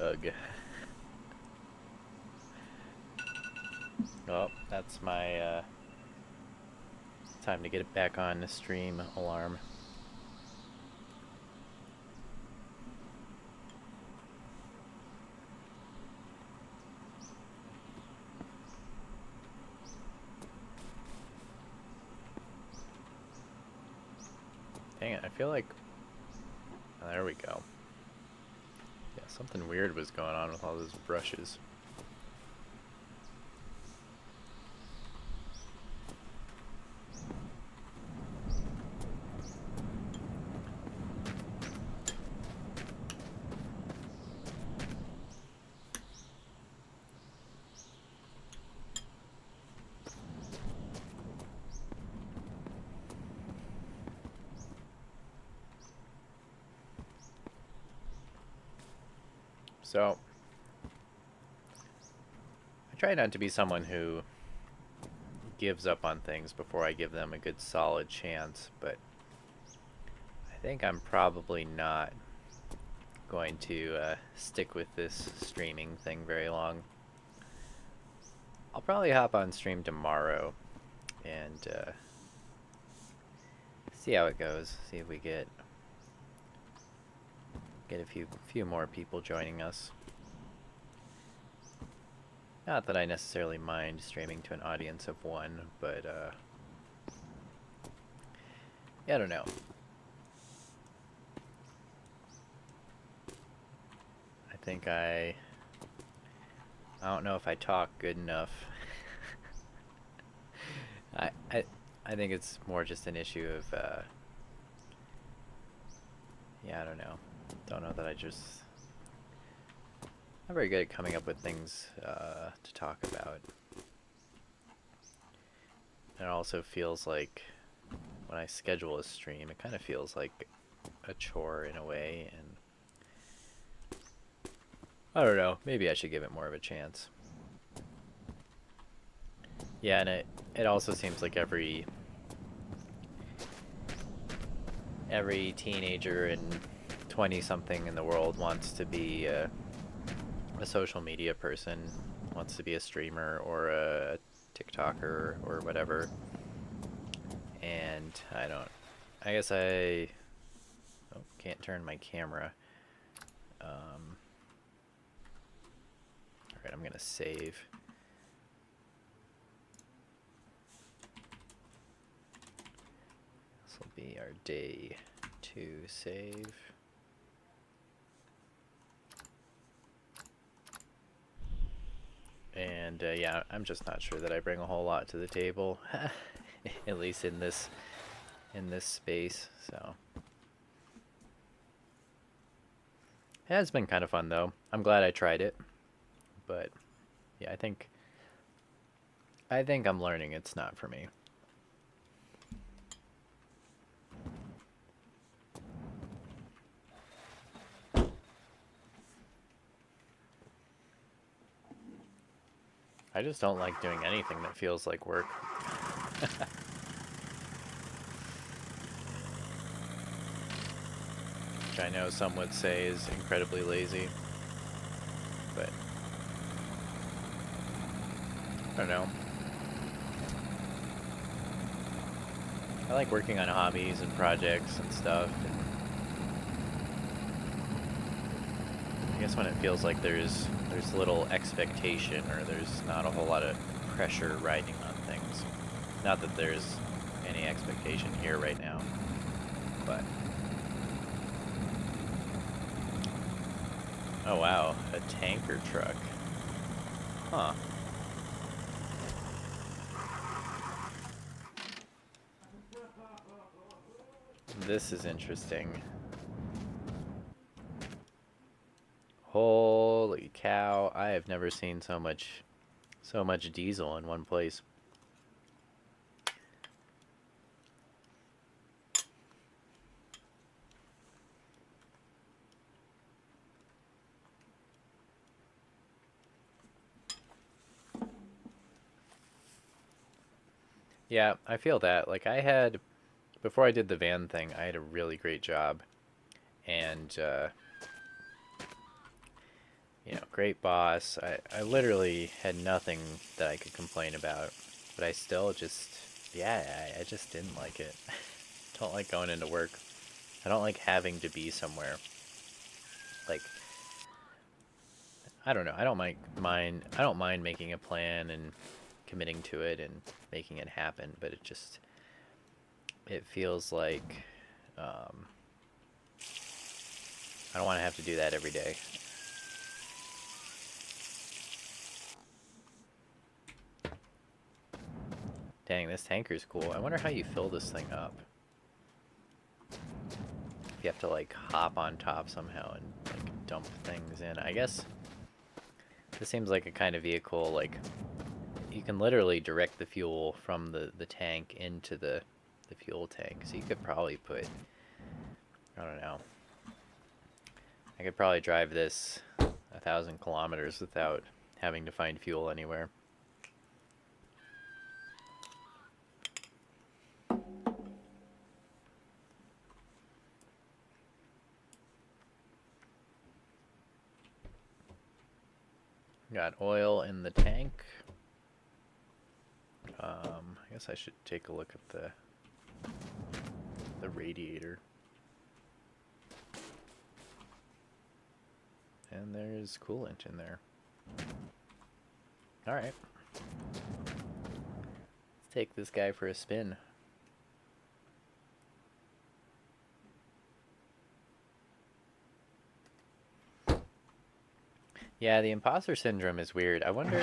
Ugh. Oh, that's my time to get it back on the stream alarm. Dang it, I feel like... Oh, there we go. Yeah, something weird was going on with all those brushes. So, I try not to be someone who gives up on things before I give them a good solid chance, but I think I'm probably not going to stick with this streaming thing very long. I'll probably hop on stream tomorrow and see how it goes. See if we get a few more people joining us. Not that I necessarily mind streaming to an audience of one, but yeah, I don't know. I think I don't know if I talk good enough. I think it's more just an issue of yeah, I don't know. Don't know that I'm very good at coming up with things to talk about. And it also feels like when I schedule a stream, it kind of feels like a chore in a way, and I don't know, maybe I should give it more of a chance. Yeah, and it also seems like every teenager and 20-something in the world wants to be a social media person, wants to be a streamer or a TikToker or whatever. And I guess I can't turn my camera. Alright, I'm gonna save. be our day 2 save. And yeah, I'm just not sure that I bring a whole lot to the table, at least in this space. So it has been kind of fun though. I'm glad I tried it, but yeah, I think I'm learning it's not for me. I just don't like doing anything that feels like work. Which I know some would say is incredibly lazy, but I don't know. I like working on hobbies and projects and stuff. And I guess when it feels like there's little expectation, or there's not a whole lot of pressure riding on things. Not that there's any expectation here right now, but oh wow, a tanker truck. Huh. This is interesting. Holy cow, I have never seen so much diesel in one place. Yeah, I feel that. Like before I did the van thing, I had a really great job. And you know, great boss. I literally had nothing that I could complain about, but I still just, yeah, I just didn't like it. Don't like going into work. I don't like having to be somewhere. Like, I don't know. I don't mind making a plan and committing to it and making it happen, but it feels like I don't want to have to do that every day. Dang, this tanker's cool. I wonder how you fill this thing up. If you have to like hop on top somehow and like dump things in. I guess this seems like a kind of vehicle, like you can literally direct the fuel from the tank into the fuel tank. So you could probably put, I don't know, I could probably drive this 1,000 kilometers without having to find fuel anywhere. Got oil in the tank. I guess I should take a look at the radiator. And there's coolant in there. Alright. Let's take this guy for a spin. Yeah, the imposter syndrome is weird. I wonder...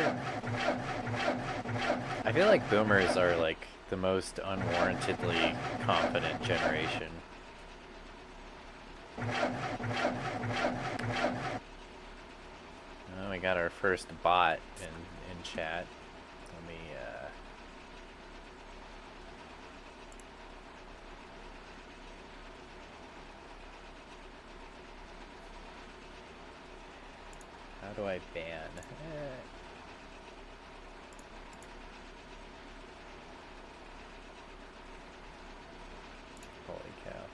I feel like boomers are like the most unwarrantedly confident generation. Oh, we got our first bot in chat. Let me how do I ban? Holy cow.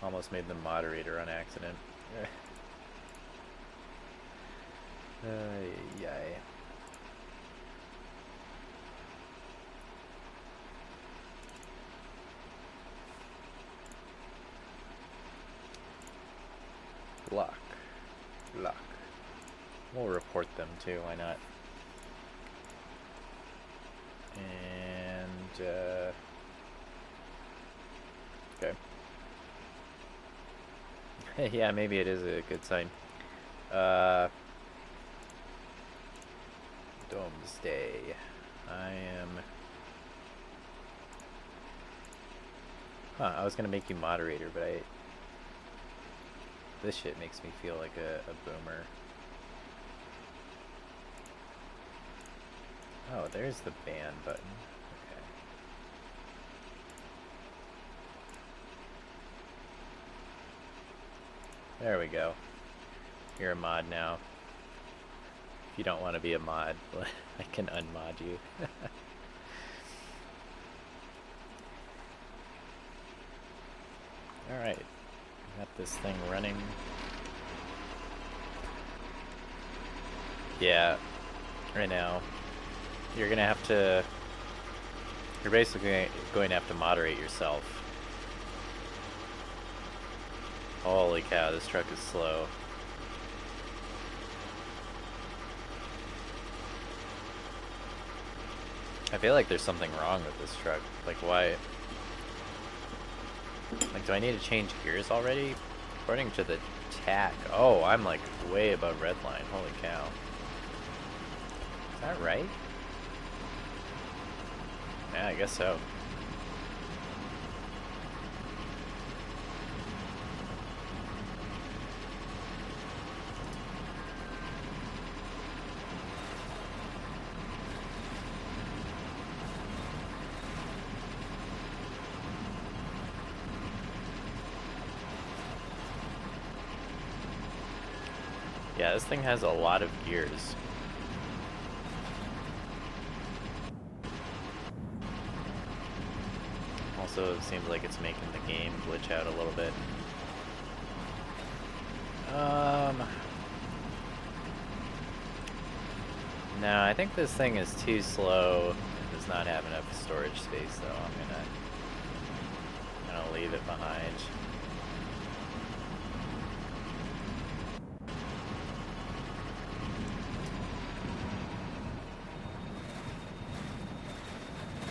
Almost made them moderator on accident. Yay. Luck. We'll report them too, why not? And Okay. Yeah, maybe it is a good sign. Domesday. I am... Huh, I was gonna make you moderator, but this shit makes me feel like a boomer. Oh, there's the ban button. Okay. There we go. You're a mod now. If you don't want to be a mod, I can unmod you. Alright. Got this thing running. Yeah. Right now. You're gonna have to... You're basically going to have to moderate yourself. Holy cow, this truck is slow. I feel like there's something wrong with this truck. Like, why? Like, do I need to change gears already? According to the TAC. Oh, I'm like way above redline. Holy cow. Is that right? Yeah, I guess so. Yeah, this thing has a lot of gears. Also, it seems like it's making the game glitch out a little bit. No, I think this thing is too slow. It does not have enough storage space, though. I'm gonna leave it behind.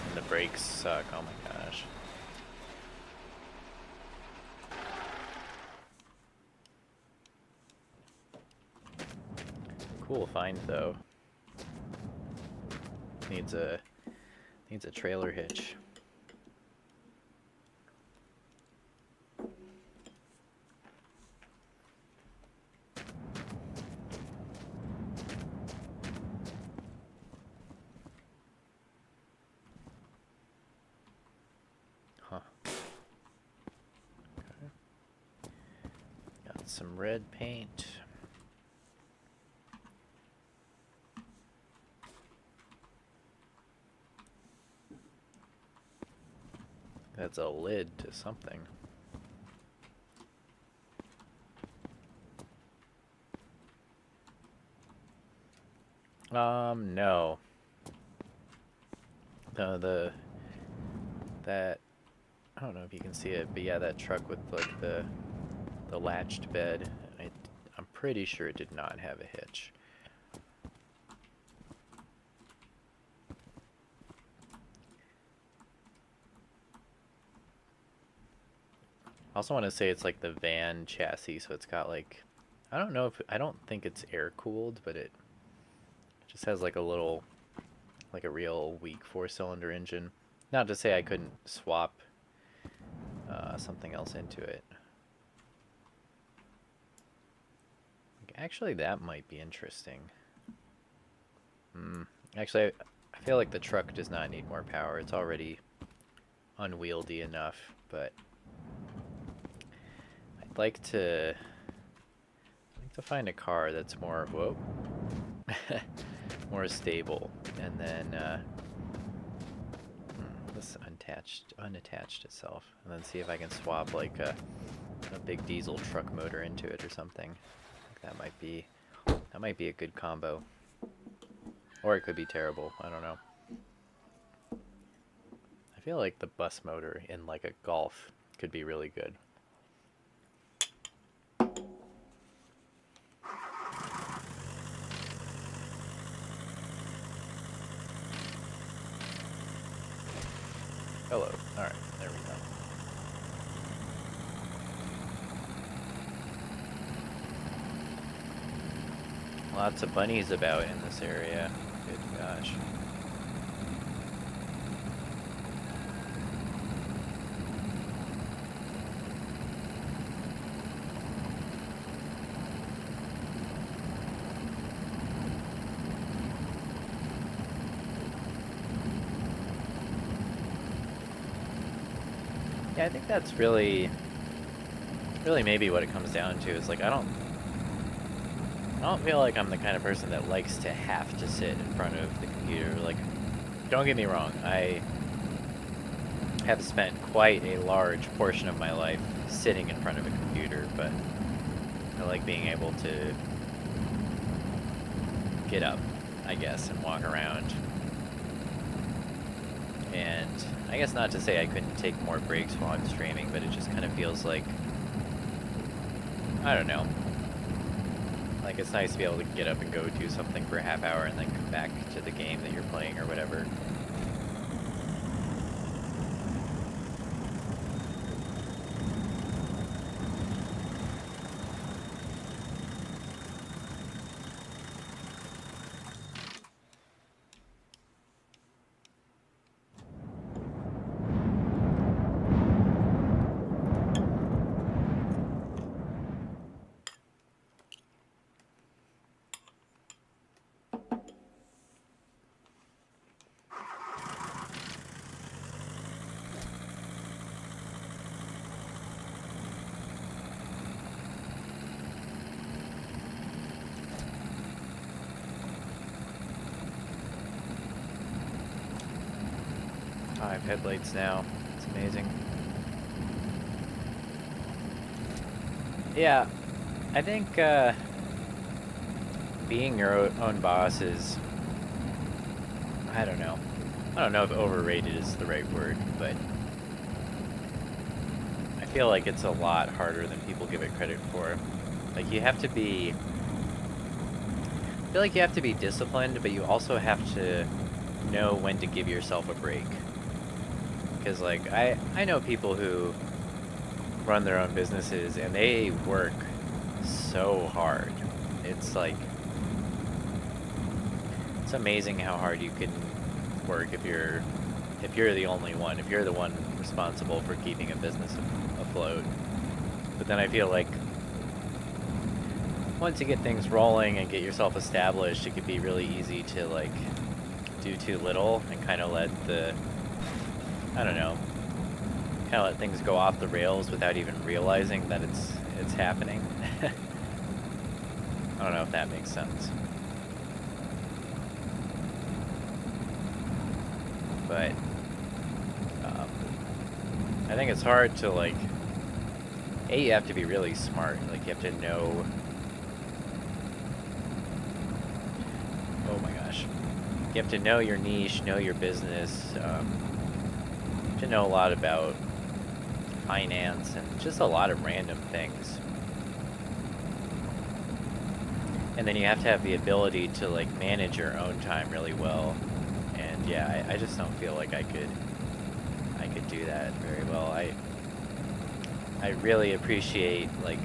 And the brakes suck. Oh my gosh. Cool find though. Needs a trailer hitch. Huh. Okay. Got some red paint. That's a lid to something. No. No, that, I don't know if you can see it, but yeah, that truck with like the latched bed, I'm pretty sure it did not have a hitch. I also want to say it's like the van chassis, so it's got like, I don't think it's air cooled, but it just has like a little, like a real weak 4-cylinder engine. Not to say I couldn't swap something else into it. Actually, that might be interesting. Actually, I feel like the truck does not need more power. It's already unwieldy enough, but I'd like to find a car that's more, whoa, more stable, and then this unattached itself, and then see if I can swap like a big diesel truck motor into it or something. That might be a good combo, or it could be terrible. I don't know. I feel like the bus motor in like a Golf could be really good. Lots of bunnies about in this area. Good gosh. Yeah, I think that's really maybe what it comes down to is like I don't feel like I'm the kind of person that likes to have to sit in front of the computer. Like, don't get me wrong, I have spent quite a large portion of my life sitting in front of a computer, but I like being able to get up, I guess, and walk around. And I guess not to say I couldn't take more breaks while I'm streaming, but it just kind of feels like, I don't know. Like, it's nice to be able to get up and go do something for a half hour and then come back to the game that you're playing or whatever. I have headlights now. It's amazing. Yeah, I think being your own boss is, I don't know. I don't know if overrated is the right word, but I feel like it's a lot harder than people give it credit for. Like, you have to be, I feel like you have to be disciplined, but you also have to know when to give yourself a break. Because, like, I know people who run their own businesses and they work so hard. It's like, it's amazing how hard you can work if you're the only one, if you're the one responsible for keeping a business afloat. But then I feel like once you get things rolling and get yourself established, it could be really easy to, like, do too little and kind of let the, I don't know, kind of let things go off the rails without even realizing that it's happening. I don't know if that makes sense. But I think it's hard to, like, you have to be really smart. Like, you have to know, oh my gosh, you have to know your niche, know your business, to know a lot about finance and just a lot of random things. And then you have to have the ability to, like, manage your own time really well. And yeah, I just don't feel like I could do that very well. I really appreciate, like,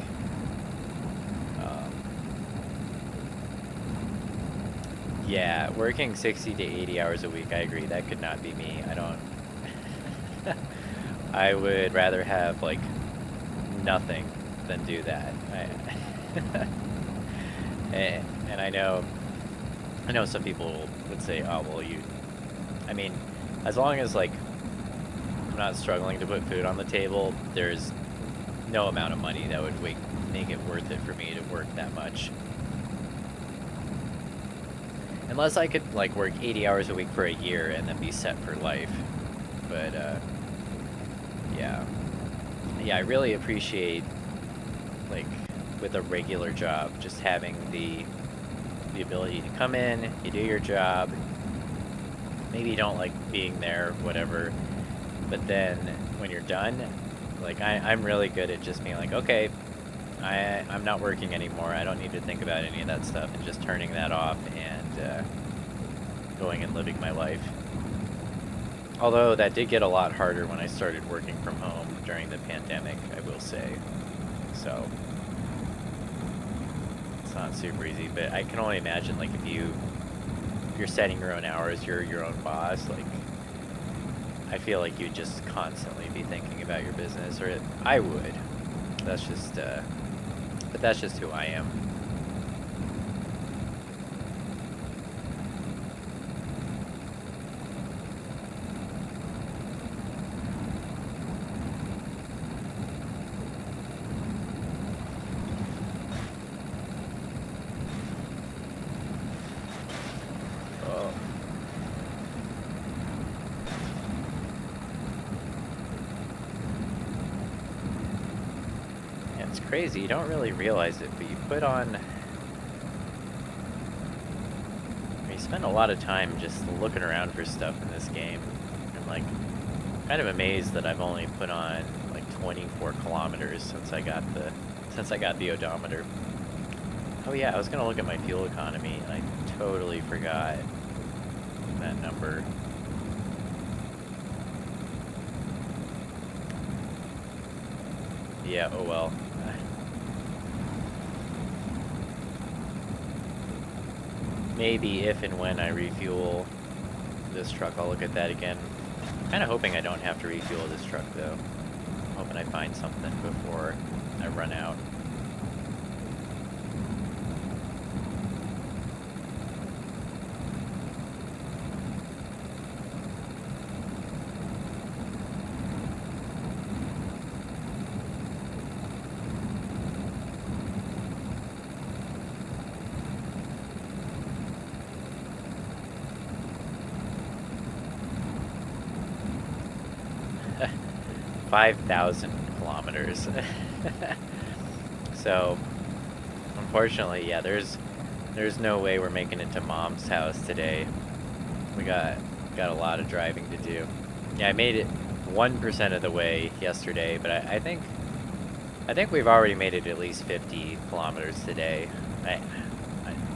yeah, working 60 to 80 hours a week. I agree, that could not be me. I don't I would rather have, like, nothing than do that. And I know some people would say, oh, well, I mean, as long as, like, I'm not struggling to put food on the table, there's no amount of money that would make it worth it for me to work that much. Unless I could, like, work 80 hours a week for a year and then be set for life. But, yeah. Yeah, I really appreciate, like, with a regular job, just having the ability to come in, you do your job, maybe you don't like being there, whatever, but then when you're done, like, I'm really good at just being like, okay, I'm not working anymore, I don't need to think about any of that stuff, and just turning that off and going and living my life. Although that did get a lot harder when I started working from home during the pandemic, I will say. So it's not super easy, but I can only imagine, like, if you're setting your own hours, you're your own boss, like, I feel like you'd just constantly be thinking about your business, or I would. That's just, but that's just who I am. Oh. Yeah, it's crazy. You don't really realize it, but you put on... You spend a lot of time just looking around for stuff in this game. I'm like, kind of amazed that I've only put on like 24 kilometers since I got the odometer. Oh yeah, I was gonna look at my fuel economy and I totally forgot that number. Yeah, oh well. Maybe if and when I refuel this truck, I'll look at that again. I'm kind of hoping I don't have to refuel this truck, though. I'm hoping I find something before I run out. Huh. 5,000 kilometers. So, unfortunately, yeah, there's no way we're making it to Mom's house today. We got a lot of driving to do. Yeah, I made it 1% of the way yesterday, but I think we've already made it at least 50 kilometers today.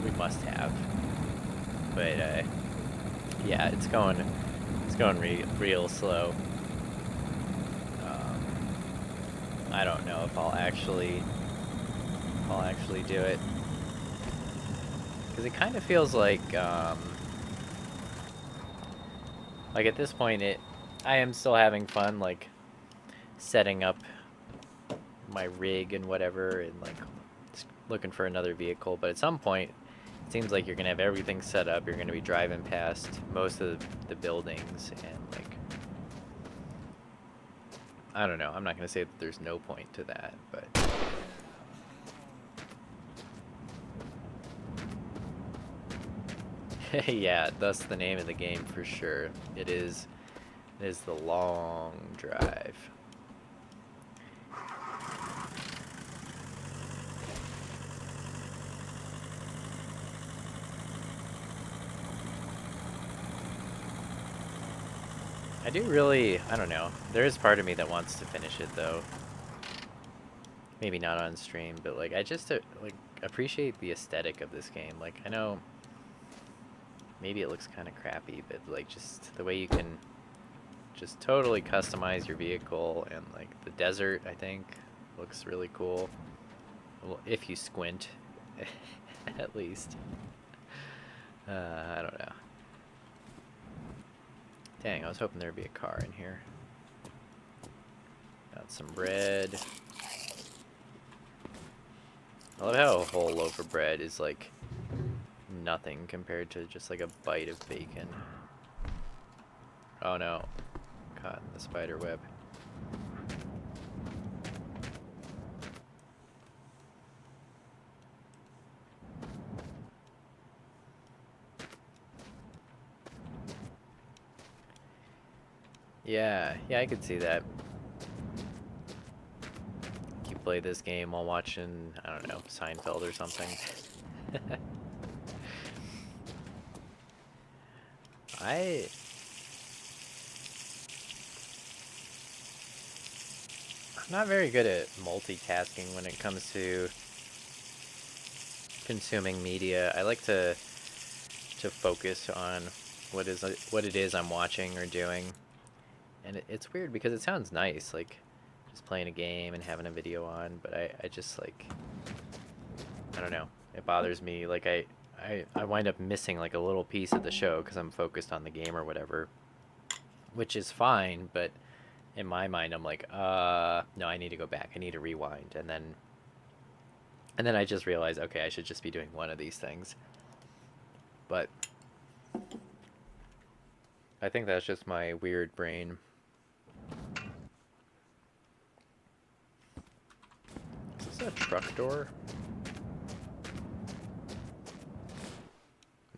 We must have. But yeah, it's going real slow. I don't know if I'll actually do it, because it kind of feels like at this point I am still having fun, like setting up my rig and whatever, and like looking for another vehicle. But at some point, it seems like you're gonna have everything set up. You're gonna be driving past most of the buildings, and like, I don't know. I'm not gonna say that there's no point to that, but. Yeah, that's the name of the game for sure. It is the long drive. I do really, I don't know. There is part of me that wants to finish it though. Maybe not on stream, but like I just like appreciate the aesthetic of this game. Like I know maybe it looks kind of crappy, but like just the way you can just totally customize your vehicle, and like the desert, I think, looks really cool. Well, if you squint, at least. I don't know. Dang, I was hoping there'd be a car in here. Got some bread. I love how a whole loaf of bread is like nothing compared to just like a bite of bacon. Oh no, caught in the spider web. Yeah, I could see that. You play this game while watching, I don't know, Seinfeld or something. I'm not very good at multitasking when it comes to consuming media. I like to focus on what it is I'm watching or doing. And it's weird because it sounds nice, like just playing a game and having a video on, but I just like, I don't know. It bothers me. Like I wind up missing like a little piece of the show because I'm focused on the game or whatever, which is fine. But in my mind, I'm like, no, I need to go back. I need to rewind, and then I just realize, okay, I should just be doing one of these things. But I think that's just my weird brain. Is this a truck door?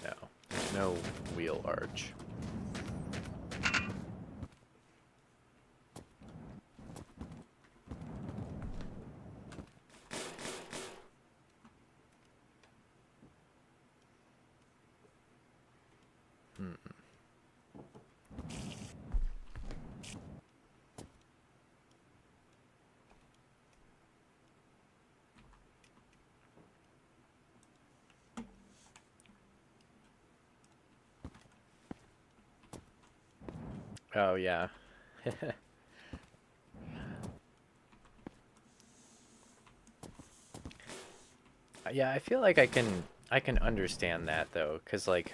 No. There's no wheel arch. Oh, yeah. Yeah, I feel like I can understand that though, cause like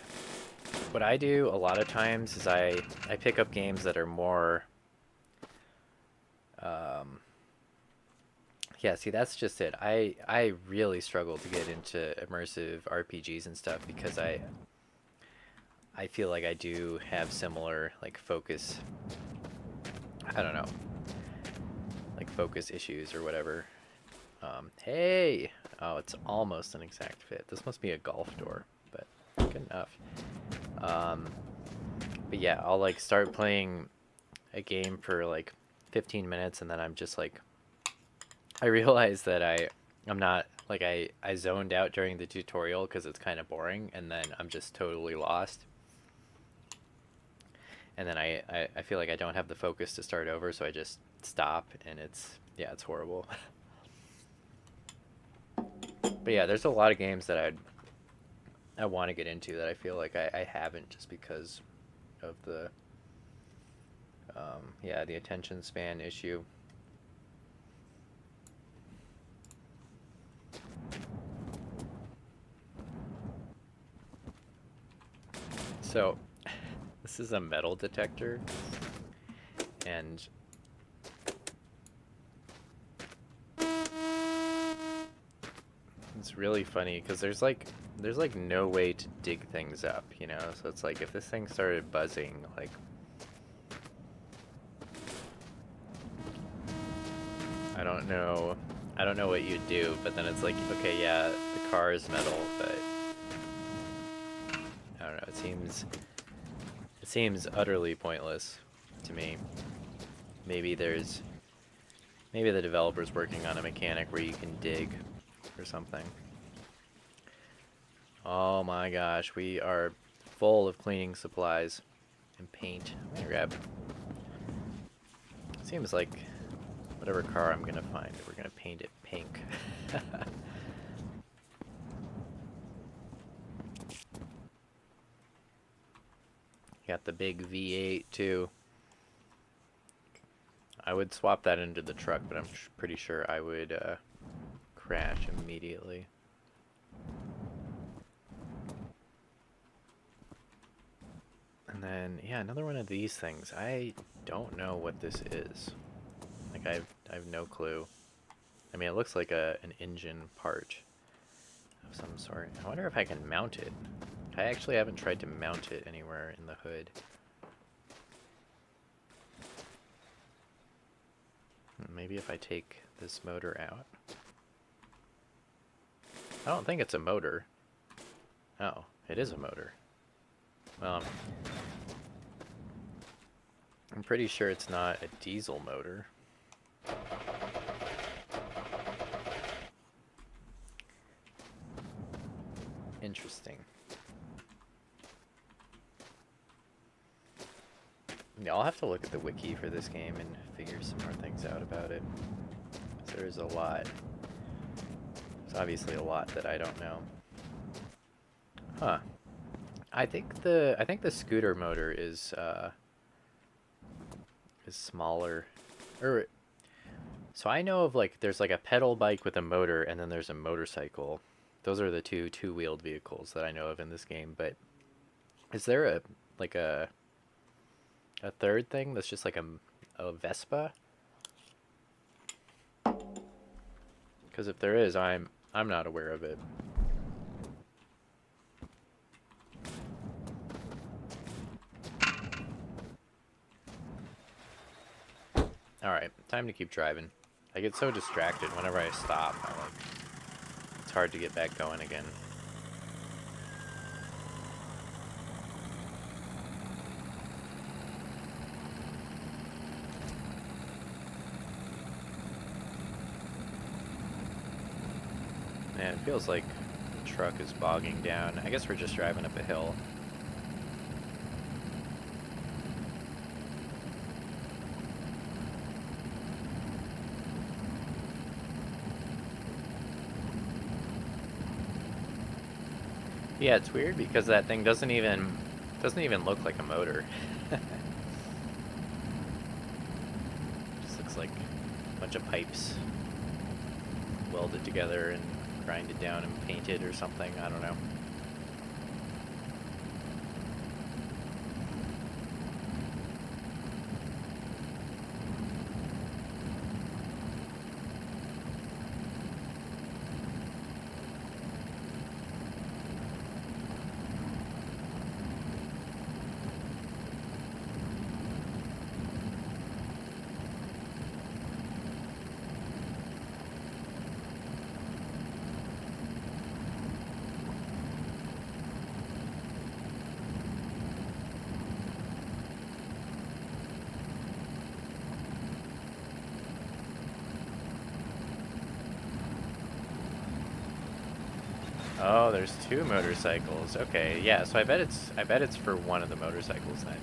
what I do a lot of times is I pick up games that are more um yeah, see that's just it. I really struggle to get into immersive RPGs and stuff because I feel like I do have similar like focus, I don't know, like focus issues or whatever. Hey! Oh, it's almost an exact fit. This must be a golf door, but good enough. But yeah, I'll like start playing a game for like 15 minutes and then I'm just like, I realize that I'm not, like I zoned out during the tutorial because it's kind of boring and then I'm just totally lost. And then I feel like I don't have the focus to start over, so I just stop and yeah, it's horrible. But yeah, there's a lot of games that I want to get into that I feel like I haven't just because of the yeah, the attention span issue. So this is a metal detector and it's really funny because there's like no way to dig things up, you know? So it's like if this thing started buzzing, like I don't know what you'd do, but then it's like, okay, yeah, the car is metal, but I don't know, it seems utterly pointless to me. Maybe the developer's working on a mechanic where you can dig or something. Oh my gosh, we are full of cleaning supplies and paint. I'm gonna grab. Seems like whatever car I'm gonna find, we're gonna paint it pink. Got the big V8 too. I would swap that into the truck, but I'm pretty sure I would crash immediately. And then, yeah, another one of these things. I don't know what this is. Like, I have no clue. I mean, it looks like an engine part of some sort. I wonder if I can mount it. I actually haven't tried to mount it anywhere in the hood. Maybe if I take this motor out. I don't think it's a motor. Oh, it is a motor. Well, I'm pretty sure it's not a diesel motor. Interesting. Yeah, I'll have to look at the wiki for this game and figure some more things out about it. So there's a lot. There's obviously a lot that I don't know. Huh. I think the scooter motor is smaller. So I know of like there's like a pedal bike with a motor and then there's a motorcycle Those are the two-wheeled vehicles that I know of in this game, but is there a like a third thing that's just like a Vespa? Because if there is, I'm not aware of it. Alright, time to keep driving. I get so distracted whenever I stop. It's hard to get back going again. Man, it feels like the truck is bogging down. I guess we're just driving up a hill. Yeah, it's weird because that thing doesn't even look like a motor. Just looks like a bunch of pipes welded together and grinded down and painted or something. I don't know. Oh, there's two motorcycles. Okay, yeah, so I bet it's for one of the motorcycles then.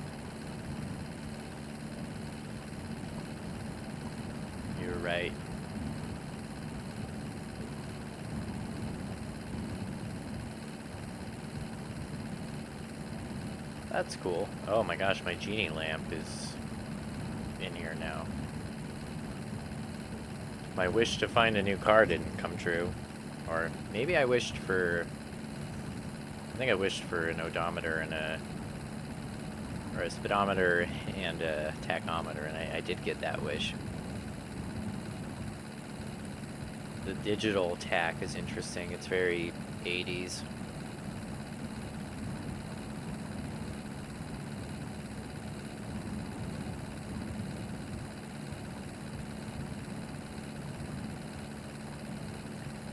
You're right. That's cool. Oh my gosh, my genie lamp is in here now. My wish to find a new car didn't come true. Or maybe I wished for... I think I wished for an odometer and or a speedometer and a tachometer, and I did get that wish. The digital tach is interesting. It's very 80s.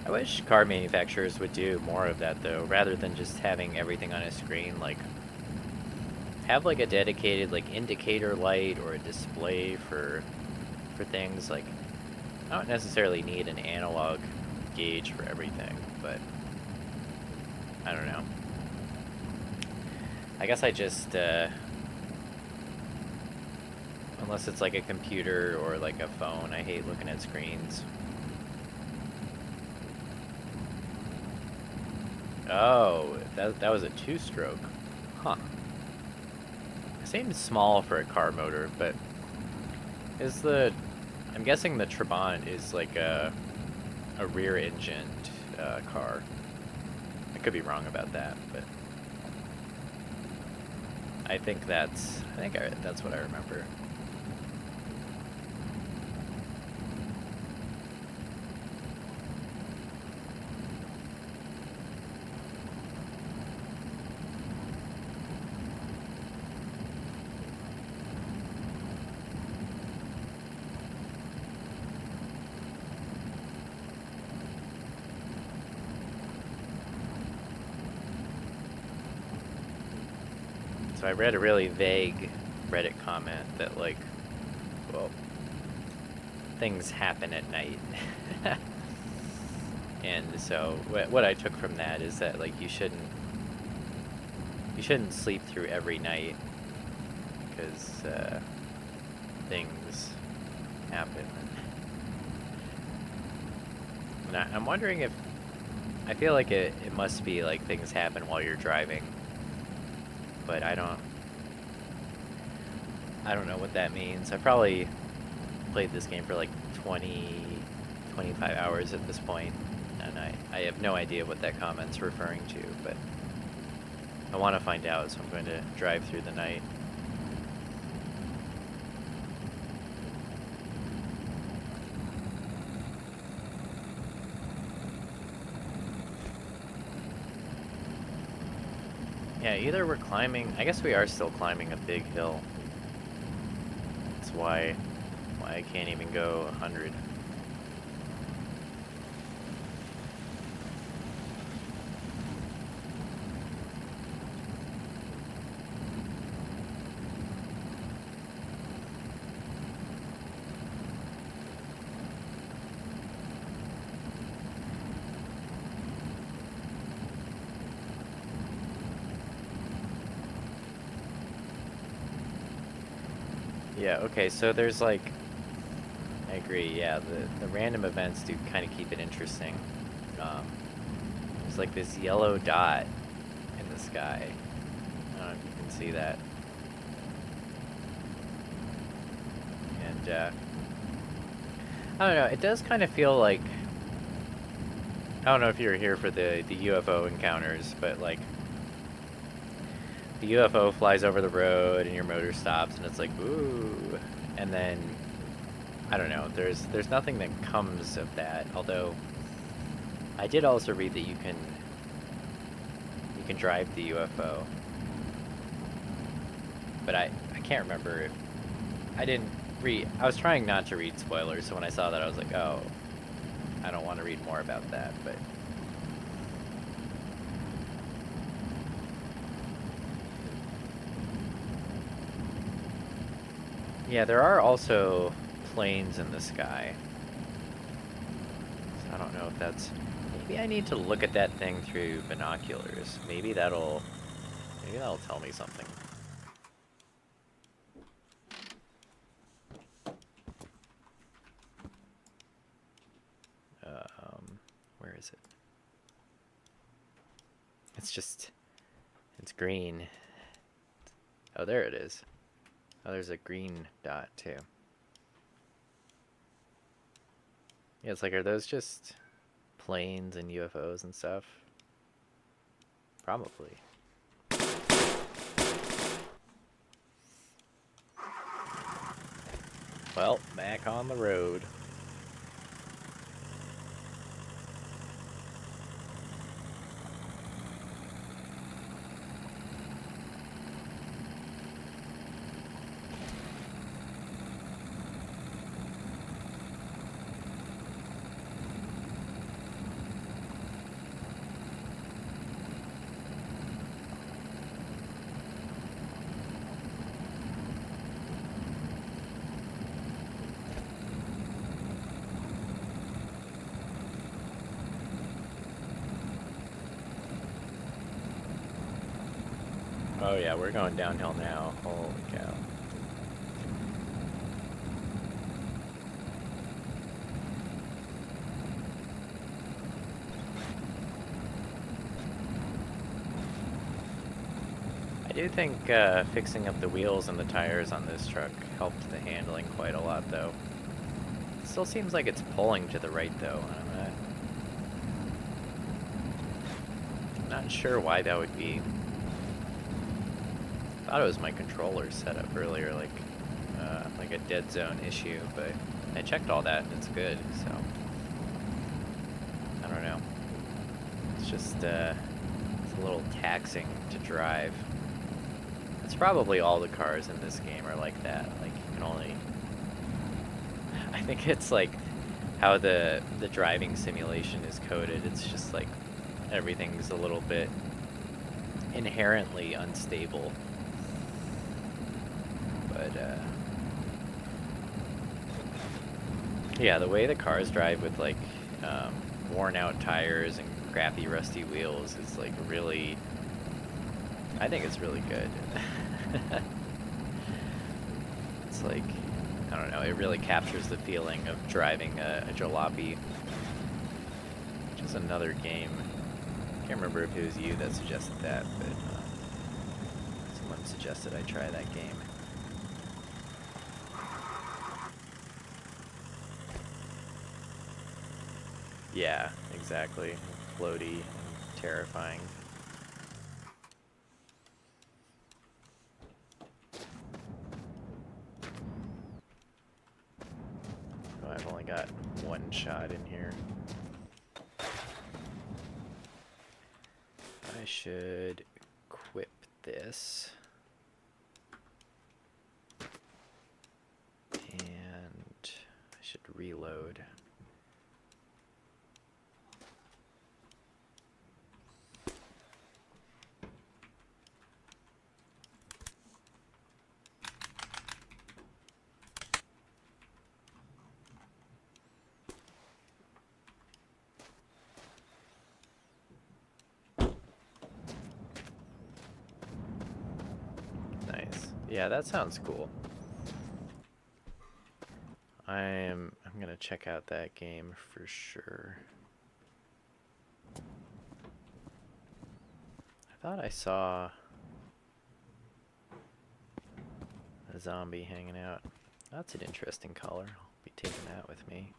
I wish car manufacturers would do more of that though, rather than just having everything on a screen. Like, have like a dedicated like indicator light or a display for things. Like, I don't necessarily need an analog gauge for everything, but I don't know. I guess I just unless it's like a computer or like a phone, I hate looking at screens. Oh, that was a two-stroke. Huh. Seems small for a car motor, but I'm guessing the Trabant is like a rear-engined car. I could be wrong about that, but I think that's what I remember. So I read a really vague Reddit comment that, like, well, things happen at night. And so what I took from that is that, like, you shouldn't sleep through every night, because things happen. And I'm wondering if, I feel like it must be like things happen while you're driving, but I don't know what that means. I probably played this game for like 20, 25 hours at this point. And I have no idea what that comment's referring to, but I want to find out, so I'm going to drive through the night. Yeah, either we're climbing, I guess we are still climbing a big hill. That's why I can't even go 100. Yeah, okay, so there's like, I agree, yeah, the random events do kind of keep it interesting. There's like this yellow dot in the sky. I don't know if you can see that. And, I don't know, it does kind of feel like, I don't know if you were here for the UFO encounters, but like, the UFO flies over the road and your motor stops and it's like, ooh. And then, I don't know, there's nothing that comes of that. Although, I did also read that you can drive the UFO. But I can't remember if, I didn't read, I was trying not to read spoilers, so when I saw that I was like, oh, I don't want to read more about that, but. Yeah, there are also planes in the sky. So I don't know if that's... Maybe I need to look at that thing through binoculars. Maybe that'll tell me something. Where is it? It's green. Oh, there it is. Oh, there's a green dot, too. Yeah, it's like, are those just planes and UFOs and stuff? Probably. Well, back on the road. Oh yeah, we're going downhill now. Holy cow. I do think fixing up the wheels and the tires on this truck helped the handling quite a lot, though. It still seems like it's pulling to the right, though. I'm not sure why that would be. I thought it was my controller set up earlier, like a dead zone issue, but I checked all that and it's good, so I don't know. It's just it's a little taxing to drive. It's probably all the cars in this game are like that. Like, you can only... I think it's like how the driving simulation is coded. It's just like everything's a little bit inherently unstable. But, yeah, the way the cars drive with, like, worn out tires and crappy rusty wheels is, like, really... I think it's really good. It's like, I don't know, it really captures the feeling of driving a jalopy, which is another game. I can't remember if it was you that suggested that, but someone suggested I try that game. Yeah, exactly. Floaty and terrifying. Oh, I've only got one shot in here. I should equip this. And I should reload. Nice. Yeah, that sounds cool. I'm gonna check out that game for sure. I thought I saw a zombie hanging out. That's an interesting color. I'll be taking that with me.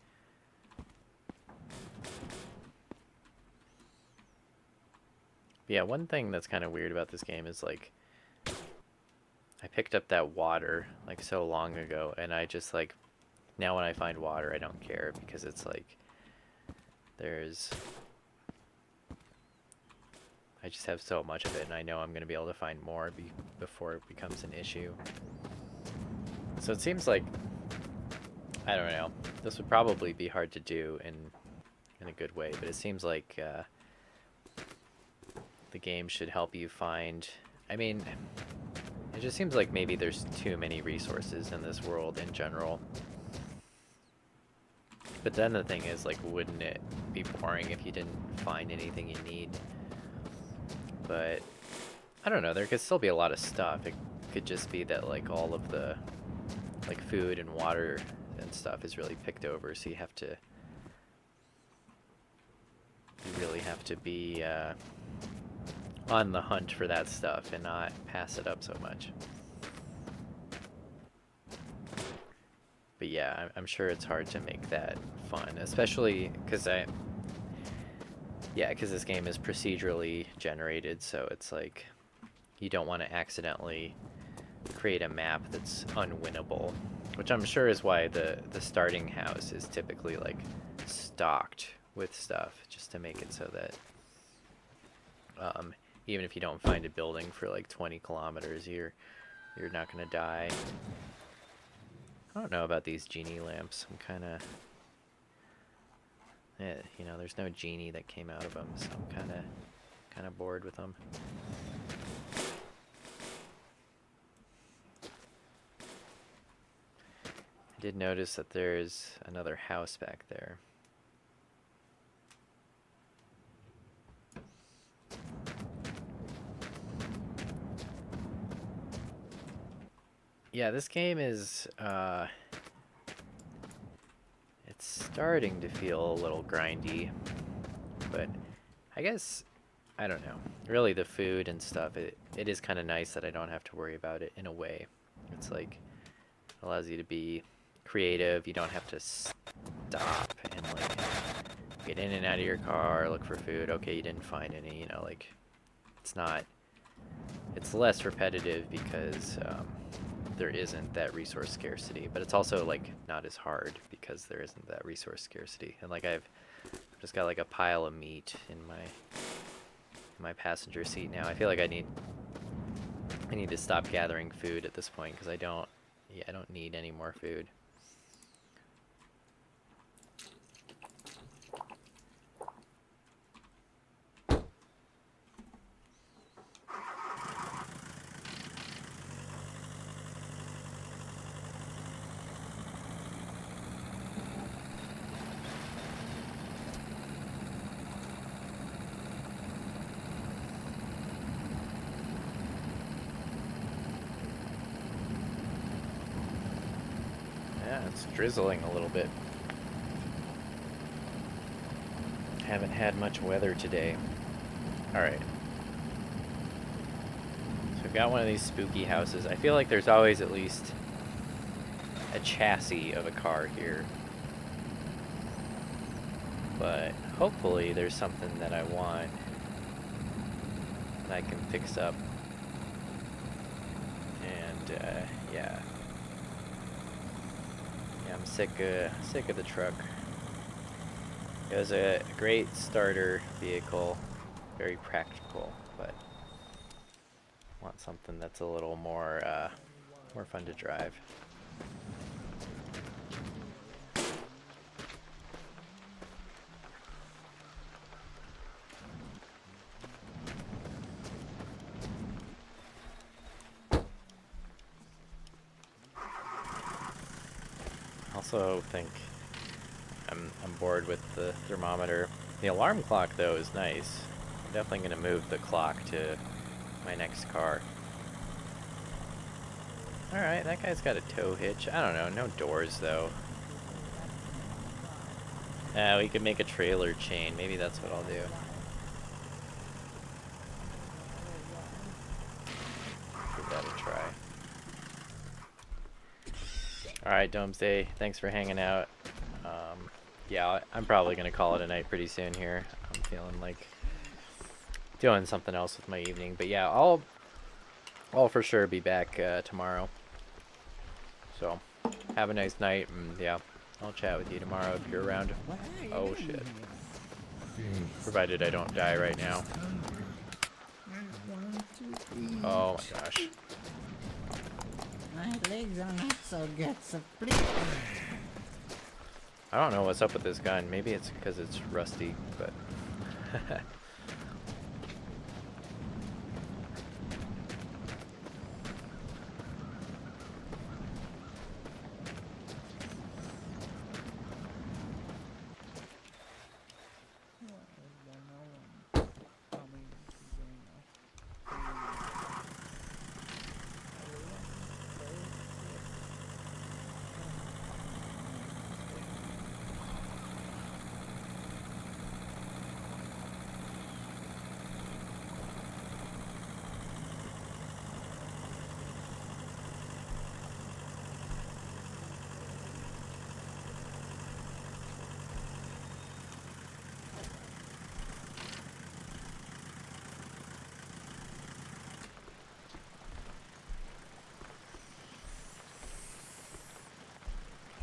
But yeah, one thing that's kind of weird about this game is like I picked up that water like so long ago, and I just like now when I find water I don't care because it's like I just have so much of it, and I know I'm gonna be able to find more before it becomes an issue. So it seems like, I don't know, this would probably be hard to do in a good way, but it seems like the game should help you find, I mean, it just seems like maybe there's too many resources in this world in general. But then the thing is, like, wouldn't it be boring if you didn't find anything you need? But I don't know, there could still be a lot of stuff. It could just be that like all of the like food and water and stuff is really picked over, so you really have to be on the hunt for that stuff and not pass it up so much. But yeah, I'm sure it's hard to make that fun, especially because this game is procedurally generated, so it's like you don't want to accidentally create a map that's unwinnable, which I'm sure is why the starting house is typically like stocked with stuff, just to make it so that even if you don't find a building for like 20 kilometers, you're not gonna die. I don't know about these genie lamps. I'm kind of, you know, there's no genie that came out of them, so I'm kind of bored with them. I did notice that there's another house back there. Yeah, this game is, it's starting to feel a little grindy, but I guess, I don't know. Really, the food and stuff, it is kind of nice that I don't have to worry about it in a way. It's like, allows you to be creative. You don't have to stop and like get in and out of your car, look for food. Okay, you didn't find any, you know, like, it's less repetitive because, there isn't that resource scarcity, but it's also like not as hard because there isn't that resource scarcity. And like I've just got like a pile of meat in my passenger seat now. I feel like I need to stop gathering food at this point because I don't need any more food. Yeah, it's drizzling a little bit. Haven't had much weather today. Alright. So I've got one of these spooky houses. I feel like there's always at least a chassis of a car here. but hopefully there's something that I want that I can fix up. And yeah, I'm sick of the truck. It was a great starter vehicle, very practical, but want something that's a little more fun to drive. Also think I'm bored with the thermometer. The alarm clock though is nice. I'm definitely gonna move the clock to my next car. Alright, that guy's got a tow hitch. I don't know, no doors though. We could make a trailer chain. Maybe that's what I'll do. Give that a try. Alright, Domesday, thanks for hanging out. Yeah, I'm probably going to call it a night pretty soon here. I'm feeling like doing something else with my evening. But yeah, I'll for sure be back tomorrow. So, have a nice night, and yeah, I'll chat with you tomorrow if you're around. What are you Oh doing shit. here? Provided I don't die right now. I want to eat. Oh my gosh. My legs are not so good, so please. I don't know what's up with this gun. Maybe it's because it's rusty, but...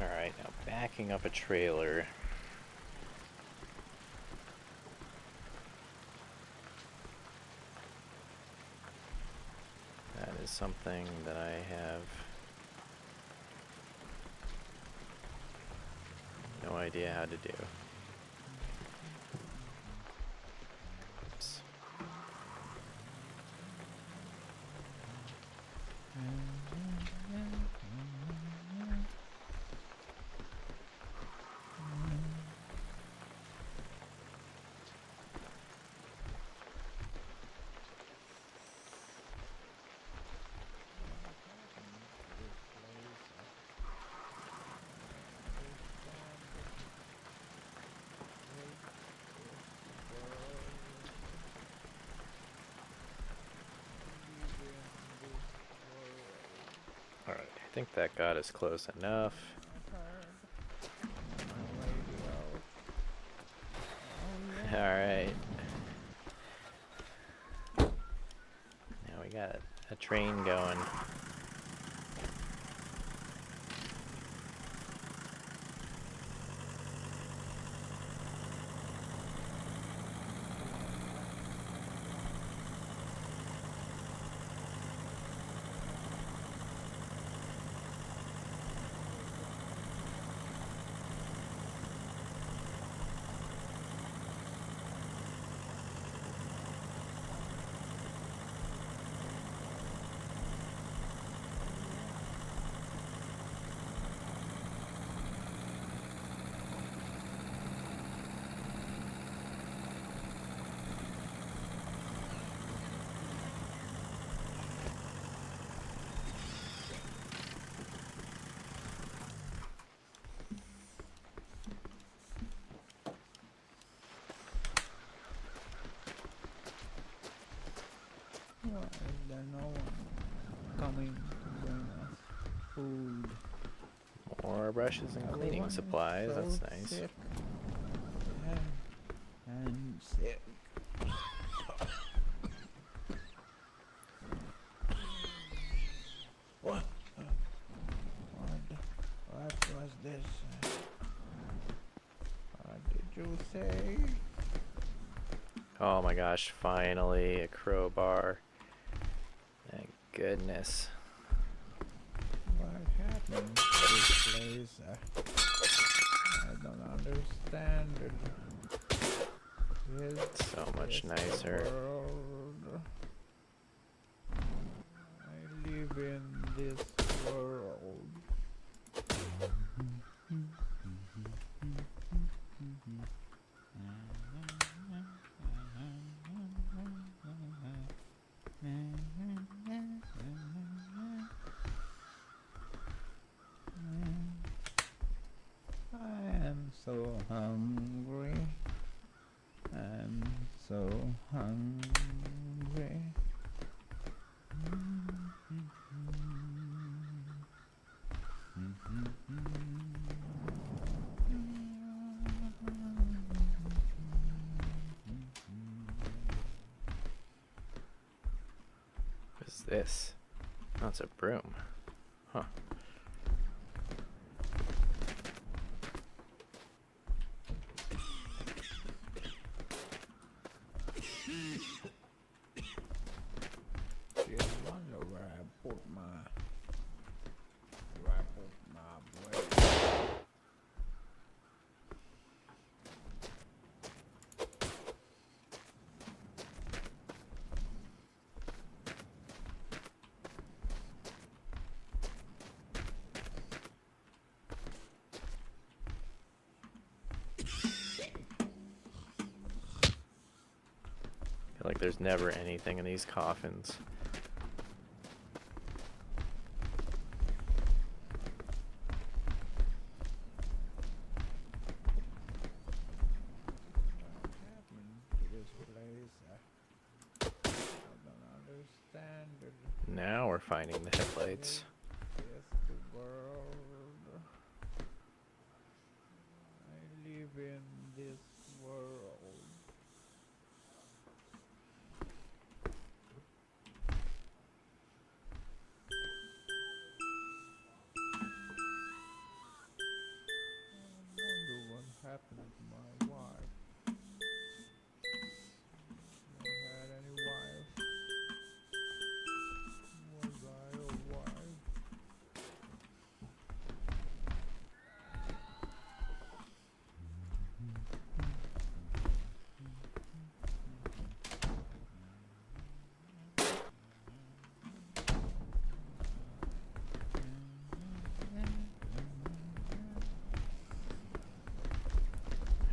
Alright, now backing up a trailer. That is something that I have no idea how to do. Oops. Alright, I think that got us close enough. Alright. Now we got a train going. Why is there no one coming to bring us food? More brushes and cleaning Everyone is supplies, so that's nice. sick. Yeah. Oh my gosh, finally a crowbar. Thank goodness. What happened to this place? I don't understand it. Is So much this nicer. the world? I live in this world. I am so hungry. I'm so hungry. What is this? Oh, it's a broom. Huh. Just wonder where I put my blade. I feel like there's never anything in these coffins. What happened to this place? I don't understand it. Now we're finding the headlights. Is the world? I live in this world. I wonder what happened to my wife. Never had any wife. Was I a wife?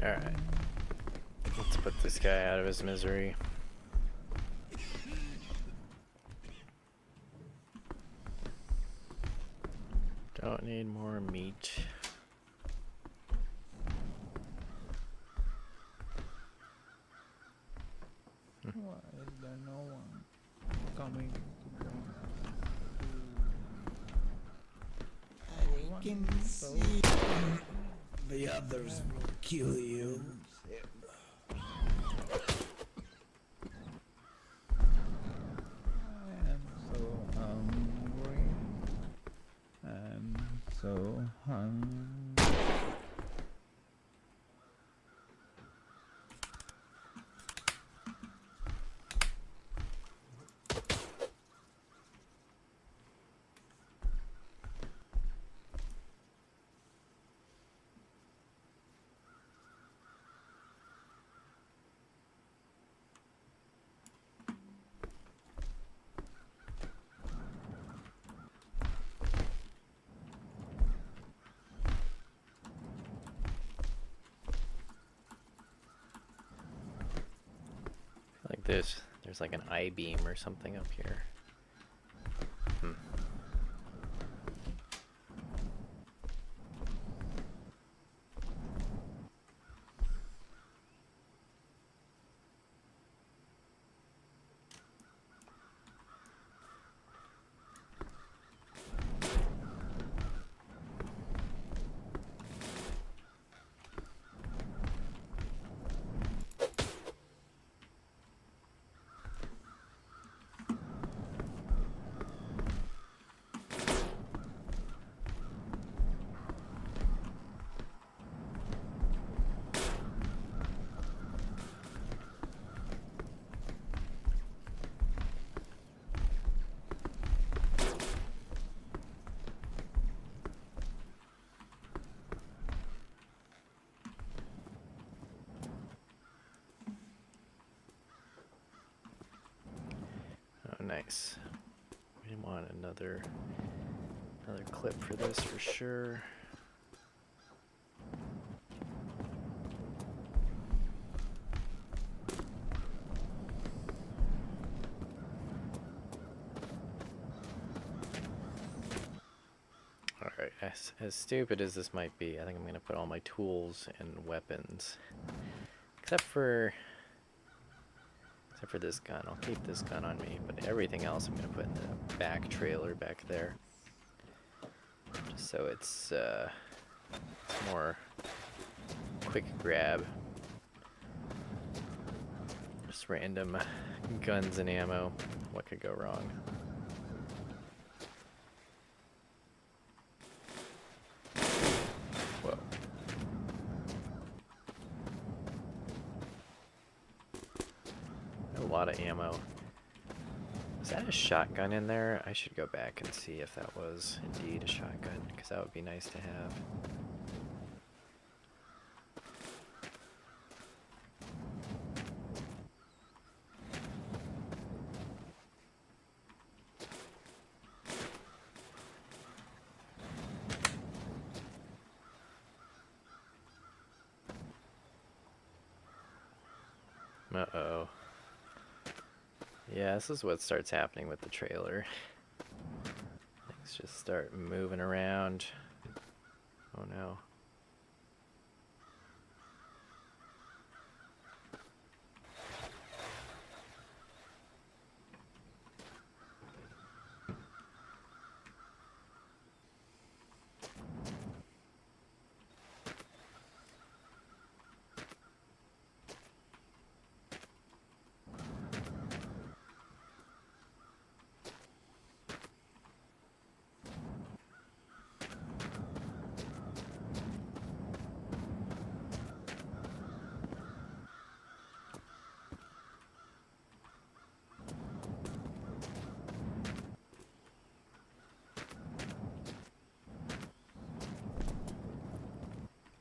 Alright. Let's put this guy out of his misery. Don't need more meat. Why is there no one coming to bring us I can see the others will kill you. I am so hungry. I'm so hungry. Like there's like an I-beam or something up here. Hmm. nice. We want another clip for this for sure. Alright, as stupid as this might be, I think I'm going to put all my tools and weapons. Except for this gun. I'll keep this gun on me, but everything else I'm going to put in the back trailer back there. Just so it's more quick grab. Just random guns and ammo. What could go wrong? Whoa. A lot of ammo. Is that a shotgun in there? I should go back and see if that was indeed a shotgun, because that would be nice to have. Uh-oh. Yeah, this is what starts happening with the trailer. Things just start moving around. Oh no.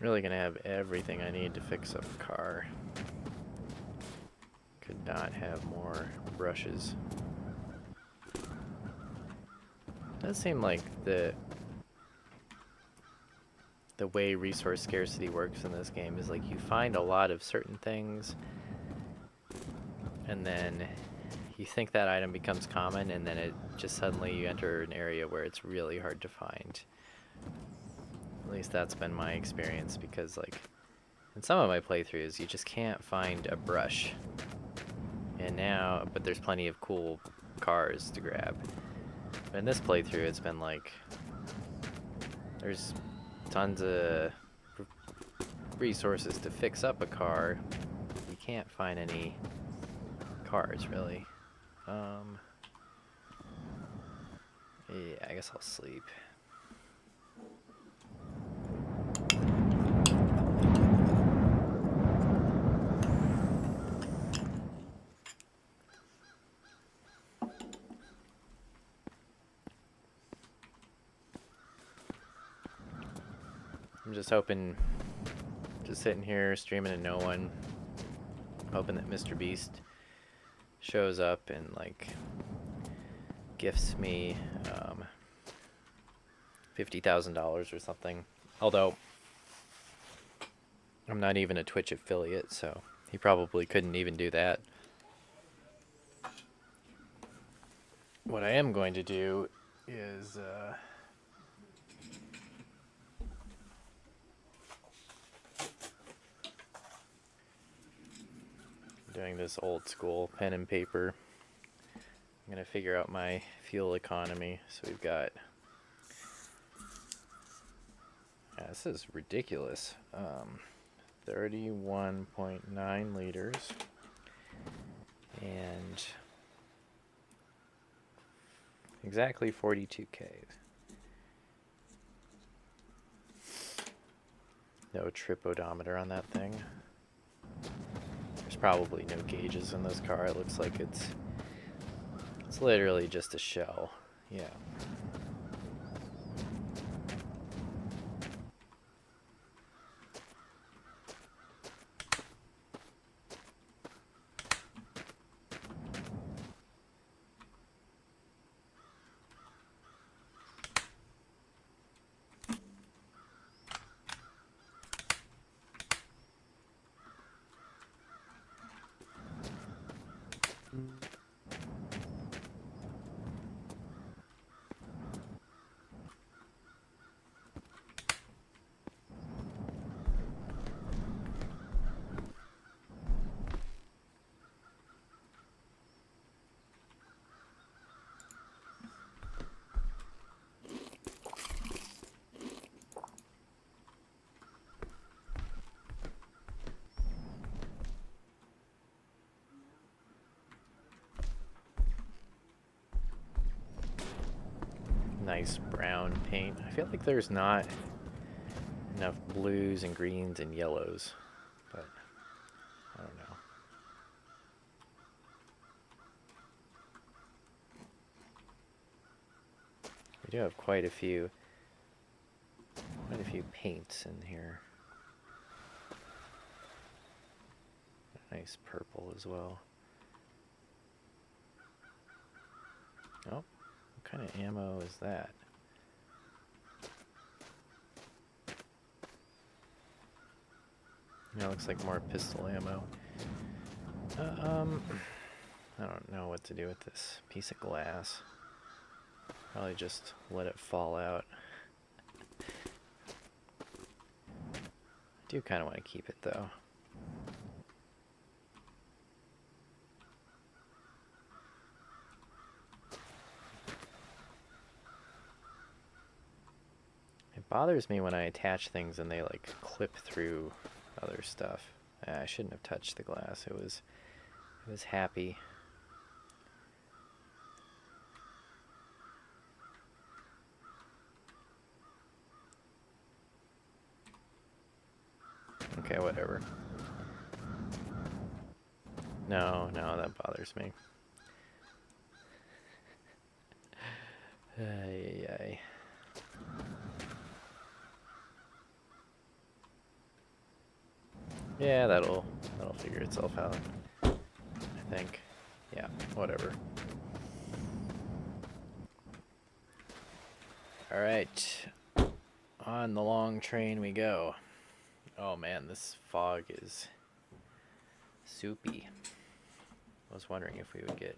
Really gonna have everything I need to fix up a car. Could not have more brushes. Does seem like the way resource scarcity works in this game is like you find a lot of certain things and then you think that item becomes common and then it just suddenly you enter an area where it's really hard to find. At least that's been my experience, because like in some of my playthroughs you just can't find a brush. And now, but there's plenty of cool cars to grab. But in this playthrough it's been like there's tons of resources to fix up a car. You can't find any cars really. Yeah, I guess I'll sleep. I'm just hoping, just sitting here streaming to no one, hoping that Mr. Beast shows up and like gifts me $50,000 or something. Although I'm not even a Twitch affiliate, so he probably couldn't even do that. What I am going to do is doing this old school pen and paper. I'm gonna figure out my fuel economy. So we've got, yeah, this is ridiculous. 31.9 liters and exactly 42K. No trip odometer on that thing. There's probably no gauges in this car. It looks like it's literally just a shell. Yeah. nice brown paint. I feel like there's not enough blues and greens and yellows, but I don't know. We do have quite a few paints in here. Nice purple as well. Oh, what kind of ammo is that? Yeah, looks like more pistol ammo. I don't know what to do with this piece of glass. Probably just let it fall out. I do kind of want to keep it though. It bothers me when I attach things and they like clip through other stuff. I shouldn't have touched the glass. It was happy. Okay, whatever. No, that bothers me. Ay, ay. Yeah, that'll figure itself out, I think. Yeah, whatever. Alright, on the long train we go. Oh man, this fog is soupy. I was wondering if we would get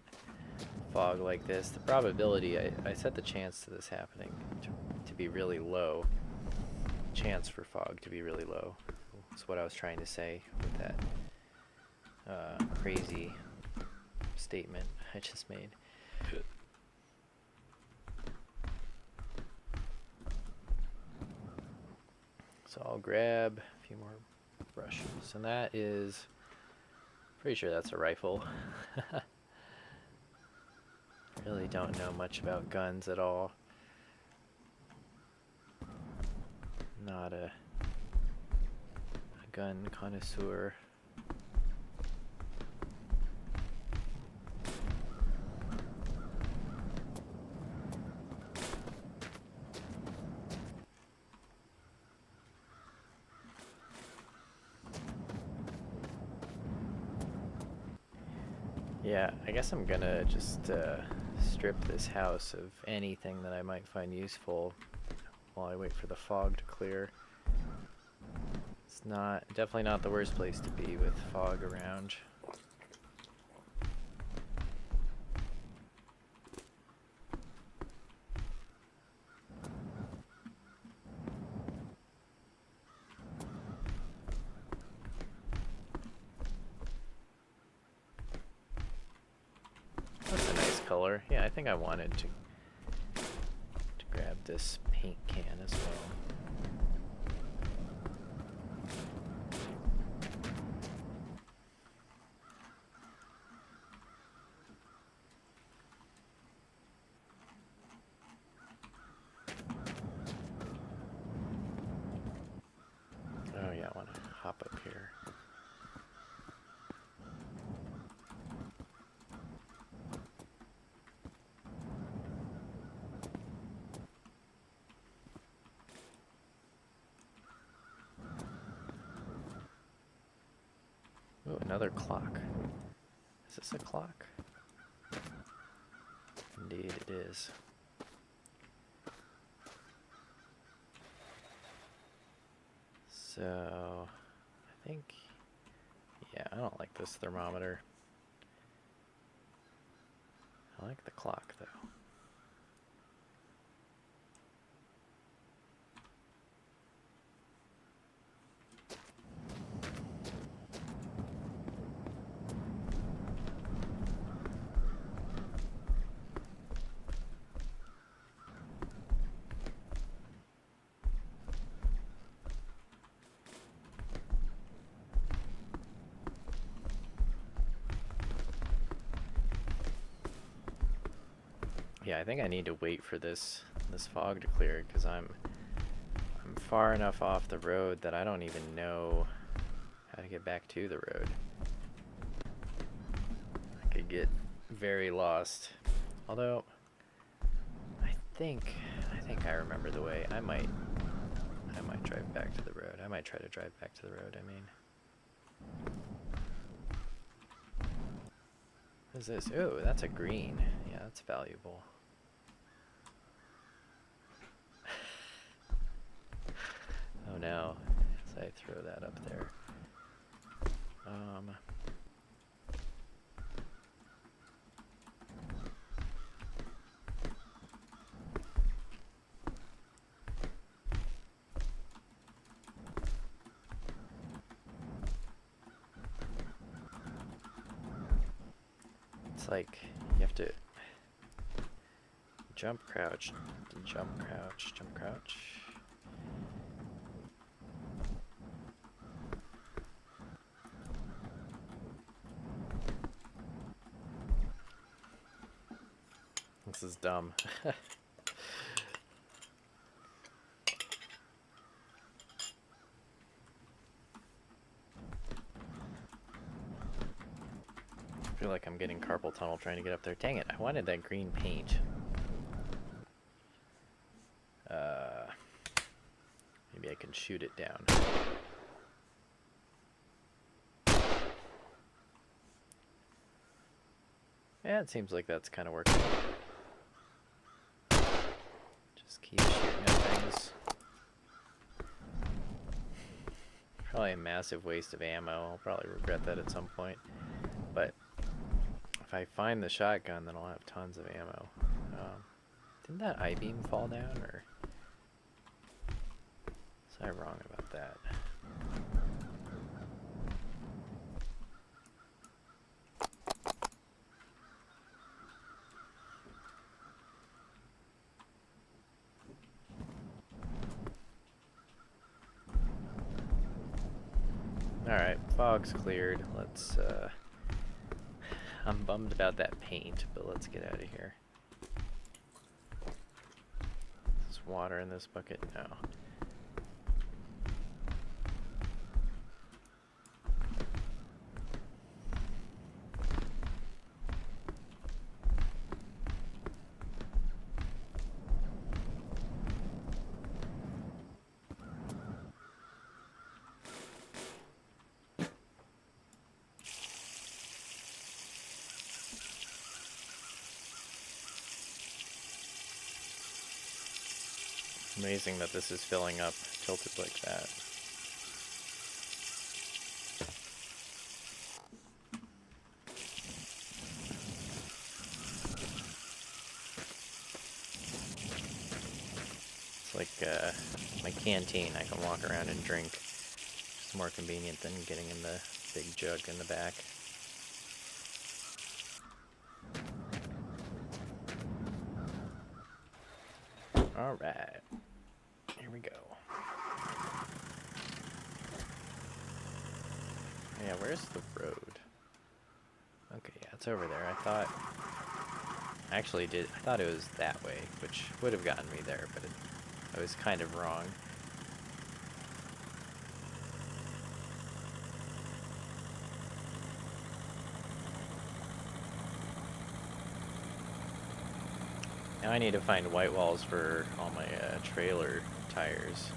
fog like this. The probability, I set the chance to this happening to be really low. Chance for fog to be really low. That's what I was trying to say with that crazy statement I just made. So I'll grab a few more brushes, and that is, pretty sure that's a rifle. Really don't know much about guns at all. Not a gun connoisseur. Yeah, I guess I'm gonna just strip this house of anything that I might find useful while I wait for the fog to clear. It's definitely not the worst place to be with fog around. That's a nice color. Yeah, I think I wanted to grab this paint can as well. Oh yeah, I want to hop up here. Ooh, another clock. Is this a clock? Indeed it is. So, I think, yeah, I don't like this thermometer. I like the clock though. Yeah, I think I need to wait for this this fog to clear, because I'm far enough off the road that I don't even know how to get back to the road. I could get very lost. Although I think I remember the way. I might drive back to the road. I might try to drive back to the road, I mean. What is this? Oh, that's a green. Yeah, that's valuable. Oh no, as I throw that up there. It's like you have to jump, crouch, jump, crouch, jump, crouch. This is dumb. I feel like I'm getting carpal tunnel trying to get up there. Dang it, I wanted that green paint. Maybe I can shoot it down. Yeah, it seems like that's kind of working. Just keep shooting at things. Probably a massive waste of ammo. I'll probably regret that at some point. But if I find the shotgun, then I'll have tons of ammo. Didn't that I-beam fall down, or was I wrong about that? Alright, fog's cleared. Let's, I'm bummed about that paint, but let's get out of here. Is water in this bucket? No. Amazing that this is filling up tilted like that. It's like my canteen. I can walk around and drink. It's more convenient than getting in the big jug in the back. Alright. Here we go. Yeah, where's the road? Okay, yeah, it's over there. I thought it was that way, which would have gotten me there, but I was kind of wrong. Now I need to find white walls for all my trailer tires.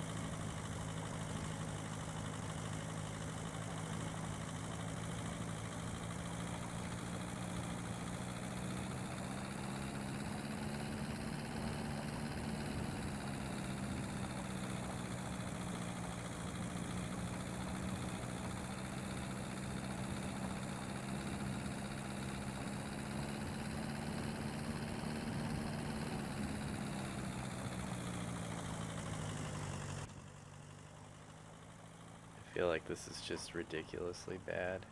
I feel like this is just ridiculously bad.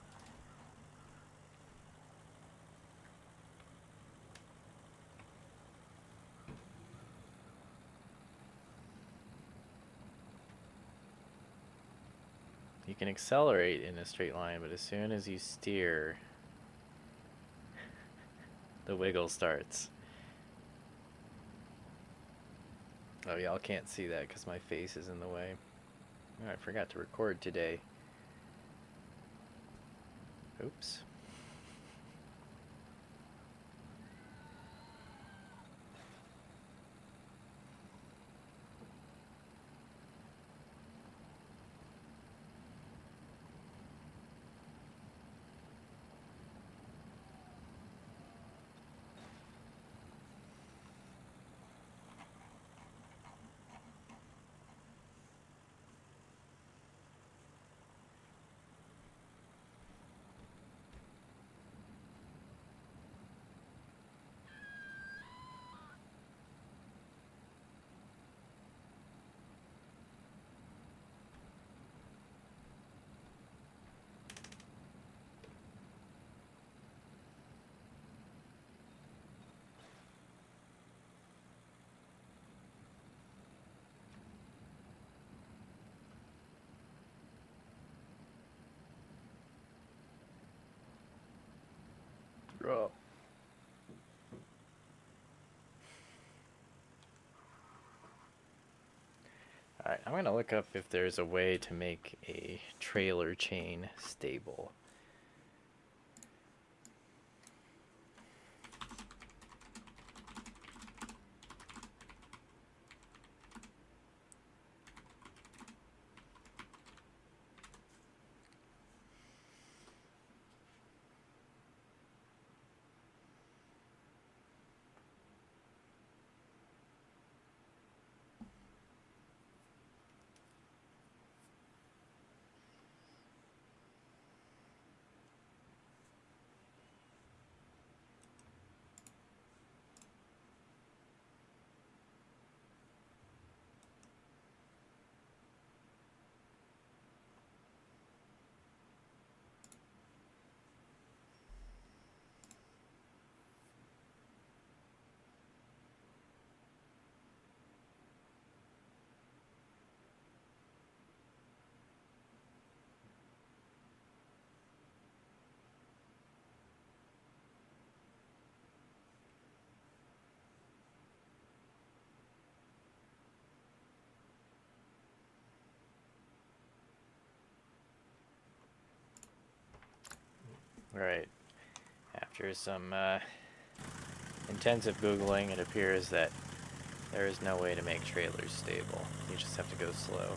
You can accelerate in a straight line, but as soon as you steer, the wiggle starts. Oh, y'all can't see that because my face is in the way. Oh, I forgot to record today. Oops. Oh. Alright, I'm gonna look up if there's a way to make a trailer chain stable. Alright, after some intensive Googling, it appears that there is no way to make trailers stable. You just have to go slow.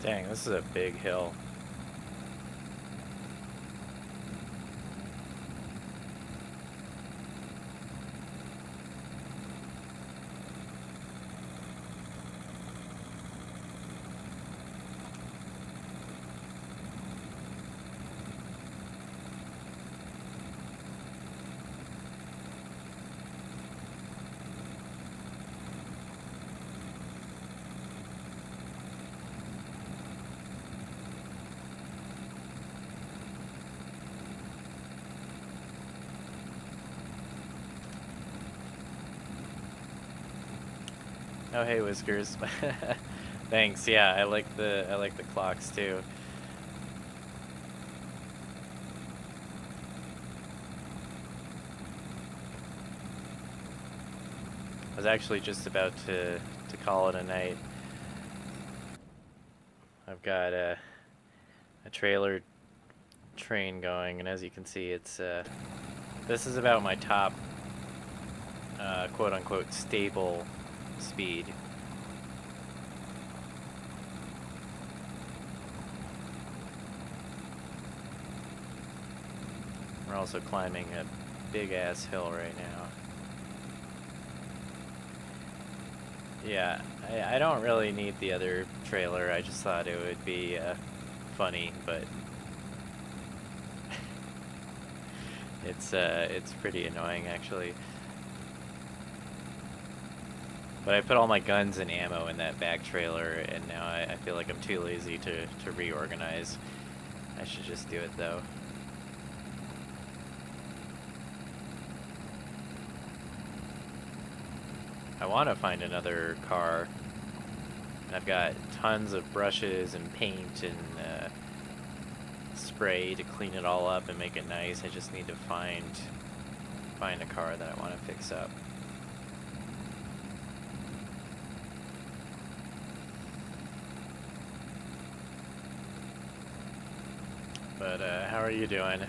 Dang, this is a big hill. Oh hey Whiskers. Thanks, yeah, I like the clocks too. was actually just about to call it a night. I've got a trailer train going, and as you can see, it's this is about my top quote-unquote stable speed. We're also climbing a big-ass hill right now. Yeah, I don't really need the other trailer. I just thought it would be funny, but it's pretty annoying actually. But I put all my guns and ammo in that back trailer, and now I feel like I'm too lazy to reorganize. I should just do it though. I want to find another car. I've got tons of brushes and paint and spray to clean it all up and make it nice. I just need to find a car that I want to fix up. But how are you doing?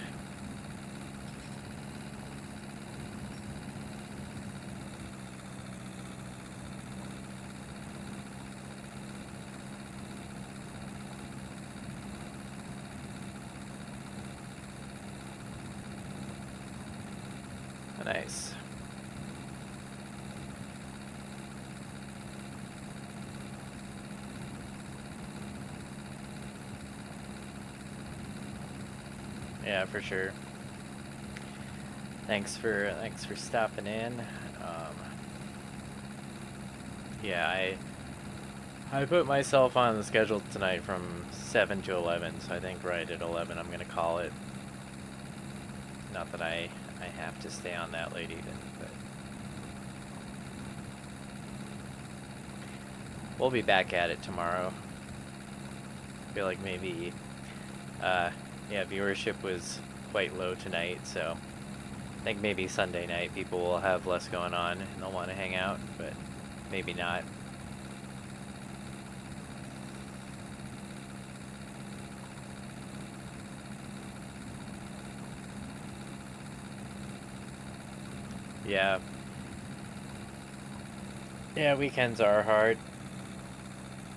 Nice. Yeah, for sure. Thanks for stopping in. Yeah, I put myself on the schedule tonight from 7 to 11, so I think right at 11 I'm gonna call it. Not that I have to stay on that late even, but we'll be back at it tomorrow. I feel like maybe, yeah, viewership was quite low tonight, so I think maybe Sunday night people will have less going on and they'll want to hang out, but maybe not. Yeah. Yeah, weekends are hard.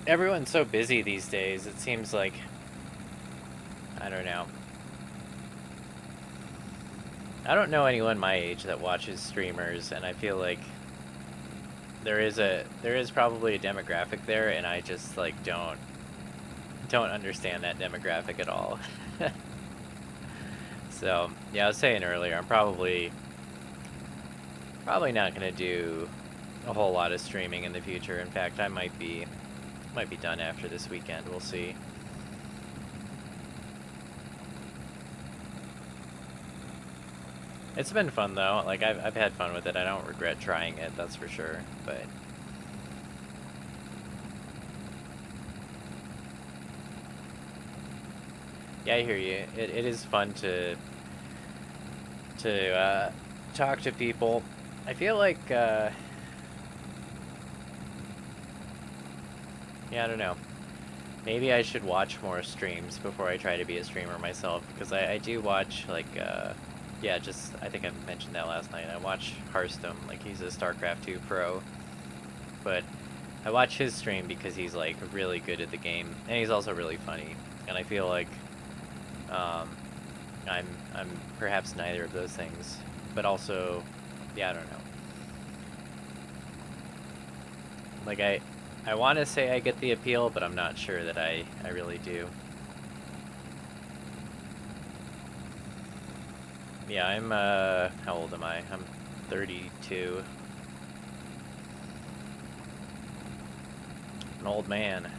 Everyone's so busy these days, it seems like, I don't know. I don't know anyone my age that watches streamers, and I feel like there is probably a demographic there, and I just like don't understand that demographic at all. So, yeah, I was saying earlier, I'm probably not gonna do a whole lot of streaming in the future. In fact, I might be done after this weekend. We'll see. It's been fun though. Like I've had fun with it. I don't regret trying it. That's for sure. But yeah, I hear you. It is fun to talk to people. I feel like yeah, I don't know. Maybe I should watch more streams before I try to be a streamer myself, because I do watch like yeah, just I think I mentioned that last night. I watch Hearthstone, like he's a StarCraft 2 pro, but I watch his stream because he's like really good at the game, and he's also really funny. And I feel like I'm perhaps neither of those things, but also, yeah, I don't know. Like I want to say I get the appeal, but I'm not sure that I really do. Yeah, I'm how old am I? I'm 32. An old man.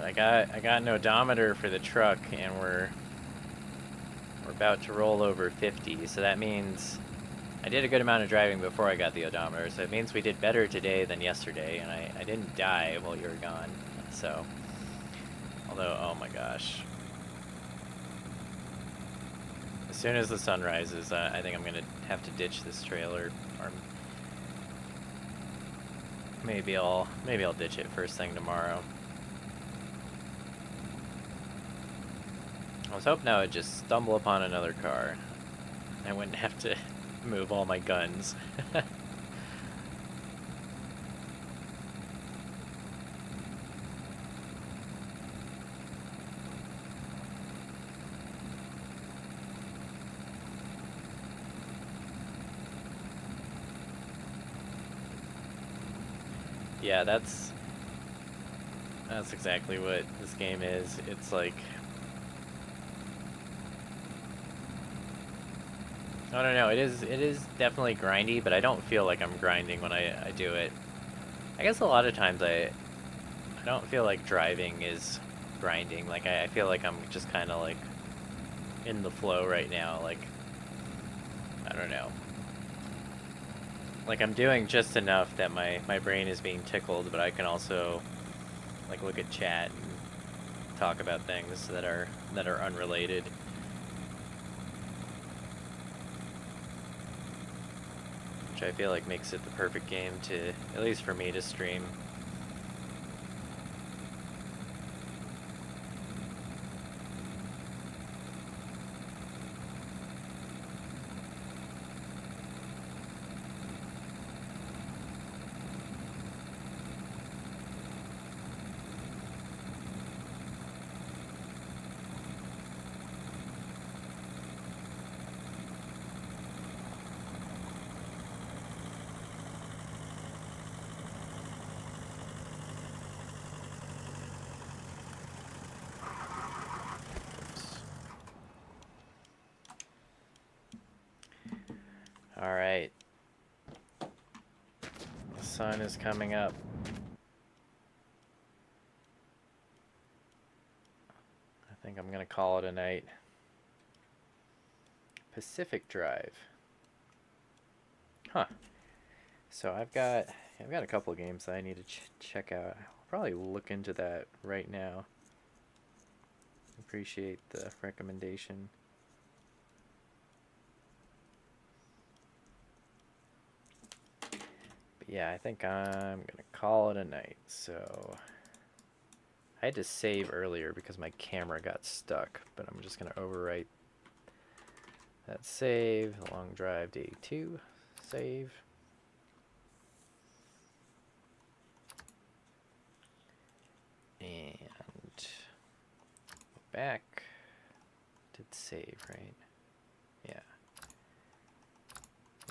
I got an odometer for the truck, and we're about to roll over 50. So that means I did a good amount of driving before I got the odometer. So it means we did better today than yesterday, and I didn't die while you were gone. So, although, oh my gosh. As soon as the sun rises, I think I'm gonna have to ditch this trailer, or maybe I'll ditch it first thing tomorrow. I was hoping I would just stumble upon another car. I wouldn't have to move all my guns. Yeah, that's exactly what this game is. It's like, I don't know, it is definitely grindy, but I don't feel like I'm grinding when I do it. I guess a lot of times I don't feel like driving is grinding. Like I feel like I'm just kind of like in the flow right now. Like, I don't know. Like I'm doing just enough that my brain is being tickled, but I can also like look at chat and talk about things that are unrelated. Which I feel like makes it the perfect game to, at least for me, to stream. Alright. The sun is coming up. I think I'm gonna call it a night. Pacific Drive. Huh. So I've got a couple of games that I need to check out. I'll probably look into that right now. Appreciate the recommendation. Yeah, I think I'm gonna call it a night. So I had to save earlier because my camera got stuck, but I'm just gonna overwrite that save. Long drive day 2, save. And back. Did save, right? Yeah.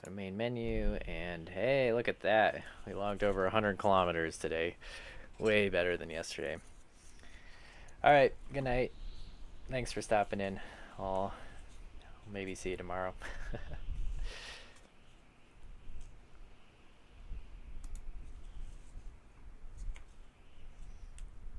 The main menu, and hey, look at that. We logged over 100 kilometers today. Way better than yesterday. Alright, good night. Thanks for stopping in. I'll maybe see you tomorrow.